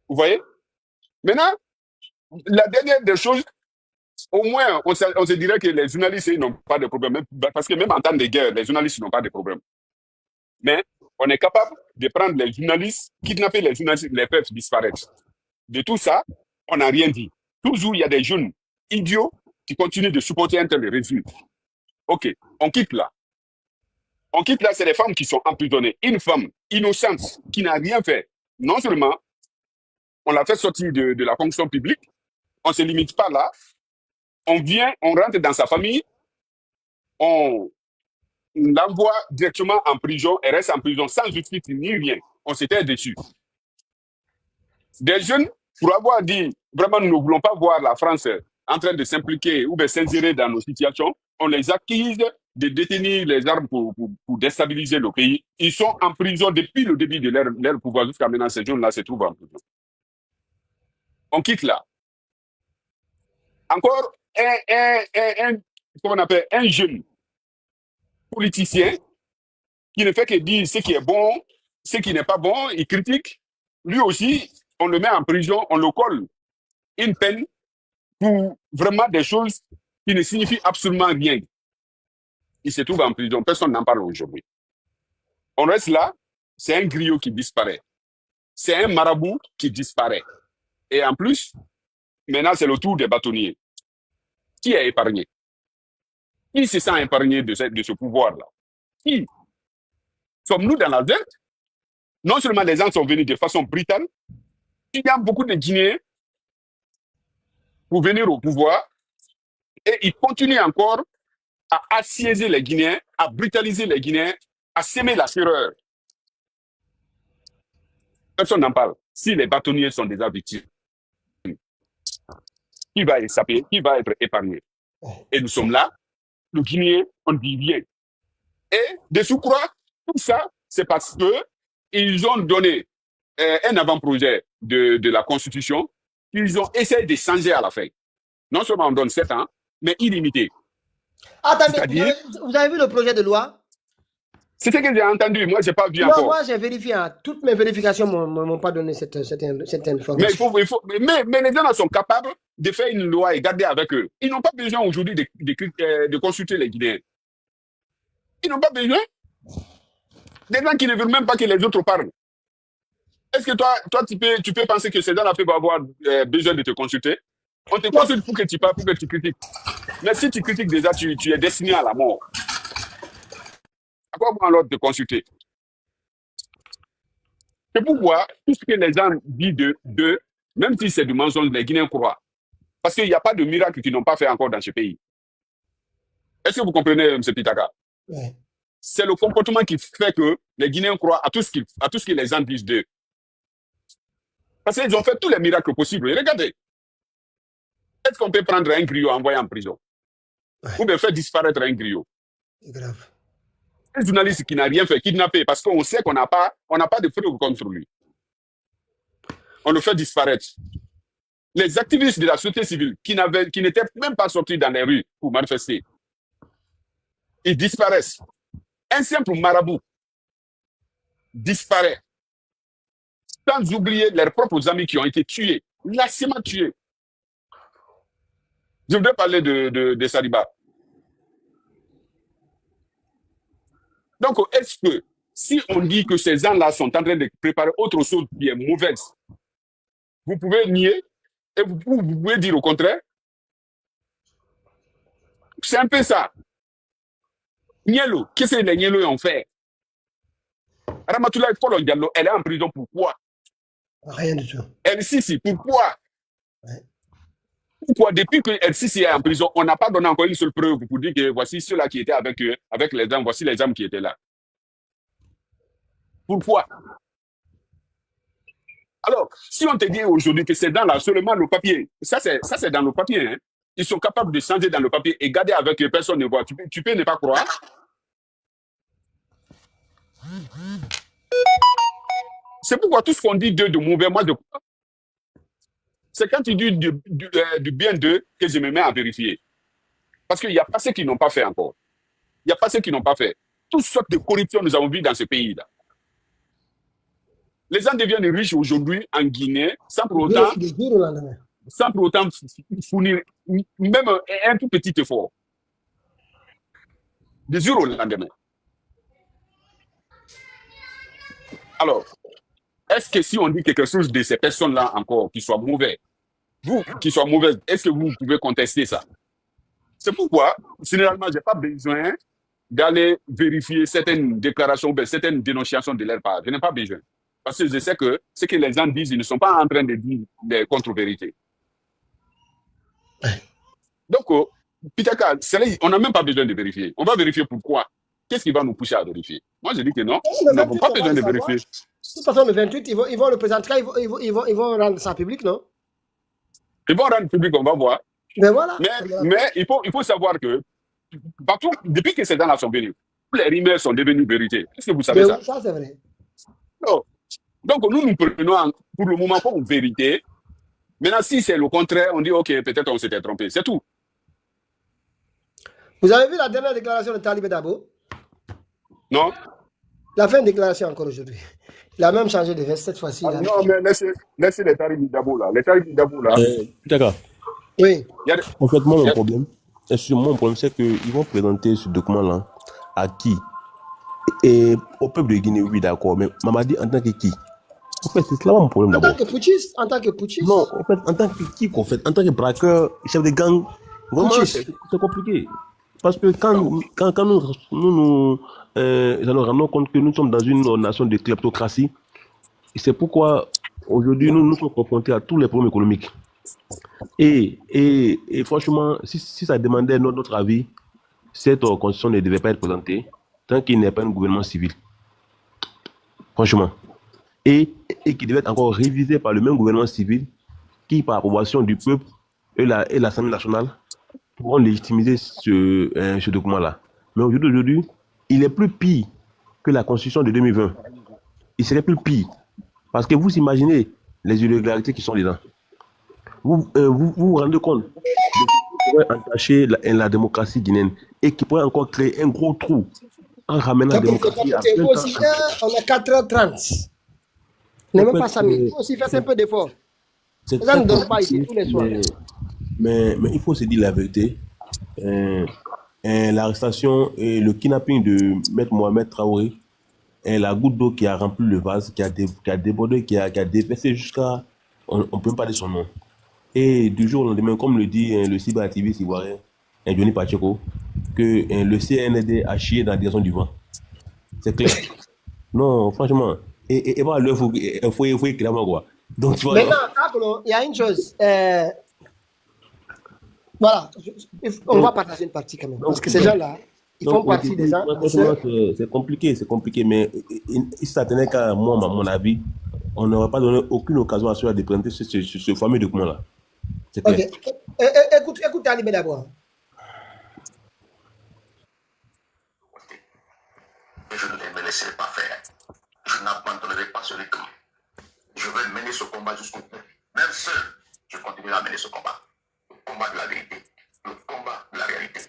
Vous voyez? Maintenant, la dernière des choses, au moins, on se dirait que les journalistes ils n'ont pas de problème. Parce que même en temps de guerre, les journalistes n'ont pas de problème. Mais on est capable de prendre les journalistes, kidnapper les journalistes, les faire disparaître. De tout ça, on n'a rien dit. Toujours, il y a des jeunes idiots qui continuent de supporter un tel régime. OK, on quitte là. On quitte là, c'est les femmes qui sont emprisonnées. Une femme innocente qui n'a rien fait. Non seulement on l'a fait sortir de la fonction publique, on ne se limite pas là. On vient, on rentre dans sa famille, on l'envoie directement en prison, elle reste en prison sans justice ni rien. On s'était déçus. Des jeunes, pour avoir dit, vraiment, nous ne voulons pas voir la France en train de s'impliquer ou de s'insérer dans nos situations, on les accuse de détenir les armes pour déstabiliser le pays. Ils sont en prison depuis le début de leur pouvoir jusqu'à maintenant. Ces jeunes-là se trouvent en prison. On quitte là. Encore un jeune politicien qui ne fait que dire ce qui est bon, ce qui n'est pas bon, il critique. Lui aussi, on le met en prison, on le colle une peine pour vraiment des choses qui ne signifient absolument rien. Il se trouve en prison, personne n'en parle aujourd'hui. On reste là, c'est un griot qui disparaît. C'est un marabout qui disparaît. Et en plus, maintenant c'est le tour des bâtonniers. Qui est épargné? Qui se sent épargné de ce pouvoir-là? Qui? Sommes-nous dans la dette? Non seulement les gens sont venus de façon brutale, il y a beaucoup de Guinéens pour venir au pouvoir et ils continuent encore à assiéger les Guinéens, à brutaliser les Guinéens, à s'aimer la fureur. Personne n'en parle. Si les bâtonniers sont déjà victimes, qui va échapper? Qui va être épargné? Et nous sommes là, le Guinéen, on ne dit rien. Et de surcroît, tout ça, c'est parce qu'ils ont donné un avant-projet de la Constitution qu'ils ont essayé de changer à la fin. Non seulement on donne 7 ans, mais illimité. Attendez, vous avez vu le projet de loi? C'est ce que j'ai entendu. Moi, je n'ai pas vu encore. Moi, j'ai vérifié. Hein. Toutes mes vérifications ne m'ont pas donné cette information. Mais les gens sont capables de faire une loi et garder avec eux. Ils n'ont pas besoin aujourd'hui de consulter les Guinéens. Ils n'ont pas besoin. Des gens qui ne veulent même pas que les autres parlent. Est-ce que toi tu peux penser que ces gens-là peuvent avoir besoin de te consulter? On te consulte pour que tu parles, pour que tu critiques. Mais si tu critiques déjà, tu es destiné à la mort. À quoi bon alors te consulter? C'est pourquoi tout ce que les gens disent d'eux, même si c'est du mensonge, les Guinéens croient. Parce qu'il n'y a pas de miracle qu'ils n'ont pas fait encore dans ce pays. Est-ce que vous comprenez, M. Pitaka? Ouais. C'est le comportement qui fait que les Guinéens croient à tout ce que les gens disent d'eux. Parce qu'ils ont fait tous les miracles possibles. Et regardez. Est-ce qu'on peut prendre un griot et envoyer en prison? Ou bien faire disparaître un griot? C'est grave. Un journaliste qui n'a rien fait, kidnappé, parce qu'on sait qu'on n'a pas de preuves contre lui. On le fait disparaître. Les activistes de la société civile qui n'étaient même pas sortis dans les rues pour manifester, ils disparaissent. Un simple marabout disparaît. Sans oublier leurs propres amis qui ont été tués, lassement tués. Je voudrais parler de Saliba. Donc, est-ce que si on dit que ces gens-là sont en train de préparer autre chose qui est mauvaise, vous pouvez nier et vous pouvez dire au contraire? C'est un peu ça. Nielo, qu'est-ce que les Nielo ont fait? Ramatoulaye Folo Diallo, elle est en prison pourquoi? Rien du tout. El-Sisi, pourquoi? Ouais. Pourquoi, depuis que El-Sisi est en prison, on n'a pas donné encore une seule preuve pour dire que voici ceux-là qui étaient avec eux, avec les hommes, voici les hommes qui étaient là. Pourquoi? Alors, si on te dit aujourd'hui que c'est dans là seulement le papier, ça c'est dans le papier, hein. Ils sont capables de changer dans le papier et garder avec eux, personne ne voit. Tu peux ne pas croire. C'est pourquoi tout ce qu'on dit d'eux de mauvais, moi je crois. C'est quand tu dis du bien d'eux que je me mets à vérifier. Parce qu'il n'y a pas ceux qui n'ont pas fait encore. Il n'y a pas ceux qui n'ont pas fait. Toutes sortes de corruption nous avons vu dans ce pays-là. Les gens deviennent riches aujourd'hui en Guinée sans pour autant fournir même un tout petit effort. Du jour au lendemain. Alors, est-ce que si on dit quelque chose de ces personnes-là encore qui soient mauvais, est-ce que vous pouvez contester ça? C'est pourquoi, généralement, je n'ai pas besoin d'aller vérifier certaines déclarations ou certaines dénonciations de leur part. Je n'ai pas besoin. Parce que je sais que ce que les gens disent, ils ne sont pas en train de dire des contre-vérités. Donc, Pitaka, on n'a même pas besoin de vérifier. On va vérifier pourquoi. Qu'est-ce qui va nous pousser à vérifier? Moi, je dis que non, nous n'avons pas besoin de vérifier. De toute façon, le 28, ils vont le présenter, ils vont rendre ça public, non? Ils vont rendre public, on va voir. Mais voilà. Mais il faut savoir que, partout, depuis que ces gens-là sont venus, les rumeurs sont devenues vérité. Est-ce que vous savez ça? Ça, c'est vrai. Non. Donc, nous prenons pour le moment comme vérité. Maintenant, si c'est le contraire, on dit, OK, peut-être on s'était trompé. C'est tout. Vous avez vu la dernière déclaration de Talibé Dabo? Non. Il a fait une déclaration encore aujourd'hui. Il a même changé de veste cette fois-ci. Non, mais laissez les Talibé Dabo là. Les Talibé Dabo là. D'accord. Oui. En fait, moi, mon problème, c'est qu'ils vont présenter ce document-là à qui? Et au peuple de Guinée, oui, d'accord. Mais Mamadi, en tant que qui? En fait, c'est là mon problème d'abord. En tant que putschiste? Non, en fait, en tant que qui, en fait? En tant que braqueur, chef de gang, vraiment, c'est compliqué. Parce que quand nous nous rendons compte que nous sommes dans une nation de kleptocratie, c'est pourquoi aujourd'hui nous sommes confrontés à tous les problèmes économiques. Et franchement, si ça demandait notre avis, cette constitution ne devait pas être présentée tant qu'il n'y a pas un gouvernement civil. Franchement. Et qui devait être encore révisé par le même gouvernement civil qui, par approbation du peuple et l'Assemblée nationale, pourront légitimiser ce document-là. Mais aujourd'hui, il est plus pire que la Constitution de 2020. Il serait plus pire. Parce que vous imaginez les irrégularités qui sont dedans. Vous vous rendez compte de ce qui pourrait entacher la démocratie guinéenne et qui pourrait encore créer un gros trou en ramenant la démocratie à 20 ans. On est 4h30. Ne même pas ça, mais il faut aussi faire un peu d'effort. Ça ne donne pas ici tous les soirs. Mais il faut se dire la vérité. L'arrestation et le kidnapping de Maître Mohamed Traoré la goutte d'eau qui a rempli le vase, qui a débordé, qui a déversé jusqu'à... On ne peut même pas dire son nom. Et du jour au lendemain, comme le dit le cyberactiviste ivoirien, Johnny Pacheco, que le CND a chié dans la direction du vent. C'est clair. Non, franchement. Et voilà, il faut écrire quoi. Donc, tu vois. Maintenant, il y a une chose. Voilà, on va partager une partie quand même. Parce que ces gens-là, ils font partie des gens. C'est compliqué, mais si ça tenait qu'à moi, à mon avis, on n'aurait pas donné aucune occasion à ceux-là de présenter ce fameux document-là. C'est clair. Ok. Écoute Talibé d'abord. Je ne les laisserai pas faire. Je n'abandonnerai pas ce rythme. Je vais mener ce combat jusqu'au bout. Même seul, je continuerai à mener ce combat. Le combat de la vérité, le combat de la réalité,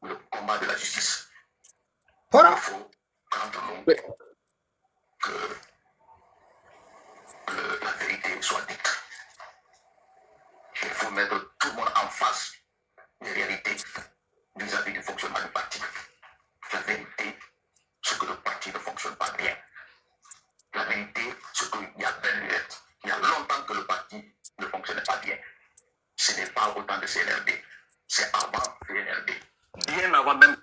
le combat de la justice. Voilà. Il faut prendre le que la vérité soit dite. Il faut mettre tout le monde en face des réalités vis-à-vis du fonctionnement du parti. La vérité, c'est que le parti ne fonctionne pas bien. La vérité, c'est qu'il y a belle lurette. Il y a longtemps que le parti ne fonctionnait pas bien. Ce n'est pas autant de CNRD. C'est avant CNRD. Bien avant même.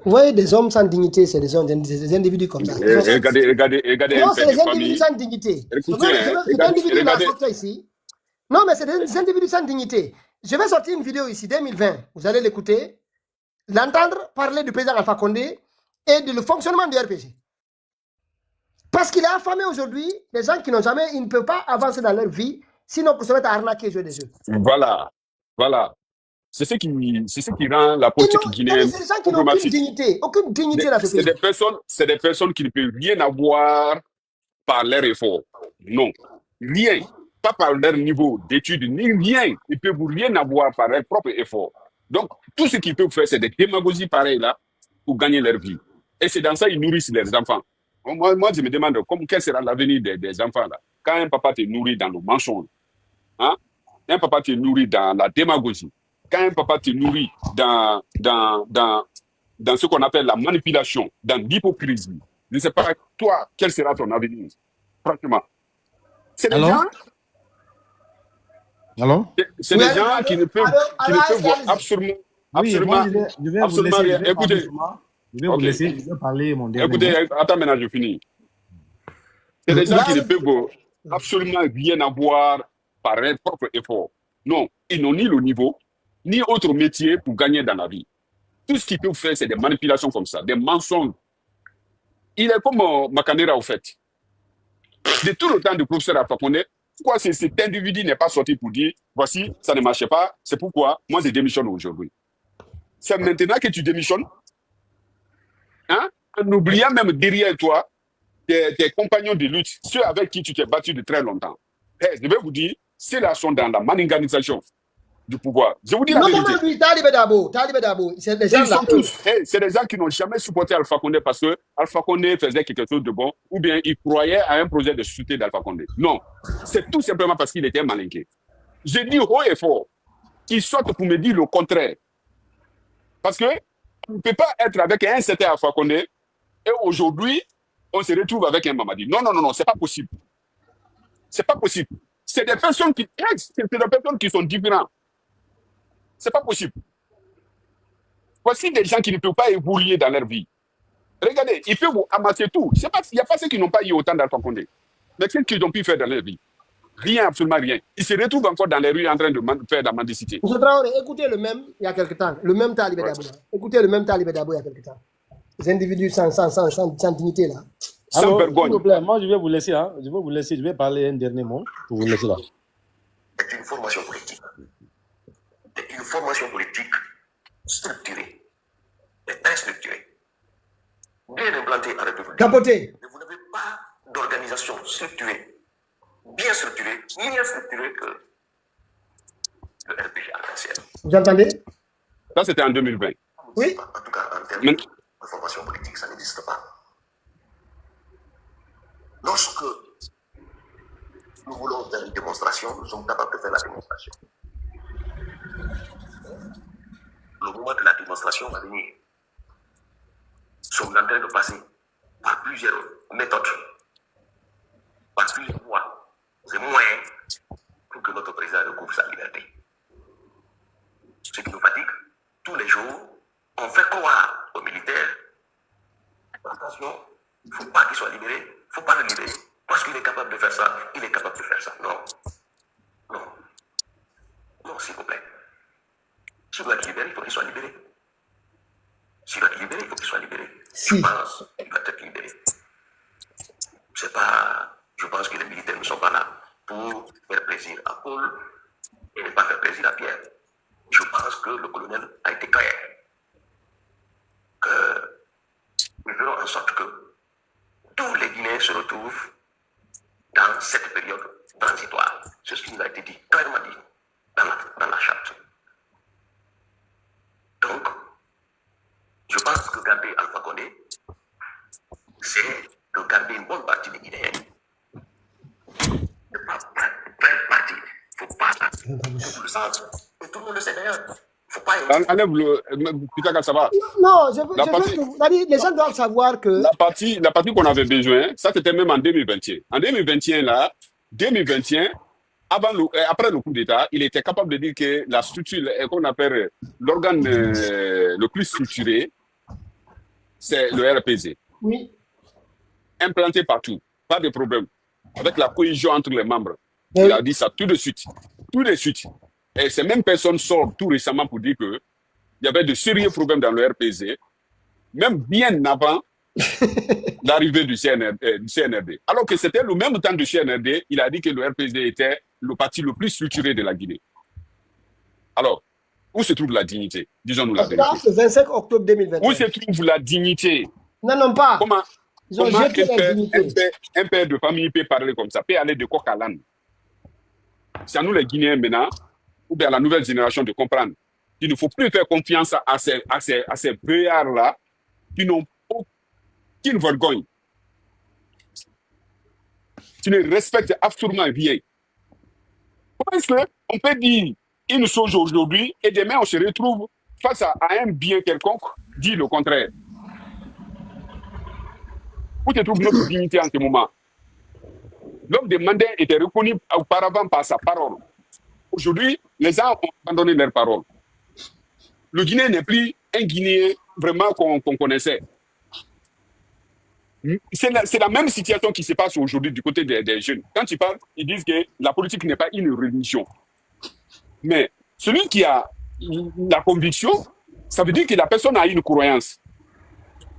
Vous voyez, des hommes sans dignité, c'est des individus comme ça. Regardez. Non, c'est des individus sans dignité. Cet individu-là, ici. Non, mais c'est des individus sans dignité. Je vais sortir une vidéo ici, 2020. Vous allez l'écouter, l'entendre parler du président Alpha Condé et du fonctionnement du RPG. Parce qu'il a affamé aujourd'hui des gens qui n'ont jamais, ils ne peuvent pas avancer dans leur vie, sinon pour se mettre à arnaquer et jouer des jeux. Voilà. C'est ce qui rend la politique guinéenne c'est des gens qui n'ont aucune dignité dans ce pays. C'est des personnes qui ne peuvent rien avoir par leur effort. Non, rien. Pas par leur niveau d'études, ni rien. Ils ne peuvent rien avoir par leur propre effort. Donc, tout ce qu'ils peuvent faire, c'est des démagogies pareilles là pour gagner leur vie. Et c'est dans ça qu'ils nourrissent leurs enfants. Moi, je me demande quel sera l'avenir des enfants là. Quand un papa te nourrit dans le mensonge, hein? Un papa te nourrit dans la démagogie, quand un papa te nourrit dans ce qu'on appelle la manipulation, dans l'hypocrisie, je ne sais pas, toi, quel sera ton avenir? Franchement. C'est des gens... Alors? C'est des gens qui ne peuvent voir absolument rien. Écoutez, je vais vous laisser, je vais parler mon dernier. Écoutez, attends, maintenant je finis. C'est des gens qui ne peuvent absolument rien avoir par leur propre effort. Non, ils n'ont ni le niveau, ni autre métier pour gagner dans la vie. Tout ce qu'ils peuvent faire, c'est des manipulations comme ça, des mensonges. Il est comme Makanera, au fait. De tout le temps du professeur Alpha Condé, pourquoi cet individu n'est pas sorti pour dire, voici, ça ne marche pas, c'est pourquoi moi je démissionne aujourd'hui. C'est maintenant que tu démissionnes, hein, en oubliant même derrière toi tes compagnons de lutte, ceux avec qui tu t'es battu de très longtemps. Hey, je vais vous dire, ceux-là sont dans la maninganisation du pouvoir. Je vous dis la vérité. Talibé Dabo, c'est des gens Ils sont tous, c'est des gens qui n'ont jamais supporté Alpha Condé parce que Alpha Condé faisait quelque chose de bon ou bien ils croyaient à un projet de société d'Alpha Condé. Non, c'est tout simplement parce qu'il était malinqué. Je dis haut et fort qu'ils sortent pour me dire le contraire. Parce que on ne peut pas être avec un certain Alpha Condé et aujourd'hui, on se retrouve avec un Mamadi. Non, c'est pas possible. C'est pas possible. C'est des personnes qui sont différentes. C'est pas possible. Voici des gens qui ne peuvent pas évoluer dans leur vie. Regardez, ils peuvent amasser tout. Il n'y a pas ceux qui n'ont pas eu autant d'Alpha Condé. Mais qu'est-ce qu'ils ont pu faire dans leur vie? Rien, absolument rien. Ils se retrouvent encore dans les rues en train de faire de la mendicité. M. Traoré, écoutez le même il y a quelque temps. Le même Talibé Dabo. Écoutez le même Talibé Dabo il y a quelque temps. Les individus sans dignité là. Sans vergogne. S'il vous plaît, moi je vais vous laisser. Je vais parler un dernier mot pour vous laisser là. C'est une formation politique. C'est une formation politique structurée et instructurée. Bien implantée en République. Capoté. Mais vous n'avez pas d'organisation structurée, bien structurée, mieux structurée que le RPG Arc-en-Ciel. Vous entendez? Ça, c'était en 2020. Oui. En tout cas, en termes de formation politique, ça n'existe pas. Lorsque nous voulons faire une démonstration, nous sommes capables de faire la démonstration. Le moment de la démonstration va venir. Nous sommes en train de passer par plusieurs méthode. Parce qu'il voit des moyens pour que notre président recouvre sa liberté. Ce qui nous fatigue, tous les jours, on fait croire aux militaires, attention, il ne faut pas qu'il soit libéré, il ne faut pas le libérer, parce qu'il est capable de faire ça, il est capable de faire ça. Non. Non. Non, s'il vous plaît. S'il doit être libéré, il faut qu'il soit libéré. S'il doit être libéré, il faut qu'il soit libéré. Si. Je pense qu'il doit être libéré. C'est pas... Je pense que les militaires ne sont pas là pour faire plaisir à Paul et ne pas faire plaisir à Pierre. Je pense que le colonel a été clair. Que nous ferons en sorte que tous les Guinéens se retrouvent dans cette période transitoire. C'est ce qui nous a été dit, clairement dit, dans la charte. Donc, je pense que garder Alpha Condé, c'est de garder une bonne partie des Guinéens. Ne pas faire partie. Il ne faut pas. Tout le sens. Et tout le monde le sait d'ailleurs. Faut pas. Enlève le. Putain, ça va. Non, La partie- les gens doivent savoir que... La partie qu'on avait besoin, ça c'était même en 2021. En 2021, là, 2021, après le coup d'État, il était capable de dire que la structure, qu'on appelle l'organe le plus structuré, c'est le RPZ. Oui. Implanté partout, pas de problème. Avec la cohésion entre les membres. Oui. Il a dit ça tout de suite. Tout de suite. Et ces mêmes personnes sortent tout récemment pour dire qu'il y avait de sérieux problèmes dans le RPZ, même bien avant l'arrivée du CNRD. Alors que c'était le même temps du CNRD, il a dit que le RPZ était le parti le plus structuré de la Guinée. Alors, où se trouve la dignité? Disons-nous la vérité. Le 25 octobre 2021. Où se trouve la dignité? Non, pas. Comment Ils ont comment jeté la dignité. un père de famille peut parler comme ça, peut aller de coq à l'âne? C'est à nous les Guinéens maintenant, ou bien à la nouvelle génération de comprendre qu'il ne faut plus faire confiance à ces vieillards-là qui n'ont aucune vergogne, qui ne respectent absolument rien. Comment est-ce qu'on peut dire une chose aujourd'hui et demain on se retrouve face à un bien quelconque, dit le contraire? Où se trouve notre dignité en ce moment? L'homme des mandats était reconnu auparavant par sa parole. Aujourd'hui, les gens ont abandonné leur parole. Le Guinéen n'est plus un Guinéen vraiment qu'on connaissait. C'est la même situation qui se passe aujourd'hui du côté des jeunes. Quand ils parlent, ils disent que la politique n'est pas une religion. Mais celui qui a la conviction, ça veut dire que la personne a une croyance.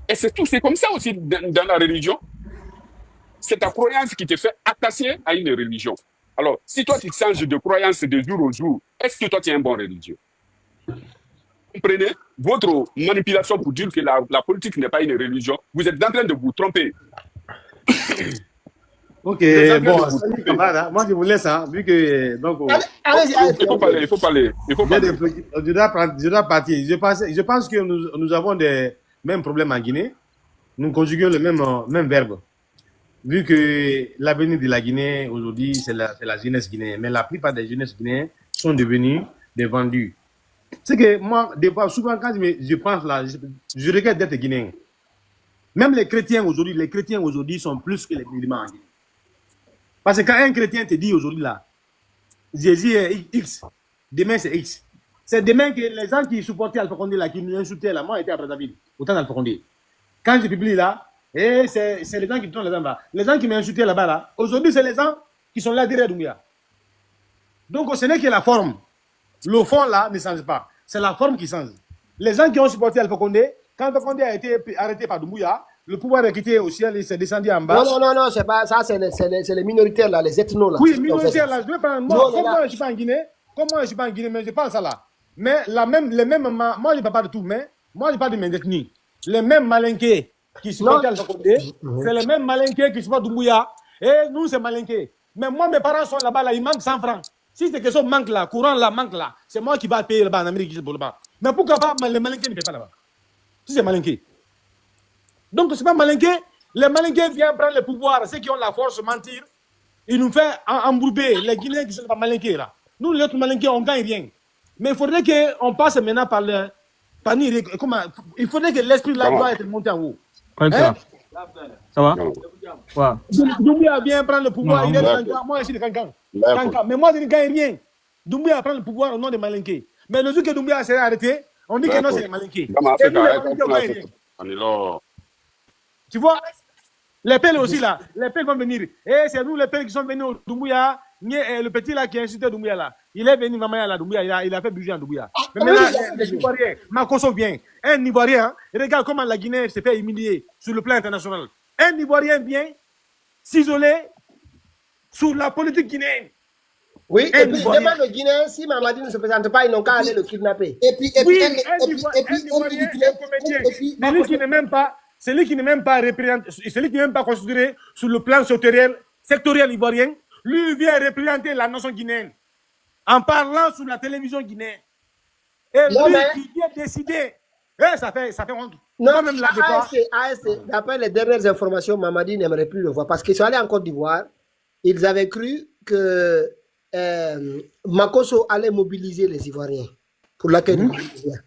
Et c'est tout, c'est comme ça aussi dans la religion. C'est ta croyance qui te fait attacher à une religion. Alors, si toi tu changes de croyance de jour au jour, est-ce que toi tu es un bon religieux? Comprenez votre manipulation pour dire que la politique n'est pas une religion. Vous êtes en train de vous tromper. Ok, bon, salut camarade, moi je vous laisse, hein, vu que... Donc, Allez-y. Il faut parler. Je dois partir. Je pense que nous avons des mêmes problèmes en Guinée. Nous conjuguons le même verbe. Vu que l'avenir de la Guinée aujourd'hui, c'est la jeunesse guinéenne. Mais la plupart des jeunesses guinéens sont devenus des vendus. C'est que moi, des fois, souvent quand je pense là, je regrette d'être guinéen. Même les chrétiens aujourd'hui sont plus que les musulmans en Guinée. Parce que quand un chrétien te dit aujourd'hui là, Jésus est X, demain c'est X. C'est demain que les gens qui supportaient Alpha Condé là, qui nous insultaient là, moi j'étais à Brazzaville, au temps d'Alpha Condé. Quand je publie là, et c'est les gens qui tournent les gens là. Les gens qui m'ont insulté là-bas là, aujourd'hui c'est les gens qui sont là derrière Doumbouya. Donc ce n'est que la forme. Le fond là ne change pas. C'est la forme qui change. Les gens qui ont supporté Alpha Condé, quand Alpha Condé a été arrêté par Doumbouya, le pouvoir est quitté au ciel et s'est descendu en bas. Non, c'est pas ça, c'est les minoritaires là, les ethnos là. Oui, minoritaires là, je vais prendre. Moi, comment je suis pas en Guinée? Comment je suis pas en Guinée? Mais je pense à là. Mais les mêmes, moi je ne parle pas de tout, mais moi je parle de mes ethnies. Les mêmes malinqués qui supportent Alpha Condé, c'est les mêmes malinqués qui supportent Doumbouya. Et nous, c'est malinqués. Mais moi, mes parents sont là-bas, là, ils manquent 100 francs. Si c'est quelque chose manque là, courant là, manque là, c'est moi qui vais payer là-bas en Amérique pour là-bas. Mais pourquoi pas les malinqués ne paient pas là-bas? Si c'est malinqué. Donc, ce n'est pas malinqué. Les malinqués viennent prendre le pouvoir, ceux qui ont la force de mentir. Ils nous font embrouiller les Guinéens qui ne sont pas malinqués là. Nous, les autres malinqués, on ne gagne rien. Mais il faudrait qu'on passe maintenant par il faudrait que l'esprit là doit être monté en haut. Hein? Ça va? Non. Ouais. Doumbouya vient prendre le pouvoir, Non, il est de d'accord. Kankan. Moi, je suis de Kankan. D'accord. Kankan. Mais moi, je ne gagne rien. Doumbouya prend le pouvoir au nom de Malinké. Mais le jour que Doumbouya s'est arrêté, on dit que non, D'accord. c'est les Malinké. Dans ma Et nous, les Afrique, Malinké, on gagne rien. on est là. Tu vois? Les pelles aussi là, les pelles vont venir. Et c'est nous les pelles qui sont venus au Doumbouya. Le petit là qui a incité Doumbouya là, il est venu Mamaya là, Doumbouya, il a fait bouger en Doumbouya. Mais maintenant, les Ivoiriens, Makosso vient. Un Ivoirien, regarde comment la Guinée s'est fait humilier sur le plan international. Un Ivoirien vient s'isoler sur la politique guinéenne. Oui, et puis demande aux Guinéens, si Mamadi ne se présente pas, ils n'ont qu'à aller le kidnapper. Oui, un Ivoirien, un comédien, celui qui n'est même pas, celui qui n'est même pas représenté, celui qui n'est même pas considéré sur le plan sectoriel ivoirien, lui vient représenter la nation guinéenne en parlant sur la télévision guinéenne. Et Non, lui mais- qui vient décider, ça fait honte. Non, Moi-même là, des fois, ASC, d'après les dernières informations, Mamadi n'aimerait plus le voir parce qu'ils sont allés en Côte d'Ivoire. Ils avaient cru que Makosso allait mobiliser les Ivoiriens pour l'accueil du Ivoirien.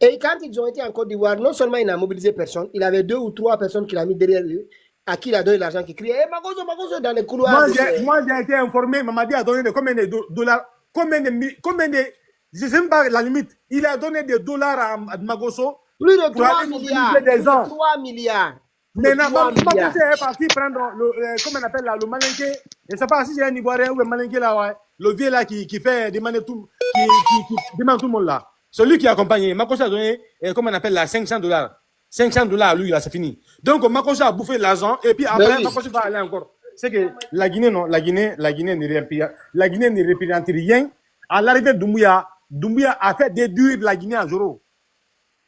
Et quand ils ont été en Côte d'Ivoire, non seulement il n'a mobilisé personne, il avait 2 ou 3 personnes qu'il a mis derrière lui, à qui il a donné l'argent, qui criait Makosso, Makosso dans les couloirs. moi, j'ai été informé, Mamadi a donné combien de dollars, combien de, je ne sais même pas la limite, il a donné des dollars à Makosso. Plus de pour 3 aller milliards. mobiliser des Plus gens. de 3 milliards. Maintenant, 3 Makosso milliards. est parti prendre comment on appelle là, le malinqué. Je ne sais pas si c'est un Ivoirien ou un malinqué là, ouais. Le vieux là qui fait demander tout, qui demande tout le monde là. Celui qui a accompagné, Makosso a donné, comment on appelle là, $500. $500, lui, là, c'est fini. Donc, Makosso a bouffé l'argent, et puis après, oui. Makosso va aller encore. C'est que la Guinée, non, la Guinée ne représente rien. À l'arrivée de Doumbouya a fait déduire la Guinée à zéro.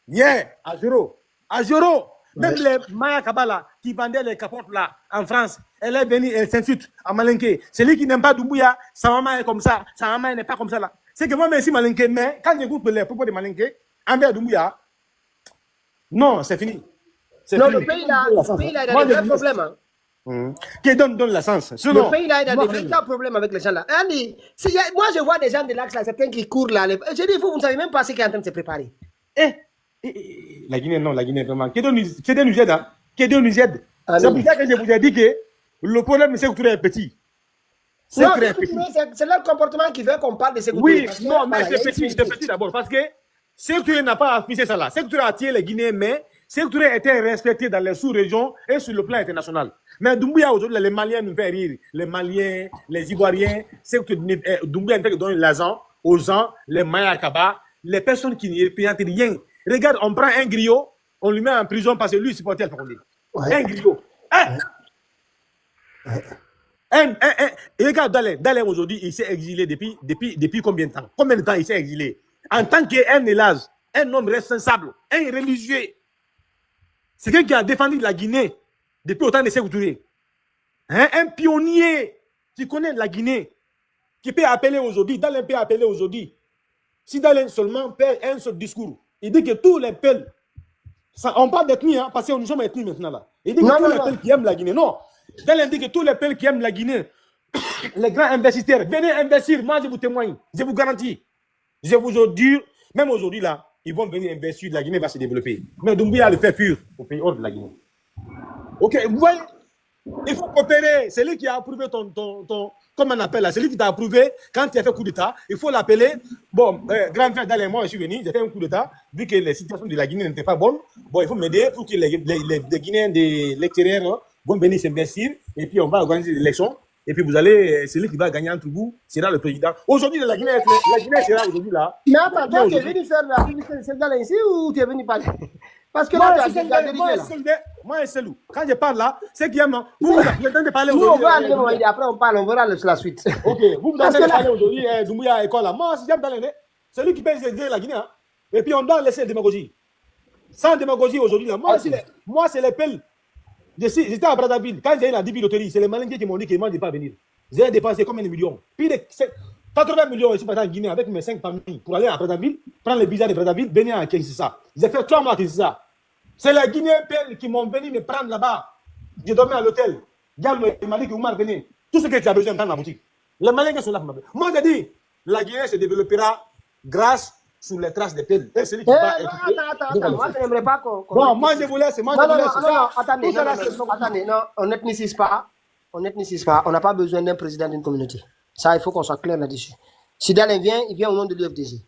Yeah, à zéro. À zéro. Même les Maya Kabala qui vendaient les capotes là en France, elle est venue, elle s'insulte à Malinké. Celui qui n'aime pas Doumbouya, sa maman est comme ça, sa maman n'est pas comme ça là. C'est que moi, même si Malinké, mais quand j'écoute les propos de Malinké, envers Doumbouya, non, c'est fini. C'est Non, fini. le pays là, il a des vrais problèmes. Hein. Qui donne la sens. Sinon, Le pays là, il a des moi-même, véritables problèmes avec les gens là. Andy, moi je vois des gens de l'axe là, certains qui courent là. J'ai dit, vous ne savez même pas ce qui est en train de se préparer. la Guinée, non, la Guinée, vraiment. Que Dieu nous aide, hein. Que Dieu nous aide. Amen. C'est pour ça que je vous ai dit que le problème, c'est que tout est petit. Non, C'est très petit. c'est leur comportement qui fait qu'on parle de sécurité. Oui, Parce que, non, mais voilà, c'est petit d'abord. Parce que Sécurité n'a pas affiché ça là. Sécurité a tiré les Guinéens, mais Sécurité était respecté dans les sous-régions et sur le plan international. Mais Doumbouya, aujourd'hui, les Maliens nous fait rire. Les Maliens, les Ivoiriens, Doumbouya ne fait que donner l'argent aux gens, les Mayakaba, les personnes qui ne représentent rien. Regarde, on prend un griot, on lui met en prison parce que lui, il supportait le Fondé. Ouais. Un griot. Et regarde, Dalé aujourd'hui, il s'est exilé depuis combien de temps? Combien de temps il s'est exilé? En tant qu'un élage, un homme responsable, un religieux. C'est quelqu'un qui a défendu la Guinée depuis autant de Sékou Touré. Un pionnier qui connaît la Guinée, qui peut appeler aujourd'hui, Dalé peut appeler aujourd'hui. Si Dalé seulement fait un seul discours, il dit que tous les peuples, on parle d'ethnie, hein, parce que nous sommes ethnie maintenant là. Il dit que tous les peuples qui aiment la Guinée, non. Dalé dit que tous les peuples qui aiment la Guinée, les grands investisseurs, venez investir, moi je vous témoigne, je vous garantis. Je vous dis, même aujourd'hui là, ils vont venir investir, la Guinée va se développer. Mais Doumbouya le fait fuir au pays hors de la Guinée. Ok, vous voyez, il faut coopérer. C'est lui qui a approuvé comment on appelle là, c'est lui qui t'a approuvé quand tu as fait coup d'État. Il faut l'appeler. Bon, grand frère Dalé, moi je suis venu, j'ai fait un coup d'État, vu que les situations de la Guinée n'étaient pas bonnes. Bon, il faut m'aider pour que les Guinéens de l'extérieur vont venir s'investir et puis on va organiser l'élection. Et puis vous allez, celui qui va gagner entre vous sera le président. Aujourd'hui, la Guinée sera aujourd'hui là. Mais attends, toi, tu es venu faire la publicité de celle-là ici ou tu es venu parler? Parce que là, tu as dirigé là. Moi, c'est Selou. Quand je parle là, c'est qu'il y a vous entendez parler Nous, aujourd'hui. on va aller voir, après on parle, on verra la suite. Ok, vous entendez parler aujourd'hui, Doumbouya école là. Moi, si j'aime dans l'année, c'est lui qui peut gérer la Guinée. Hein. Et puis on doit laisser la démagogie. Sans démagogie aujourd'hui là. Moi, c'est les pelles. J'étais à Brazzaville. Quand j'ai eu la loterie, c'est les Malingués qui m'ont dit qu'ils ne m'ont pas venir. J'ai dépensé combien de millions? Puis 80 millions ici en Guinée avec mes 5 familles pour aller à Brazzaville, prendre les visas de Brazzaville, venir à Kinshasa. J'ai fait 3 mois à Kinshasa. C'est les Guinéens qui m'ont venu me prendre là-bas. J'ai dormi à l'hôtel. Diallo m'a dit que Oumar venez. Tout ce que tu as besoin, prendre la boutique. Les Malingués sont là pour m'appeler. Moi, j'ai dit, la Guinée se développera grâce sur les traces des peuples. Et celui Eh, qui va non, écouter, attends. Moi, je n'aimerais pas qu'on. bon, moi je vous laisse, moi je Non, vous non, laisse. non, Ça, non, attendez, tout ça là, attendez, non, on n'ethnicise pas. On n'ethnicise pas. On n'a pas besoin d'un président d'une communauté. Ça, il faut qu'on soit clair là-dessus. Si Dalen vient, il vient au nom de l'UFDG.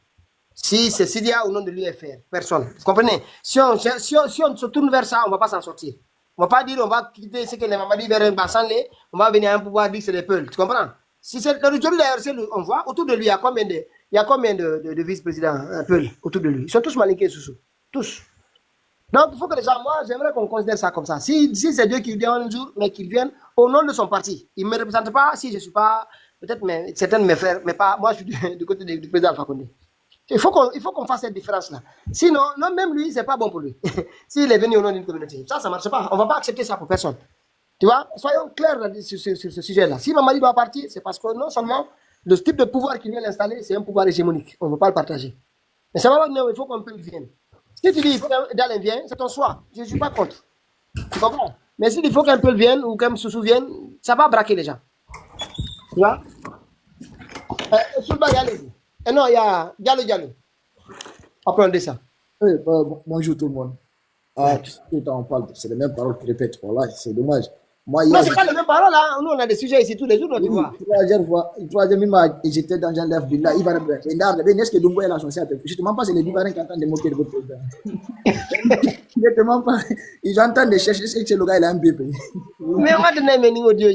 Si c'est Sidia au nom de l'UFR, personne. Vous comprenez? Si on se tourne vers ça, on ne va pas s'en sortir. On ne va pas dire on va quitter ce que les Mamadi vers un bassanlé, on va venir à un pouvoir dire que c'est les peuples. Tu comprends? Si c'est aujourd'hui d'ailleurs, on voit autour de lui, il y a combien de vice-présidents Peul autour de lui? Ils sont tous malinqués, Soussou. Tous. Donc, il faut que les gens, moi, j'aimerais qu'on considère ça comme ça. Si c'est Dieu qui vient un jour, mais qu'il vienne au nom de son parti. Il ne me représente pas si je ne suis pas, peut-être certains de mes frères, mais pas, moi, je suis du côté du président Alpha Condé. Il faut qu'on fasse cette différence-là. Sinon, non, même lui, c'est pas bon pour lui. S'il est venu au nom d'une communauté, ça ne marche pas. On ne va pas accepter ça pour personne. Tu vois, soyons clairs sur ce sujet-là. Si Mamadi doit partir, c'est parce que non seulement le type de pouvoir qu'il vient installer, c'est un pouvoir hégémonique. On ne veut pas le partager. Mais ça va pas, non, il faut qu'on peut le vienne. Si tu dis il faut qu'Alain vienne, c'est ton choix. Je ne suis pas contre. Tu comprends? Mais s'il faut qu'un peu vienne ou qu'un se souvienne, ça va braquer les gens. Tu vois? Soulba, allez-y. Et non, il y a Diallo. Après, on dit ça. Oui, bonjour tout le monde. Ah, tout le temps on parle, c'est les mêmes paroles qui répètent. Voilà, c'est dommage. Moi, Non, c'est pas les mêmes paroles, là. Nous, on a des sujets ici tous les jours, tu vois. Troisième fois, j'étais dans un live de là, il va me dire, est-ce que Dumbo est la chance? Justement, pas c'est les Libanais qui entendent des moquer de votre président. Justement, pas. Ils entendent des chercher, c'est que le gars, il a un bébé. Mais on va donner un menu audio.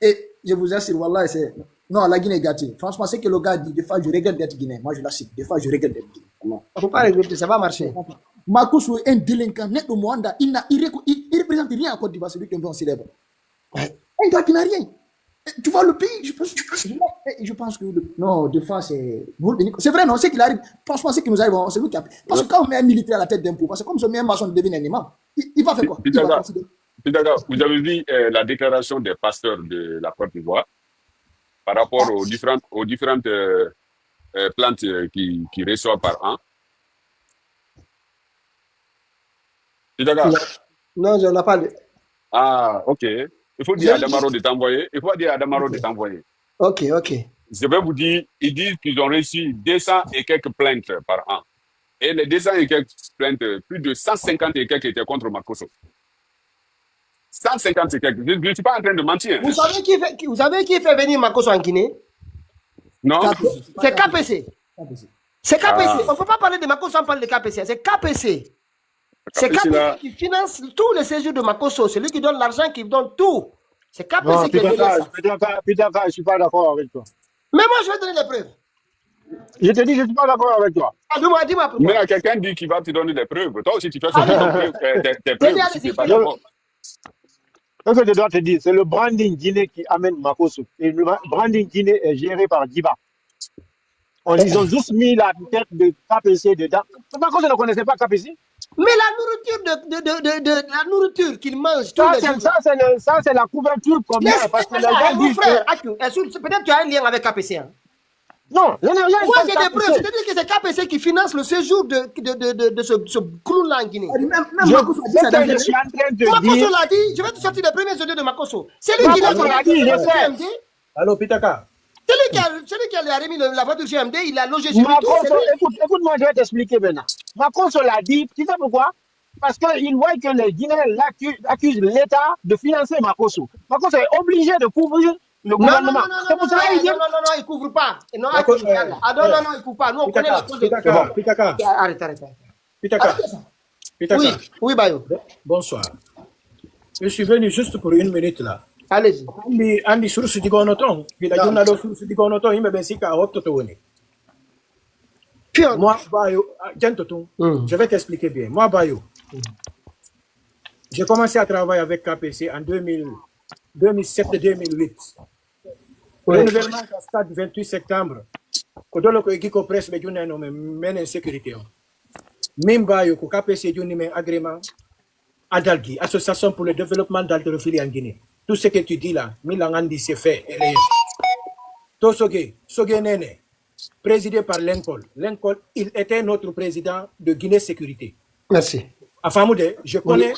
Et je vous assure, Wallah, c'est. Non, la Guinée est gâtée. Franchement, c'est que le gars dit, des fois, je regrette d'être Guinéen. Moi, je l'assure. Des fois, je regrette d'être Guinéen. Il ne faut pas regretter, ça va marcher. Makosso est un délinquant net au Rwanda. Il représente rien en Côte d'Ivoire, celui qui est un célèbre. Un gars qui n'a rien. Tu vois le pays, je pense que. Non, des fois, c'est. C'est vrai, non, c'est qu'il arrive. Franchement, c'est qu'il nous arrive, c'est lui qui a. Parce que quand on met un militaire à la tête d'un pot, parce que comme ce même maçon devient un imam, il va faire quoi? Pitagua, vous avez vu la déclaration des pasteurs de la Côte d'Ivoire par rapport aux différentes plantes qui reçoivent par an. Pitagua. Non, je n'en ai pas lu. Ah, ok. Il faut dire à Damaro de t'envoyer. Ok. Je vais vous dire, ils disent qu'ils ont reçu 200 et quelques plaintes par an. Et les 200 et quelques plaintes, plus de 150 et quelques étaient contre Makosso. 150 et quelques. Je ne suis pas en train de mentir. Vous savez qui fait venir Makosso en Guinée? Non. C'est KPC. C'est KPC. On ne peut pas parler de Makosso sans parler de KPC. C'est KPC. C'est KPC qui finance tous les séjours de Makosso. C'est lui qui donne l'argent, qui donne tout. C'est KPC qui fait ça. Pitaka, je ne suis pas d'accord avec toi. Mais moi, je vais donner les preuves. Je te dis, je ne suis pas d'accord avec toi. Ah, dis-moi pourquoi. Mais quelqu'un dit qu'il va te donner des preuves. Toi aussi, tu fais des preuves. Si tu n'es pas d'accord. Ce que je dois te dire, c'est le branding Guinée qui amène Makosso. Et le branding Guinée est géré par Diba. Ils ont juste mis la tête de KPC dedans. Makosso ne connaissait pas KPC. Mais la nourriture qu'il mange tous les jours. Ça, c'est la couverture qu'on met. Parce que les gens disent peut-être tu as un lien avec KPC. Hein? Non, moi j'ai des preuves. Je te dis que c'est KPC qui finance le séjour de ce clown-là en Guinée. Makosso l'a dit, je vais te sortir les premiers audios de Makosso. C'est lui qui l'a dit. Allô, Pitaka. Celui qui a remis la voiture GMD, il a logé chez lui. Écoute-moi, je vais t'expliquer maintenant. Makosso l'a dit, tu sais pourquoi? Parce qu'il voit que les Guinéens accusent l'État de financer Makosso. Makosso est obligé de couvrir le gouvernement. C'est pour ça qu'il dit. Non, il ne couvre pas. Non, il ne couvre pas. Nous, on connaît la cause de Pitaka. Arrête. Pitaka. Oui, Bayo. Bonsoir. Je suis venu juste pour une minute là. Allez-y. Andi source di gonoton. Il a donné la source di gonoton. Il m'a bien si qu'à Hototone. Moi, Bayo, je vais t'expliquer bien. Moi, Bayo, j'ai commencé à travailler avec KPC en 2007-2008. Renouvellement à stade 28 septembre. Kodolo ko ekiko presse be juna no men insécurité. Même Bayo ko KPC juni men agrément Adalgi, Association pour le développement d'haltérophilie en Guinée. Tout ce que tu dis là, Milangandi c'est fait. Tosoge, Sogenene, présidé par Lincoln. Lincoln, il était notre président de Guinée Sécurité. Merci. Afamoude, je connais,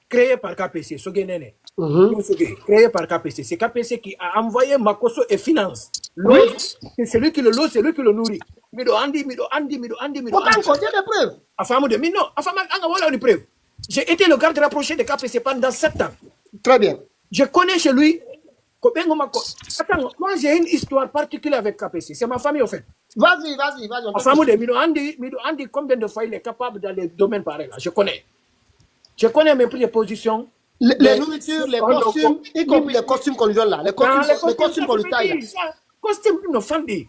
créé par KPC, Sogenene. Créé par KPC. C'est KPC qui a envoyé Makosso et finance. C'est celui qui le loue, c'est lui qui le nourrit. Mido Andi. Aucun côté de preuves. Afamo de Mino, Afama, voilà une preuve. J'ai été le garde rapproché de KPC pendant 7 ans. Très bien. Je connais chez lui. Attends, moi j'ai une histoire particulière avec KPC. C'est ma famille, au fait. Vas-y. Afamo de Mido Andi, combien de fois il est capable dans les domaines pareils là? Je connais. Je connais mes prises de position. Les nourritures, les costumes, y compris les costumes qu'on lui donne là. Les costumes qu'on lui taille là. Costume, non, Fandi.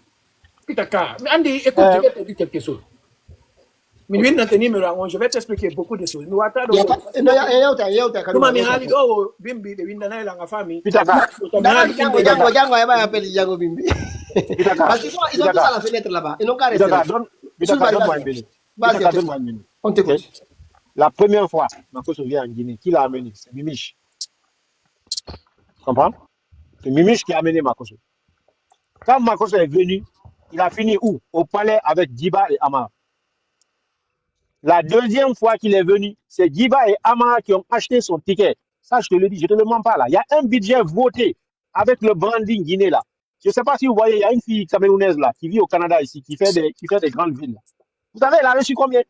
Pitaka. Mais Andi, écoute, je vais te dire quelque chose. Je vais t'expliquer beaucoup de choses. Nous attendons. Parce qu'ils sont tous à la fenêtre là-bas. Ils n'ont qu'à rester. On t'écoute. La première fois, Makosso vient en Guinée, qui l'a amené? C'est Mimiche. Tu comprends? C'est Mimiche qui a amené Makosso. Quand Makosso est venu, il a fini où? Au palais avec Djiba et Amara. La deuxième fois qu'il est venu, c'est Djiba et Amara qui ont acheté son ticket. Ça, je te le dis, je te le mens pas là. Il y a un budget voté avec le branding Guinée là. Je ne sais pas si vous voyez, il y a une fille camerounaise là, qui vit au Canada ici, qui fait des grandes villes. Là. Vous savez, elle a reçu combien?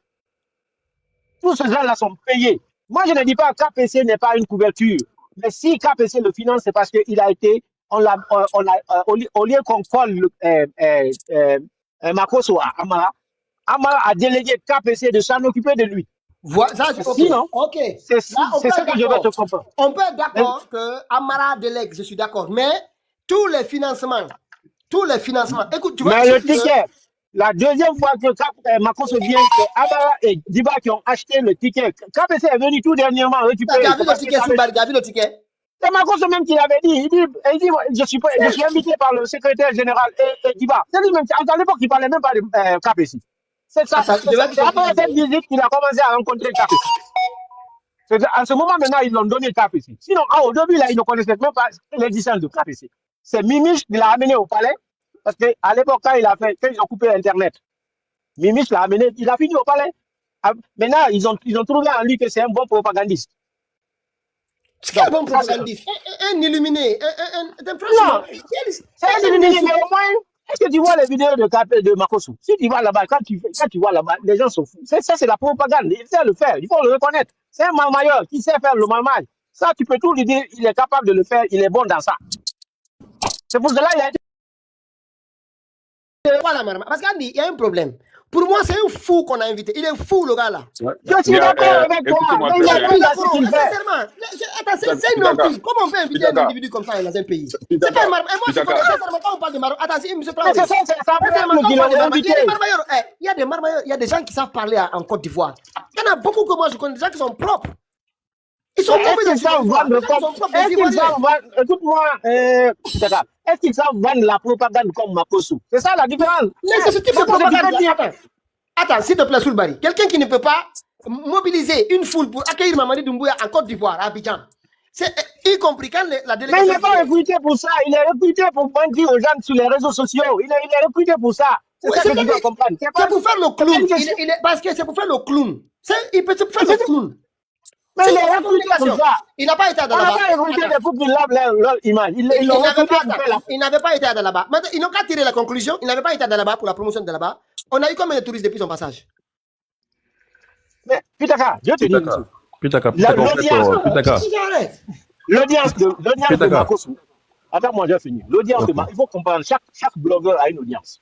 Tous ces gens-là sont payés. Moi, je ne dis pas que KPC n'est pas une couverture. Mais si KPC le finance, c'est parce qu'il a été, au lieu qu'on colle Makosso à Amara, Amara a délégué KPC de s'en occuper de lui. Voilà, ça, c'est sinon, ok. C'est ça que je vais te comprendre. On peut être d'accord que Amara délègue, je suis d'accord. Mais tous les financements, écoute, tu vois. Mais le ticket, la deuxième fois que Makosso vient, c'est Amara et Djiba qui ont acheté le ticket. KPC est venu tout dernièrement récupérer. Tu as vu le ticket, Soulbari, tu as vu le ticket? C'est Makosso même qui l'avait dit. Il dit je suis invité par le secrétaire général et Djiba. C'est lui même. À l'époque, il ne parlait même pas de KPC. C'est ça. C'est après cette visite qu'il a commencé à rencontrer KPC. À ce moment, maintenant, ils l'ont donné KPC. Sinon, au début, là, ils ne connaissaient même pas l'existence de KPC. C'est Mimiche qui l'a amené au palais. Parce qu'à l'époque, quand ils ont coupé Internet, Mimiche l'a amené, il a fini au palais. Maintenant, ils ont trouvé en lui que c'est un bon propagandiste. Quel bon propagandiste? Un illuminé. Non, c'est un illuminé, mais au moins, est-ce que tu vois les vidéos de Makosso? Si tu vas là-bas, quand tu vois là-bas, les gens sont fous. Ça, c'est la propagande. Il sait le faire. Il faut le reconnaître. C'est un marmailleur qui sait faire le marmaille. Ça, tu peux tout lui dire. Il est capable de le faire. Il est bon dans ça. C'est pour cela qu'il a été. Voilà, parce qu'il y a un problème. Pour moi, c'est un fou qu'on a invité. Il est fou, le gars là. Je suis d'accord avec toi. Mais il a pris la ce qu'il fait. Sincèrement, c'est une honte. Comment on peut inviter un individu comme ça dans un pays? C'est pas un marmailleur. Moi, je connais sincèrement quand on parle de marmailleur. Attends, M. Traoré. Il y a des marmailleurs, il y a des gens qui savent parler en Côte d'Ivoire. Il y en a beaucoup que moi, je connais des gens qui sont propres. Ils sont propres. Écoute-moi, est-ce qu'ils savent vendre la propagande comme Makosso? C'est ça la différence. Mais ce type de propagande. Attends, s'il te plaît, Soulbari. Quelqu'un qui ne peut pas mobiliser une foule pour accueillir Mamadi Doumbouya en Côte d'Ivoire, à Abidjan. Y compris quand la délégation. Mais il n'est pas recruté pour ça. Il est recruté pour mentir aux gens sur les réseaux sociaux. Il est recruté pour ça. C'est ça que tu dois comprendre. C'est pour faire le clown. Parce que c'est pour faire le clown. Il peut faire le clown. Mais il est recruté pour ça. Il n'a pas été à Dalaba. Il n'a pas recruté pour qu'il lave leur image. Il n'avait pas été à Dalaba. Maintenant, ils n'ont qu'à tirer la conclusion. Il n'avait pas été à Dalaba pour la promotion de Dalaba. On a eu combien de touristes depuis son passage? Mais Pitaka, je te dis. L'audience de Makosso. Attends, moi j'ai fini. L'audience de Makosso. Il faut comprendre, chaque blogueur a une audience.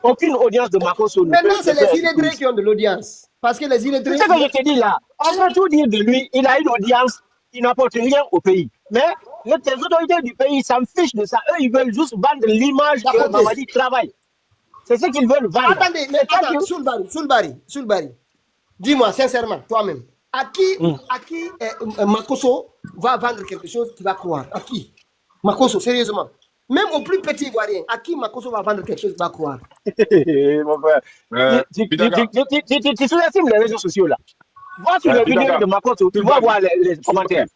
Aucune audience de Makosso. Maintenant, c'est les illettrés qui ont de l'audience. Parce que les illettrés. C'est ce que je te dis là. On peut tout dire de lui. Il a une audience. Il n'apporte rien au pays. Mais les autorités du pays s'en fichent de ça. Eux, ils veulent juste vendre l'image que Mamadi travaille. C'est ce qu'ils veulent vendre. Attendez, mais attends, Soulbari. Dis-moi sincèrement, toi-même, à qui Makosso va vendre quelque chose qu'il va croire? À qui? Makosso, sérieusement. Même au plus petit Ivoirien, à qui Makosso va vendre quelque chose qu'il va croire? Mon frère, tu sous-estimes les réseaux sociaux là. Vois sur les vidéos de Makosso, tu vas voir les commentaires.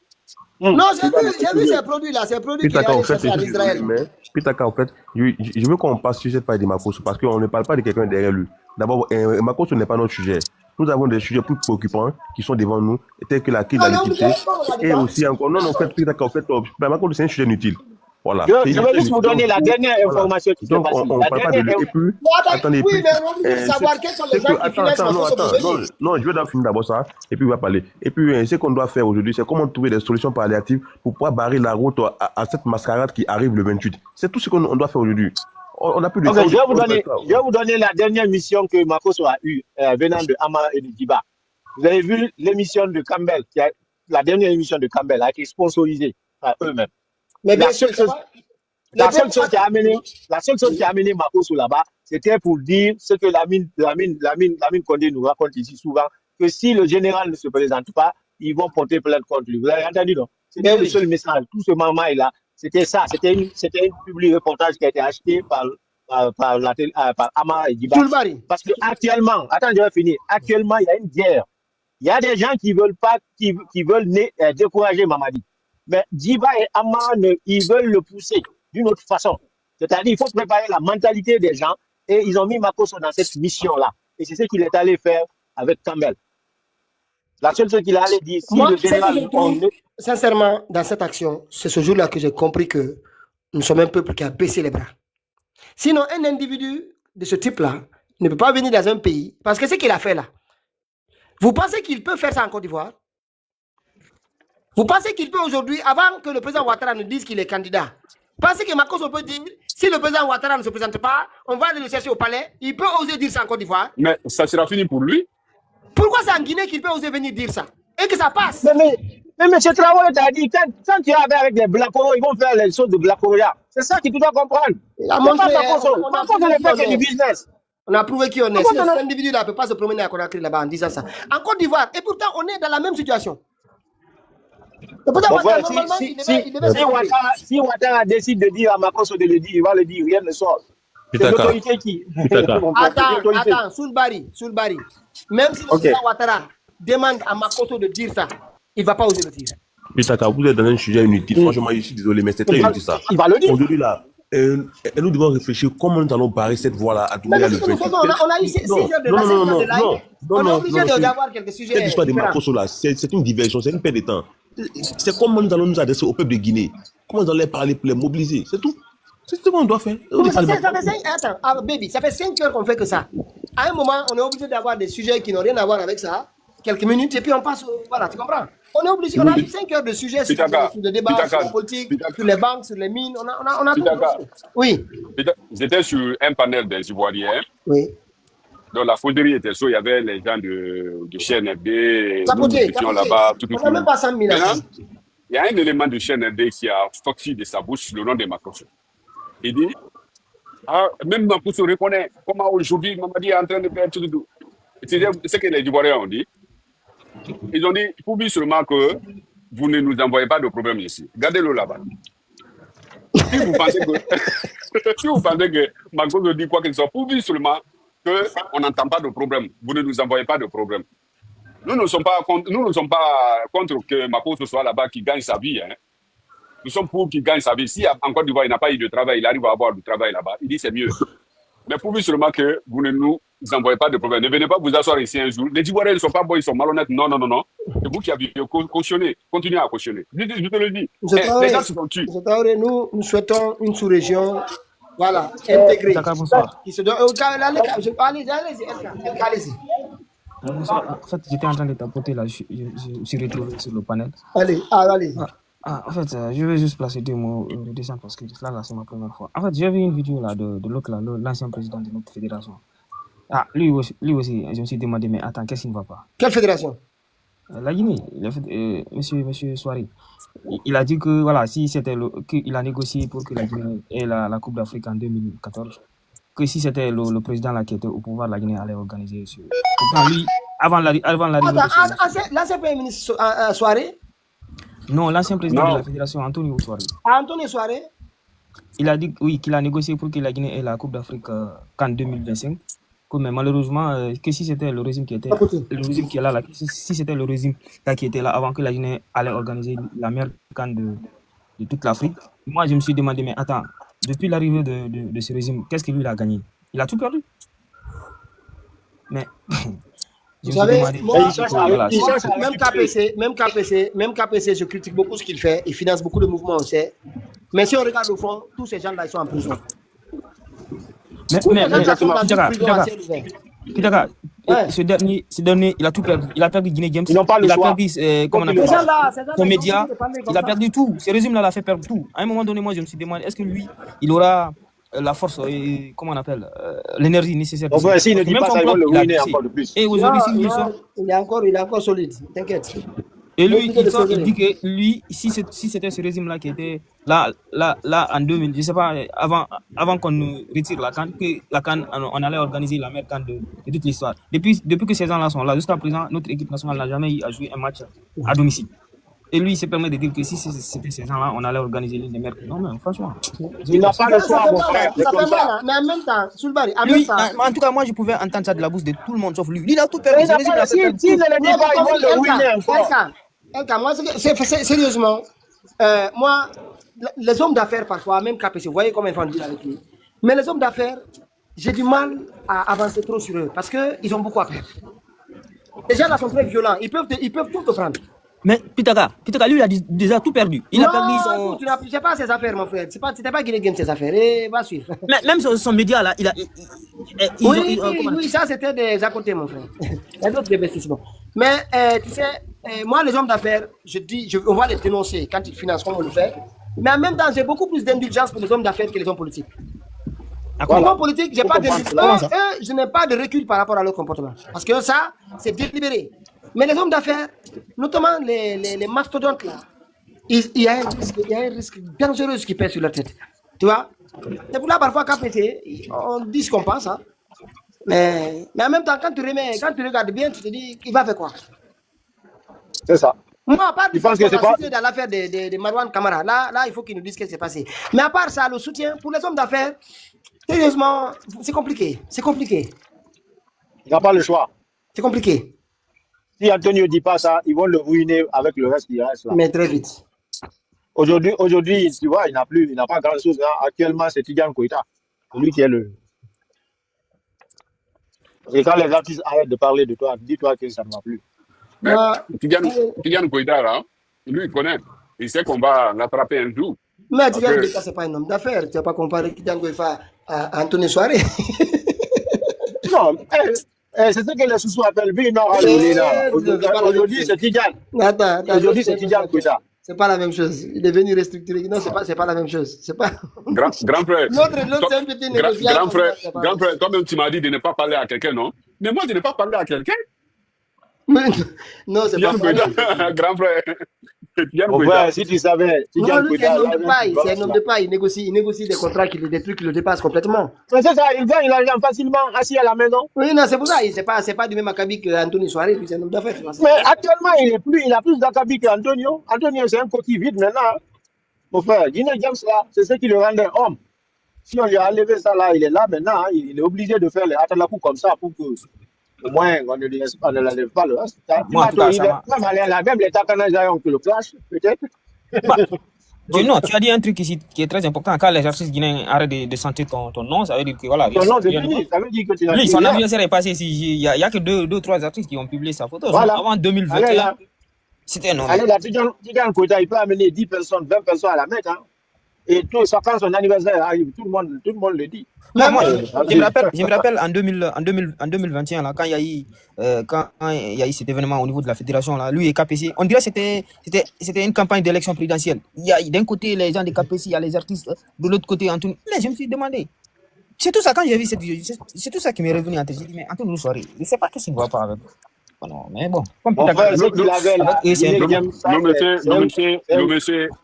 Non, j'ai vu ces produits-là, ces produits qui sont en Israël. Pitaka, en fait, je veux qu'on passe sur cette partie de Makosso parce qu'on ne parle pas de quelqu'un derrière lui. D'abord, Makosso n'est pas notre sujet. Nous avons des sujets plus préoccupants qui sont devant nous, tels que la criminalité et aussi encore. Non, en fait, Pitaka, en fait, Makosso, c'est un sujet inutile. Voilà. Je vais juste vous donner la dernière information qui s'est Donc, passée. on ne parle pas de lui. Et puis, attendez, oui, mais on veut savoir quels sont les gens qui financent Makosso Bougoni. non, je vais d'abord finir d'abord ça, et puis on va parler. Et puis, ce qu'on doit faire aujourd'hui, c'est comment trouver des solutions palliatives pour pouvoir barrer la route à cette mascarade qui arrive le 28. C'est tout ce qu'on doit faire aujourd'hui. On n'a plus de temps. Je vais vous donner la dernière mission que Makosso a eue venant de Hama et de Djiba. Vous avez vu l'émission de Campbell, la dernière émission de Campbell a été sponsorisée par eux-mêmes. Mais La seule chose qui a amené Makosso là-bas, c'était pour dire ce que Lamine Condé nous raconte ici souvent, que si le général ne se présente pas, ils vont porter plainte contre lui. Vous avez entendu, non? C'était le seul message. Tout ce moment-là, c'était ça. C'était une public reportage qui a été acheté par Hama et Djiba. Parce que actuellement, attends, je vais finir. Actuellement, il y a une guerre. Il y a des gens qui veulent décourager Mamadi. Mais Djiba et Hama, ils veulent le pousser d'une autre façon. C'est-à-dire, il faut préparer la mentalité des gens et ils ont mis Makosso dans cette mission-là. Et c'est ce qu'il est allé faire avec Campbell. La seule chose qu'il a allé dire, si moi, le général... Sincèrement, dans cette action, c'est ce jour-là que j'ai compris que nous sommes un peuple qui a baissé les bras. Sinon, un individu de ce type-là ne peut pas venir dans un pays, parce que ce qu'il a fait là, vous pensez qu'il peut faire ça en Côte d'Ivoire? Vous pensez qu'il peut aujourd'hui, avant que le président Ouattara nous dise qu'il est candidat, pensez que Makosso peut dire, si le président Ouattara ne se présente pas, on va aller le chercher au palais, il peut oser dire ça en Côte d'Ivoire? Mais ça sera fini pour lui. Pourquoi c'est en Guinée qu'il peut oser venir dire ça? Et que ça passe? Mais M. Traoré t'a dit, quand tu es avec des Blacos, ils vont faire les choses de Blacoroya. C'est ça que tu dois comprendre. Makosso ne fait que du business. On a prouvé qui on est. Cet individu-là ne peut pas se promener à Conakry là-bas en disant ça. En Côte d'Ivoire, et pourtant on est dans la même situation. Si Ouattara décide de dire à Makosso de le dire, il va le dire, rien ne sort. C'est l'autorité qui... Attends, Soulbari. Même si le président Ouattara demande à Makosso de dire ça, il ne va pas oser le dire. Pitaka, vous êtes dans un sujet inutile. Franchement, je suis désolé, mais c'est très inutile ça. Il va le dire. Aujourd'hui, là, nous devons réfléchir comment nous allons barrer cette voie-là à Doumbouya le 28. On a eu 6 heures de live. On est obligé d'avoir quelques sujets. Cette histoire de Makosso, là, c'est une diversion, c'est une perte de temps. C'est comment nous allons nous adresser au peuple de Guinée. Comment nous allons les parler pour les mobiliser. C'est tout. C'est ce qu'on doit faire. Ça fait 5 heures qu'on fait que ça. À un moment, on est obligé d'avoir des sujets qui n'ont rien à voir avec ça. Quelques minutes et puis on passe. Voilà, tu comprends? On est obligé. On a eu 5 heures de sujets sur le débat, sur la politique, sur les banques, sur les mines. On a tout. Oui. J'étais sur un panel des Ivoiriens. Oui. Donc la fonderie était chaud, il y avait les gens de CNRD, nous étions là-bas, tout. On n'a même pas 100 000. Il y a un élément de CNRD qui a sorti de sa bouche le nom de Makosso. Il dit, même Makosso reconnaît comment aujourd'hui Mamadi est en train de faire tout. C'est ce que les Ivoiriens ont dit. Ils ont dit, prouve seulement que vous ne nous envoyez pas de problème ici. Gardez-le là-bas. Si vous pensez que Makosso dit quoi que ce soit, prouve seulement qu'on n'entend pas de problème. Vous ne nous envoyez pas de problème. Nous ne sommes pas contre que Makosso soit là-bas, qui gagne sa vie. Hein. Nous sommes pour qu'il gagne sa vie. Si en Côte d'Ivoire, il n'a pas eu de travail, il arrive à avoir du travail là-bas, il dit c'est mieux. Mais prouvez seulement que vous ne nous envoyez pas de problème. Ne venez pas vous asseoir ici un jour. Les Ivoiriens ne sont pas bons, ils sont malhonnêtes. Non. C'est vous qui avez cautionné. Continuez à cautionner. Je te le dis. Les gens se font tuer. Nous souhaitons une sous-région, voilà, intégrée. Qui se doit... Allez-y. En fait, j'étais en train de tapoter là, je suis retrouvé sur le panel. Allez. En fait, je vais juste placer 2 mots redescendre parce que là, c'est ma première fois. En fait, j'ai vu une vidéo là de l'autre là, l'ancien président de notre fédération. Lui aussi, je me suis demandé, mais attends, qu'est-ce qui ne va pas? Quelle fédération? La Guinée, monsieur Soiré. Il a dit que voilà, si c'était qu'il a négocié pour que la Guinée ait la Coupe d'Afrique en 2014. Que si c'était le président là qui était au pouvoir, la Guinée allait organiser. Lui, avant l'arrivée de l'ancien premier ministre Soiré? Non, l'ancien président de la fédération, Antonio Soiré. Antonio Soiré? Il a dit oui, qu'il a négocié pour que la Guinée ait la Coupe d'Afrique qu'en 2025. Mais malheureusement, que si c'était le régime qui était là, si c'était le régime qui était là avant que la Guinée allait organiser la meilleure CAN de toute l'Afrique, moi je me suis demandé, mais attends, depuis l'arrivée de ce régime, qu'est-ce que lui a gagné? Il a tout perdu. Mais vous savez, même KPC, je critique beaucoup ce qu'il fait. Il finance beaucoup de mouvements, on sait. Mais si on regarde au fond, tous ces gens-là, ils sont en prison. Mais, Tous ces gens-là sont dans Pitaka, une prison à ciel ouvert. Pitaka, Ouais. ce dernier, il a tout perdu. Il a perdu Guinée Games. Ils n'ont pas le Il a choix. perdu, comment on Faut qu'ils appelle le Ces ça, gens-là, son ils ont média. obligé de parler comme Il a ça. perdu tout. Ce régime-là l'a fait perdre tout. À un moment donné, moi, je me suis demandé, est-ce que lui, il aura la force, comment on appelle, l'énergie nécessaire de Enfin, se s'il ne parce que dit même pas son ça, ils vont club, le il a ruiner baissé. encore de plus. Et Non, aujourd'hui, s'il lui non, sort, il est encore solide, t'inquiète. et Il est lui, obligé de il sort, il sauver. dit que lui, si c'était ce régime-là qui était là, en 2000, je sais pas, avant qu'on nous retire la CAN, que la CAN, on allait organiser la meilleure CAN de toute l'histoire. Depuis que ces gens-là sont là, jusqu'à présent, notre équipe nationale n'a jamais eu à jouer un match à domicile. Et lui, il se permet de dire que si c'était ces gens-là, on allait organiser l'une des meilleures. Non, mais franchement, Il n'a pas le Ça choix, fait mon mal, frère. C'est ça comme fait mal, ça. hein. Mais en même temps, Soulbari, en même lui, temps, en tout cas, moi, je pouvais entendre ça de la bouche de tout le monde, sauf lui. Lui, il a tout Mais perdu. il Ce n'a régime pas l'a le fait perdre s'il tout. ne le dit pas, ils vont le ruiner encore. LK, moi, sérieusement, moi, les hommes d'affaires, parfois, même KPC, vous voyez comment ils font dire avec lui. Mais les hommes d'affaires, j'ai du mal à avancer trop sur eux parce qu'ils ont beaucoup à perdre. Les gens là sont très violents, ils peuvent tout te prendre. Mais Pitaka, lui, il a déjà tout perdu. Il a perdu son. Tu n'as c'est pas ses affaires, mon frère. C'était pas Guinée Game ses affaires. Et va suivre. Même son média là, Oui, ça c'était des à côté, mon frère. Il y a d'autres investissements. Mais tu sais, moi, les hommes d'affaires, on va les dénoncer quand ils financent comme on le fait. Mais en même temps, j'ai beaucoup plus d'indulgence pour les hommes d'affaires que les hommes politiques. Les hommes politiques, j'ai pas je n'ai pas de recul par rapport à leur comportement. Parce que ça, c'est délibéré. Mais les hommes d'affaires, notamment les mastodontes là, il y a un risque dangereux qui pèse sur leur tête. Tu vois? C'est pour là, parfois, KPC, on dit ce qu'on pense. Hein. Mais en même temps, quand tu regardes bien, tu te dis, il va faire quoi? C'est ça. Moi, à part Je pense que c'est pas. dans l'affaire de Marwan Kamara, là, il faut qu'il nous dise ce qui s'est passé. Mais à part ça, le soutien pour les hommes d'affaires, sérieusement, c'est compliqué. C'est compliqué. Il n'a pas le choix. C'est compliqué. Si Antonio ne dit pas ça, ils vont le ruiner avec le reste qui reste là. Mais très vite. Aujourd'hui, tu vois, il n'a pas grand-chose. Hein. Actuellement, c'est Tidjane Koïta. C'est lui qui est le. Et quand les artistes arrêtent de parler de toi, dis-toi que ça ne va plus. Tidjane Koïta, là, lui, il connaît. Il sait qu'on va l'attraper un jour. Mais Tidjane Koïta, ce n'est pas un homme d'affaires. Tu n'as pas comparé Tidjane Koïta à Anthony Soirée. Non, c'est ce que les sous appellent Bino. Aujourd'hui, c'est Tidjane. Aujourd'hui, c'est Tidjane Koïta. C'est pas la même chose. Il est venu restructurer. Non, c'est pas la même chose. C'est pas. Grand frère. L'autre, c'est un petit négociant. Grand frère, toi-même, tu m'as dit de ne pas parler à quelqu'un, non? Mais moi, je n'ai pas parlé à quelqu'un. Non, c'est pas ça. Grand frère. Ouais, si tu savais. Non, lui, c'est un homme de paille. C'est un homme de paille. Il négocie des contrats, des trucs qui le dépassent complètement. Mais c'est ça, il gagne l'argent facilement assis à la maison. Oui, non, c'est pour ça. C'est pas du même acabit qu'Anthony Soirée. Lui, c'est un homme d'affaires. Mais actuellement, il a plus d'acabit qu'Antonio. Antonio, c'est un coquille vide maintenant. Mon frère, Guinée James, là, c'est ce qui le rendait homme. Si on lui a enlevé ça là, il est là maintenant. Hein, il est obligé de faire les atalakou comme ça pour que, au moins, on ne l'enlève pas le reste. Même les Takanaja ont que le clash, peut-être. Non, tu as dit un truc ici qui est très important. Quand les artistes guinéens arrêtent de sentir ton nom, ça veut dire que voilà. Ton nom, c'est fini. Ça veut dire que tu n'as lui, son anniversaire est passé. Il y a que deux ou trois artistes qui ont publié sa photo. Voilà. Avant 2021, c'était un homme. Allez, là, Tidjane Koïta, il peut amener 10 personnes, 20 personnes à la Mecque. Hein. Et tout ça, quand son anniversaire arrive, tout le monde le dit. Non, moi, je me rappelle en 2021, là, quand il y a eu cet événement au niveau de la fédération, là, lui et KPC, on dirait que c'était une campagne d'élection présidentielle. Il y a d'un côté les gens de KPC, il y a les artistes, de l'autre côté Anthony. Mais je me suis demandé, c'est tout ça, quand j'ai vu cette vidéo, c'est tout ça qui m'est revenu en tête. J'ai dit, mais Anthony, nous soirée, je ne sais pas qu'est-ce qu'il ne va pas avec. Non, mais bon, comme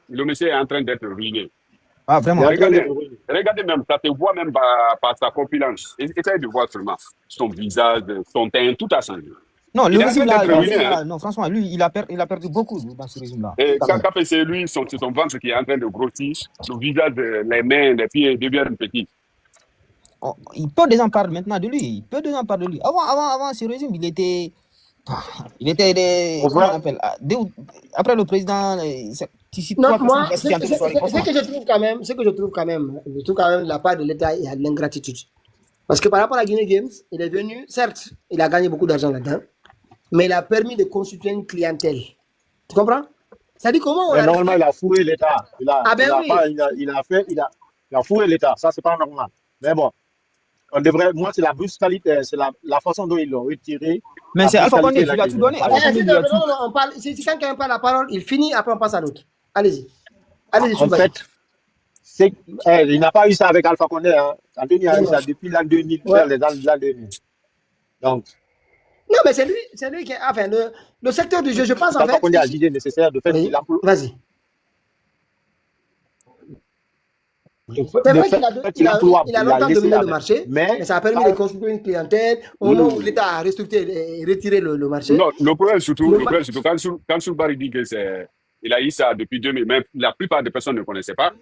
le monsieur est en train d'être ruiné. Ah, vraiment. Regardez même, ça te voit même par sa corpulence. Essayez de voir seulement son visage, son teint, tout a changé. Non, le régime là, non, franchement, lui, il a perdu beaucoup dans ce régime-là. Et quand c'est lui, c'est son ventre qui est en train de grossir, le visage, les mains, les pieds deviennent petits. Oh, peu de gens parlent maintenant de lui. Avant ce régime, il était comment on appelle, après le président. Non, moi, ce que je trouve quand même, la part de l'État, il y a de l'ingratitude. Parce que par rapport à Guinée Games, il est venu, certes, il a gagné beaucoup d'argent là-dedans, mais il a permis de constituer une clientèle. Tu comprends? Ça dit comment on Mais a... normalement, il a fourré l'État. Il a, Ah ben il a oui. pas, il a fourré l'État. Ça, c'est pas normal. Mais bon, on devrait, moi, c'est la brutalité, c'est la façon dont ils l'ont retiré. Mais La c'est Alpha Condé, brutalité tu là l'as qu'ils tout ont donné. pas. Alpha Condé, lui a tout. Non, on parle. Si quelqu'un prend la parole, il finit, après on passe à l'autre. Allez-y. Allez-y, En Soumbati. fait, il n'a pas eu ça avec Alpha Condé. Hein. Anthony a Non, eu non. ça depuis l'an 2000, Ouais. vers les années 2000. Donc, Non, mais c'est lui qui est... Enfin, le secteur du jeu, je pense en Alpha fait... Condé a jugé nécessaire de faire Oui, qu'il emploie. vas-y. De C'est fait vrai qu'il a, qu'il il a, emploie, il a il a longtemps laissé dominé le avec. marché, mais Mais, ça a permis de construire une clientèle. Au oui, moment où l'État a restructuré et retiré le marché, Non, le problème surtout, le le ma- problème surtout, quand Soulbari dit que il a eu ça depuis 2000, même la plupart des personnes ne connaissaient pas.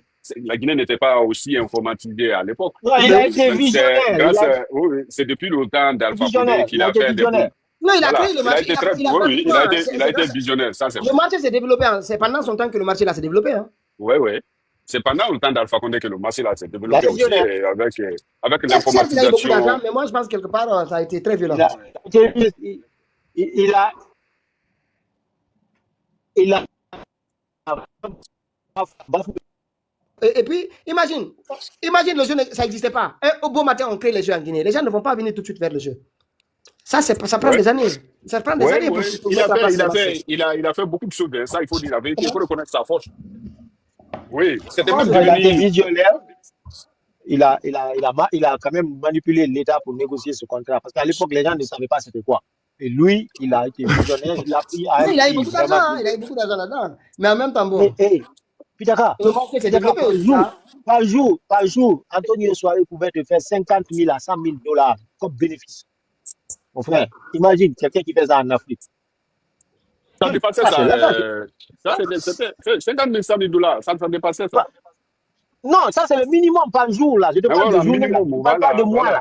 La Guinée n'était pas aussi informatisée à l'époque. non, il a ben, été Donc, visionnaire. c'est depuis le temps d'Alpha Condé Visionnaire. qu'il Il a a été fait des visionnaire. bons. non, il a Voilà, créé le il a marché. été très, Il a oui, pratiquement... il a été visionnaire, ça c'est Le vrai. marché s'est développé. C'est pendant son temps que le marché là s'est développé. Hein. Oui, oui. C'est pendant le temps d'Alpha Condé que le marché là s'est Il a développé été aussi, visionnaire. et avec Certes, il a eu beaucoup d'argent, l'informatisation. mais moi je pense que quelque part, ça a été très violent. Il a bafoué. Et puis, imagine le jeu, ça n'existait pas. Au beau matin, on crée les jeux en Guinée. Les gens ne vont pas venir tout de suite vers le jeu. Ça prend Ouais. des années. Ça prend des Ouais, années ouais. pour mettre en place ce marché. Il a fait beaucoup de choses, hein. Ça, il faut dire la vérité, il faut reconnaître sa force. Oui, c'était Force même Il a été devenu. visionnaire. Il a quand même manipulé l'État pour négocier ce contrat. Parce qu'à l'époque, les gens ne savaient pas c'était quoi. Et lui, il a été visionnaire. Il a pris à un Il a eu prix beaucoup d'argent, vraiment hein. Il a eu beaucoup d'argent là-dedans. Mais en même temps, bon, Mais, Pitaka, le marché s'est développé aussi. Hein. par jour, Antonio Soiré pouvait te faire 50 000 à 100 000 dollars comme bénéfice. Mon frère, imagine quelqu'un qui fait ça en Afrique. Ça dépassait Ça, ça. c'est l'argent. C'était 50 000, 100 000 dollars. Ça dépassait ça. Non, ça c'est le minimum par jour là. Je te Ah, parle voilà, de journée là. minimum, Je ne parle pas de mois voilà. là.